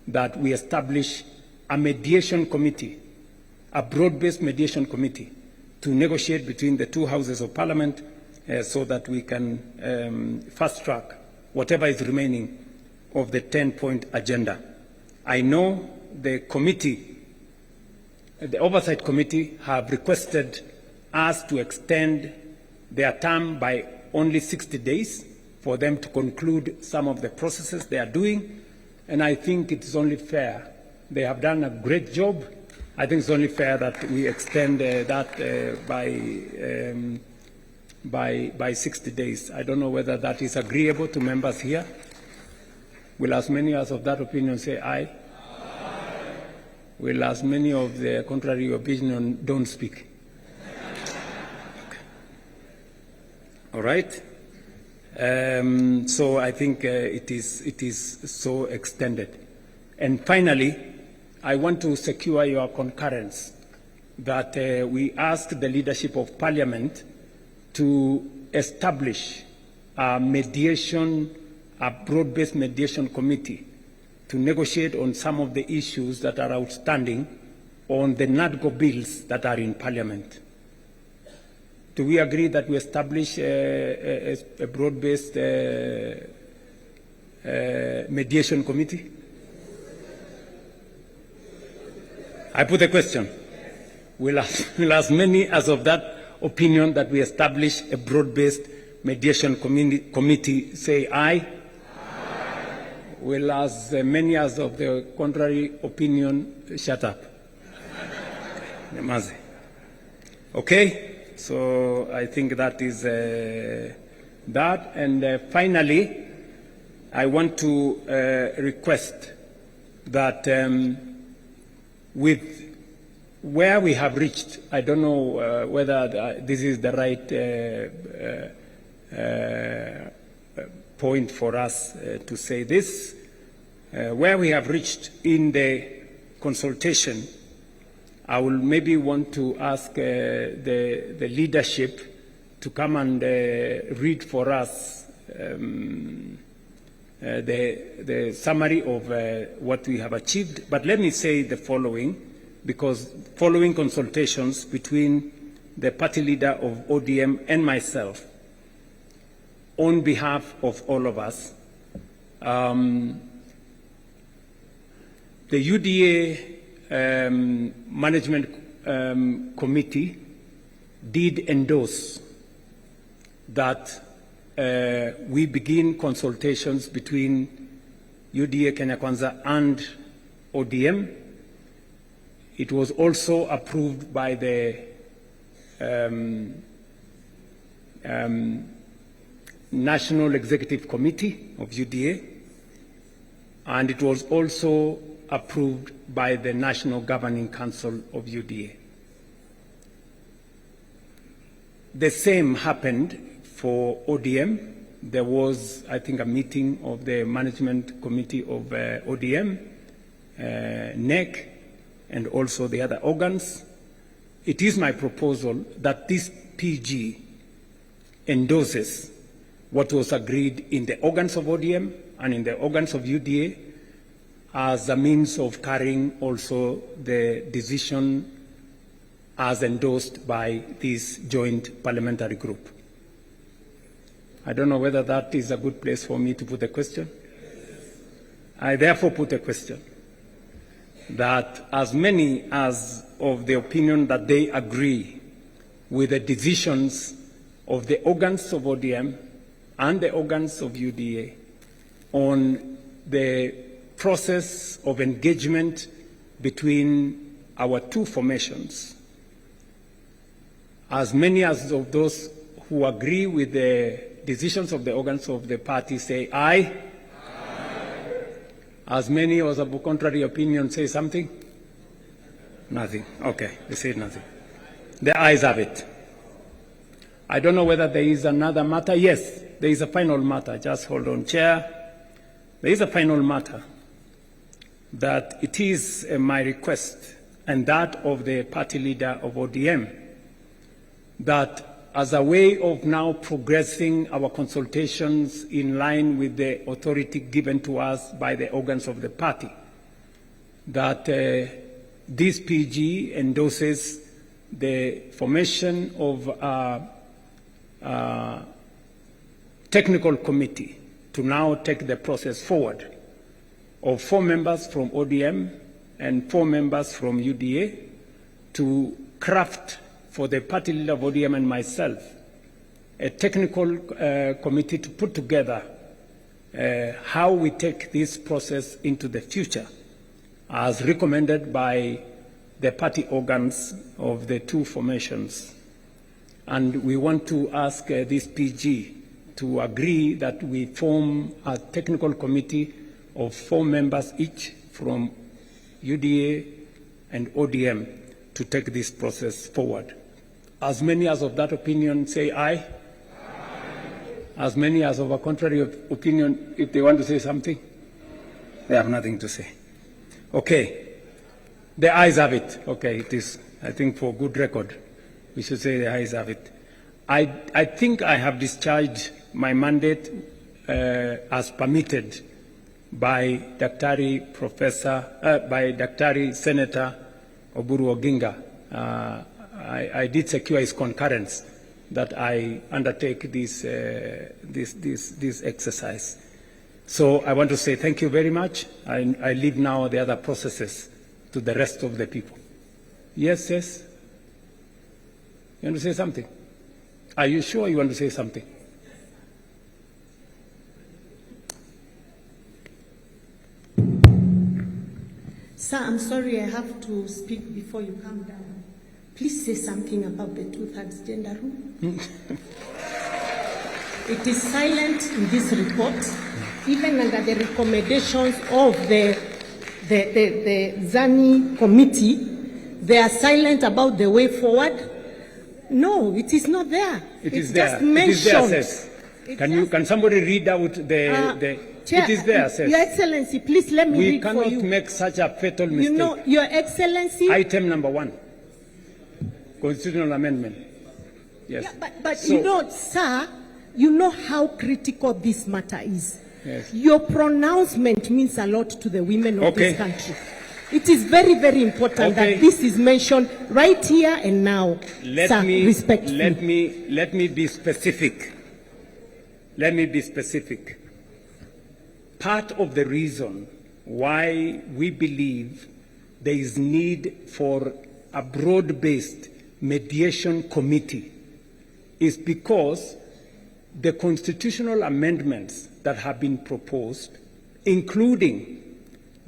that we establish a mediation committee, a broad-based mediation committee, to negotiate between the two houses of Parliament so that we can fast-track whatever is remaining of the 10-point agenda. I know the committee, the Oversight Committee, have requested us to extend their term by only 60 days for them to conclude some of the processes they are doing, and I think it is only fair. They have done a great job. I think it's only fair that we extend that by by 60 days. I don't know whether that is agreeable to members here. Will as many as of that opinion say aye? Aye. Will as many of the contrary opinion don't speak? Okay. All right. So I think it is so extended. And finally, I want to secure your concurrence that we ask the leadership of Parliament to establish a broad-based mediation committee to negotiate on some of the issues that are outstanding on the NADGO bills that are in Parliament. Do we agree that we establish a broad-based mediation committee? I put a question. Will as many as of that opinion that we establish a broad-based mediation committee say aye? Aye. Will as many as of the contrary opinion shut up? Okay, so I think that is that. And finally, I want to request that with where we have reached, I don't know whether this is the right point for us to say this. Where we have reached in the consultation, I will maybe want to ask the leadership to come and read for us the summary of what we have achieved. But let me say the following, because following consultations between the party leader of ODM and myself, on behalf of all of us, the UDA Management Committee did endorse that we begin consultations between UDA Kenya Kwanza and ODM. It was also approved by the National Executive Committee of UDA, and it was also approved by the National Governing Council of UDA. The same happened for ODM. There was, I think, a meeting of the Management Committee of ODM, NEC, and also the other organs. It is my proposal that this PG endorses what was agreed in the organs of ODM and in the organs of UDA as a means of carrying also the decision as endorsed by this joint parliamentary group. I don't know whether that is a good place for me to put a question. I therefore put a question that as many as of the opinion that they agree with the decisions of the organs of ODM and the organs of UDA on the process of engagement between our two formations, as many as of those who agree with the decisions of the organs of the party say aye. Aye. As many as of contrary opinion say something? Nothing. Okay, they say nothing. The ayes have it. I don't know whether there is another matter. Yes, there is a final matter. Just hold on, Chair. There is a final matter that it is my request and that of the party leader of ODM that as a way of now progressing our consultations in line with the authority given to us by the organs of the party, that this PG endorses the formation of a technical committee to now take the process forward of 4 members from ODM and 4 members from UDA to craft for the party leader of ODM and myself a technical committee to put together how we take this process into the future as recommended by the party organs of the two formations. And we want to ask this PG to agree that we form a technical committee of 4 members each from UDA and ODM to take this process forward. As many as of that opinion say aye. Aye. As many as of a contrary opinion, if they want to say something, they have nothing to say. Okay. The ayes have it. Okay, it is, I think, for good record, we should say the ayes have it. I think I have discharged my mandate as permitted by Daktari Senator Oburu Oginga. I did secure his concurrence that I undertake this exercise. So I want to say thank you very much. I leave now the other processes to the rest of the people. Yes, yes? You want to say something? Are you sure you want to say something? Sir, I'm sorry I have to speak before you come down. Please say something about the 2/3 gender rule. It is silent in this report, even under the recommendations of the ZANI committee. They are silent about the way forward. No, it is not there. It is there. Just mentioned. It is there, can somebody read out the Chair, it is there, sis. Your Excellency, please let me read for you. We cannot make such a fatal mistake. You know, Your Excellency. Item number 1, constitutional amendment. Yes. Yeah, but so, you know, sir, you know how critical this matter is. Yes. Your pronouncement means a lot to the women of this country. It is very, very important that this is mentioned right here and now. Respectfully. Let me be specific. Let me be specific. Part of the reason why we believe there is need for a broad-based mediation committee is because the constitutional amendments that have been proposed, including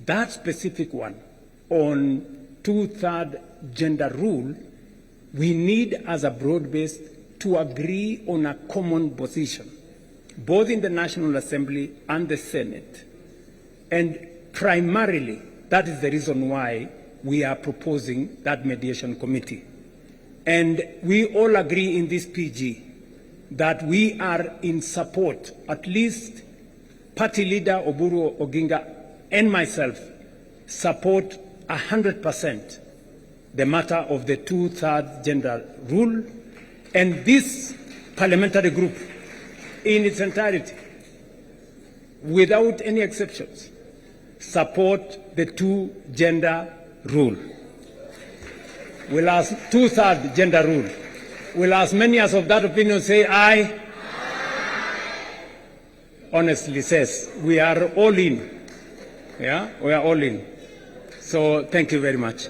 that specific one on 2/3 gender rule, we need as a broad-based to agree on a common position, both in the National Assembly and the Senate. And primarily, that is the reason why we are proposing that mediation committee. And we all agree in this PG that we are in support, at least Party Leader Oburu Oginga and myself support 100% the matter of the 2/3 gender rule, and this parliamentary group in its entirety, without any exceptions, support the 2-gender rule. Will ask 2/3 gender rule. Will as many as of that opinion say aye? Honestly says, we are all in. Yeah, we are all in. So thank you very much.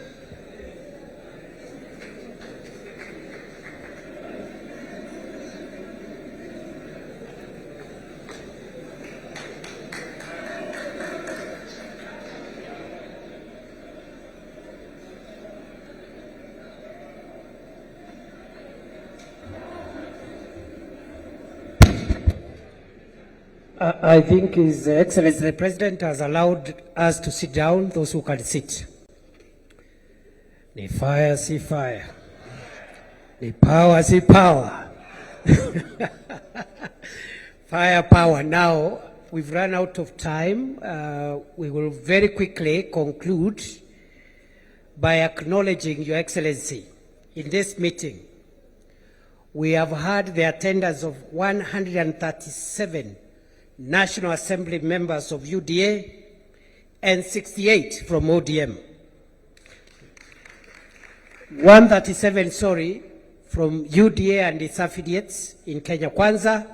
I think His Excellency the President has allowed us to sit down, those who can sit. Ni fire, see fire. Ni power, see power. Fire, power. Now, we've run out of time. We will very quickly conclude by acknowledging Your Excellency in this meeting. We have had the attendance of 137 National Assembly members of UDA and 68 from ODM. 137, from UDA and its affiliates in Kenya Kwanza,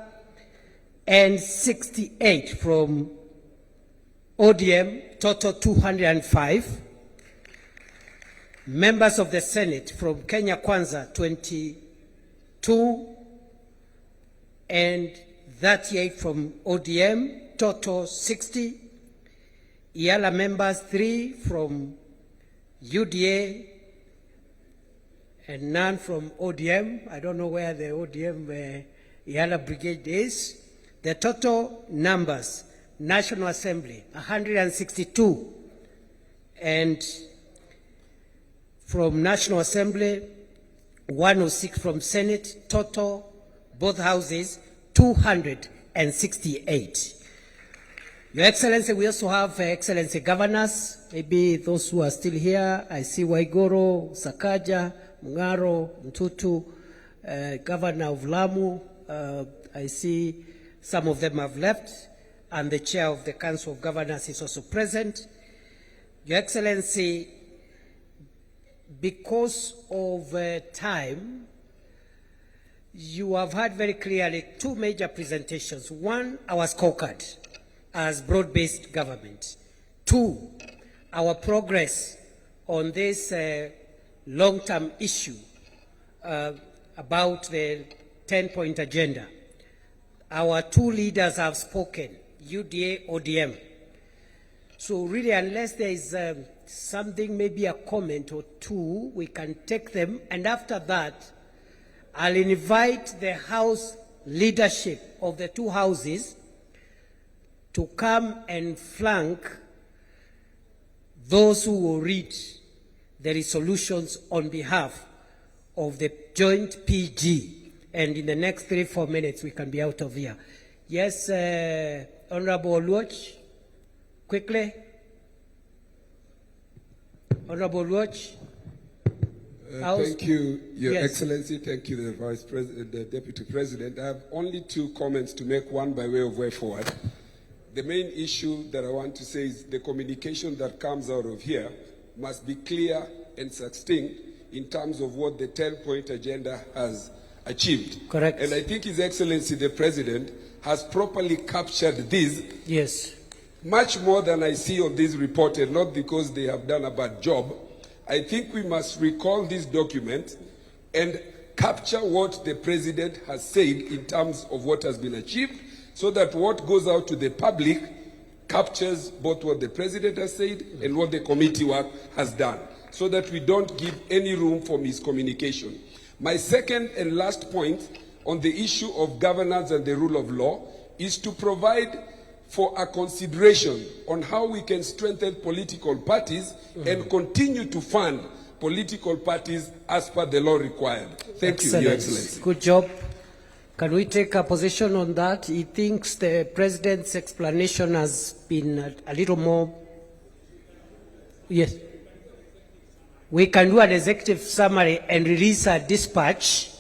and 68 from ODM, total 205. Members of the Senate from Kenya Kwanza, 22, and 38 from ODM, total 60. IALA members 3 from UDA and none from ODM. I don't know where the ODM Yala Brigade is. The total numbers, National Assembly, 162. And from National Assembly, 106 from Senate, total, both houses, 268. Your Excellency, we also have Excellency governors, maybe those who are still here. I see Waigoro, Sakaja, Mungaro, Mtutu, Governor of Lamu. I see some of them have left, and the chair of the Council of Governors is also present. Your Excellency, because of time, you have had very clearly two major presentations. One, our scorecard as broad-based government. Two, our progress on this long-term issue about the 10-point agenda. Our two leaders have spoken, UDA, ODM. So really, unless there is something, maybe a comment or two, we can take them. And after that, I'll invite the House leadership of the two houses to come and flank those who will read the resolutions on behalf of the joint PG. And in the next 3-4 minutes, we can be out of here. Yes, Honorable Oluoch, quickly. Honorable Oluoch. Thank you, Your Excellency. Thank you, the Vice President, the Deputy President. I have only two comments to make, one by way of way forward. The main issue that I want to say is the communication that comes out of here must be clear and succinct in terms of what the 10-point agenda has achieved. Correct. And I think His Excellency the President has properly captured this. Yes. Much more than I see on this report, and not because they have done a bad job. I think we must recall this document and capture what the President has said in terms of what has been achieved, so that what goes out to the public captures both what the President has said and what the committee work has done, so that we don't give any room for miscommunication. My second and last point on the issue of governance and the rule of law is to provide for a consideration on how we can strengthen political parties and continue to fund political parties as per the law required. Thank you, Your Excellency. Good job. Can we take a position on that? He thinks the President's explanation has been a little more... Yes. We can do an executive summary and release a dispatch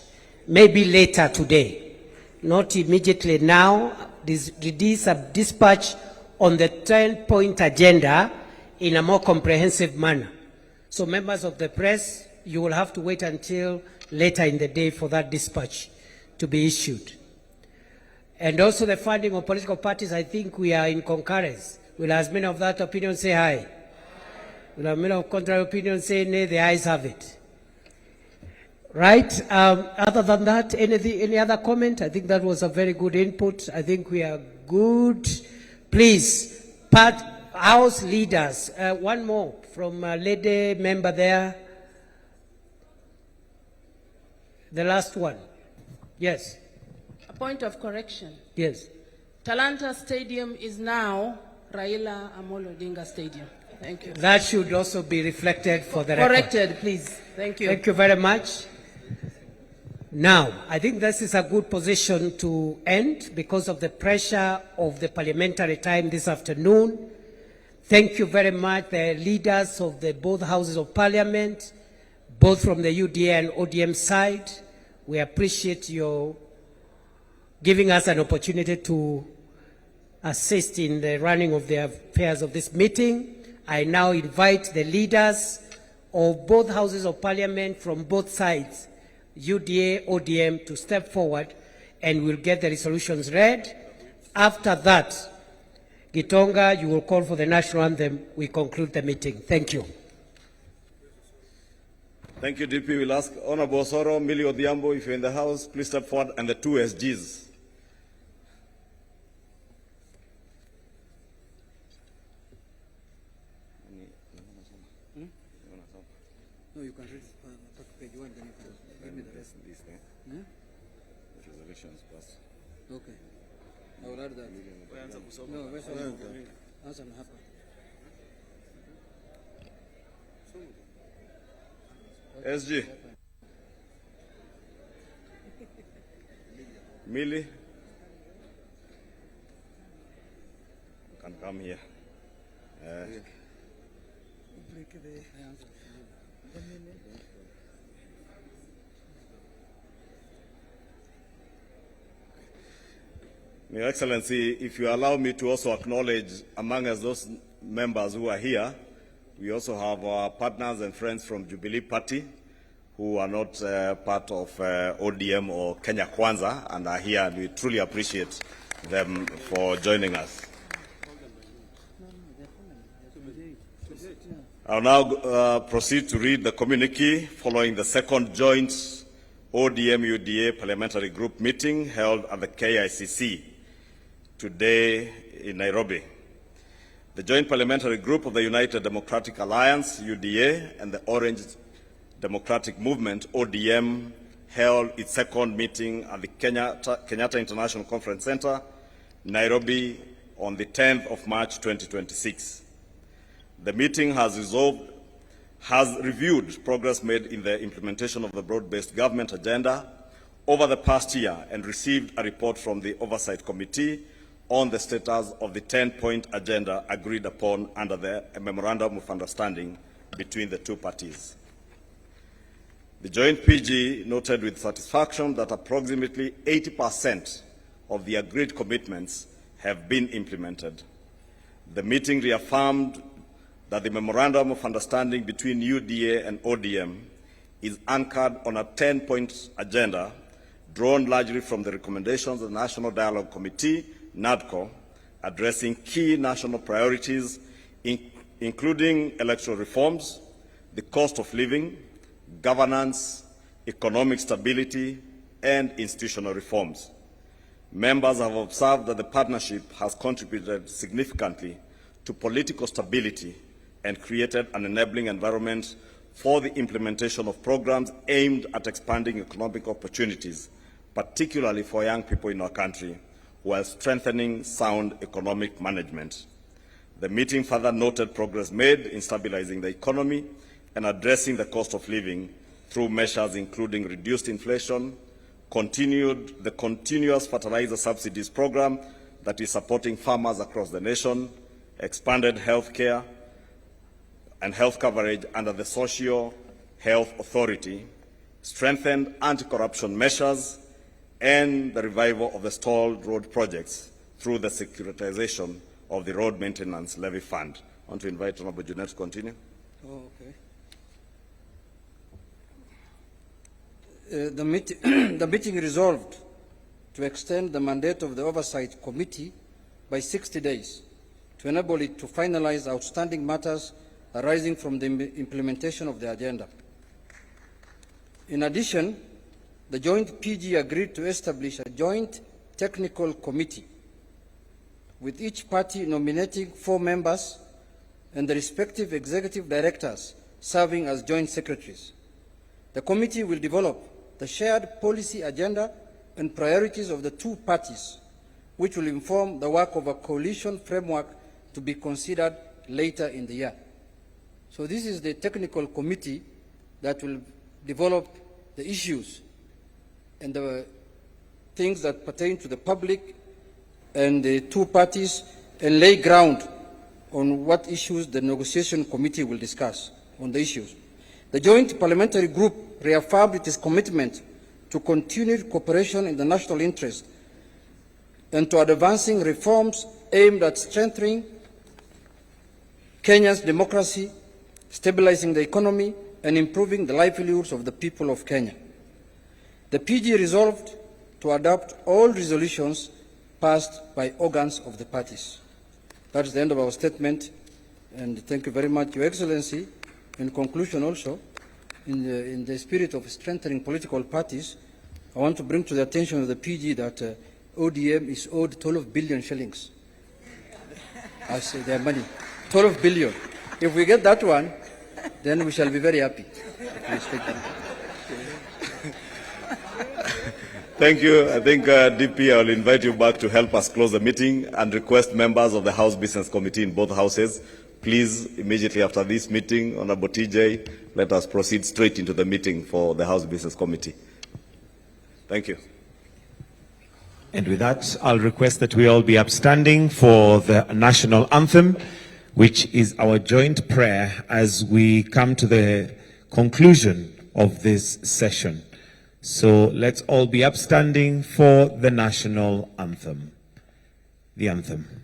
maybe later today. Not immediately now. Release a dispatch on the 10-point agenda in a more comprehensive manner. So members of the press, you will have to wait until later in the day for that dispatch to be issued. And also the funding of political parties, I think we are in concurrence. Will as many of that opinion say aye? Will as many of contrary opinion say nay? The ayes have it. Right? Other than that, any other comment? I think that was a very good input. I think we are good. Please, House leaders. One more from a lady member there. The last one. Yes. A point of correction. Yes. Talanta Stadium is now Raila Amolo Odinga Stadium. Thank you. That should also be reflected for the record. Corrected, please. Thank you. Thank you very much. Now, I think this is a good position to end because of the pressure of the parliamentary time this afternoon. Thank you very much, the leaders of the both houses of parliament, both from the UDA and ODM side. We appreciate your giving us an opportunity to assist in the running of the affairs of this meeting. I now invite the leaders of both houses of parliament from both sides, UDA, ODM, to step forward and we'll get the resolutions read. After that, Gitonga, you will call for the national anthem. We conclude the meeting. Thank you. Thank you, DP. We'll ask Honorable Osoro, Millie Odhiambo, if you're in the House, please step forward, and the two SGs. No, you can read page 1, then you can Resolutions passed. Okay. I will add that. No, answer na hapa. SG. Millie. Can come here. Your Excellency, if you allow me to also acknowledge among us those members who are here, we also have our partners and friends from Jubilee Party who are not part of ODM or Kenya Kwanza and are here, and we truly appreciate them for joining us. I'll now proceed to read the communique following the second joint ODM-UDA parliamentary group meeting held at the KICC today in Nairobi. The joint parliamentary group of the United Democratic Alliance, UDA, and the Orange Democratic Movement, ODM, held its second meeting at the Kenyatta International Conference Center, Nairobi, on the 10th of March 2026. The meeting has reviewed progress made in the implementation of the broad-based government agenda over the past year and received a report from the Oversight Committee on the status of the 10-point agenda agreed upon under the Memorandum of Understanding between the two parties. The joint PG noted with satisfaction that approximately 80% of the agreed commitments have been implemented. The meeting reaffirmed that the Memorandum of Understanding between UDA and ODM is anchored on a 10-point agenda drawn largely from the recommendations of the National Dialogue Committee, NADCO, addressing key national priorities, including electoral reforms, the cost of living, governance, economic stability, and institutional reforms. Members have observed that the partnership has contributed significantly to political stability and created an enabling environment for the implementation of programs aimed at expanding economic opportunities, particularly for young people in our country, while strengthening sound economic management. The meeting further noted progress made in stabilizing the economy and addressing the cost of living through measures including reduced inflation, the continuous fertilizer subsidies program that is supporting farmers across the nation, expanded health care and health coverage under the Social Health Authority, strengthened anti-corruption measures, and the revival of the stalled road projects through the securitization of the Road Maintenance Levy Fund. I want to invite Honorable Junet to continue. Oh, okay. The meeting resolved to extend the mandate of the Oversight Committee by 60 days to enable it to finalize outstanding matters arising from the implementation of the agenda. In addition, the joint PG agreed to establish a joint technical committee with each party nominating 4 members and the respective executive directors serving as joint secretaries. The committee will develop the shared policy agenda and priorities of the two parties, which will inform the work of a coalition framework to be considered later in the year. So this is the technical committee that will develop the issues and the things that pertain to the public and the two parties and lay ground on what issues the negotiation committee will discuss on the issues. The joint parliamentary group reaffirmed its commitment to continued cooperation in the national interest and to advancing reforms aimed at strengthening Kenya's democracy, stabilizing the economy, and improving the livelihoods of the people of Kenya. The PG resolved to adopt all resolutions passed by organs of the parties. That is the end of our statement, and thank you very much, Your Excellency. In conclusion also, in the spirit of strengthening political parties, I want to bring to the attention of the PG that ODM is owed 12 billion shillings as their money. 12 billion. If we get that one, then we shall be very happy. Please take that. Thank you. I think, DP, I will invite you back to help us close the meeting and request members of the House Business Committee in both houses, please, immediately after this meeting, Honorable TJ, let us proceed straight into the meeting for the House Business Committee. Thank you. And with that, I'll request that we all be upstanding for the national anthem, which is our joint prayer as we come to the conclusion of this session. So let's all be upstanding for the national anthem. The anthem.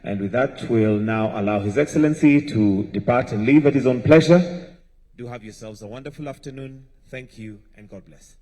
And with that, we'll now allow His Excellency to depart and leave at his own pleasure. Do have yourselves a wonderful afternoon. Thank you, and God bless.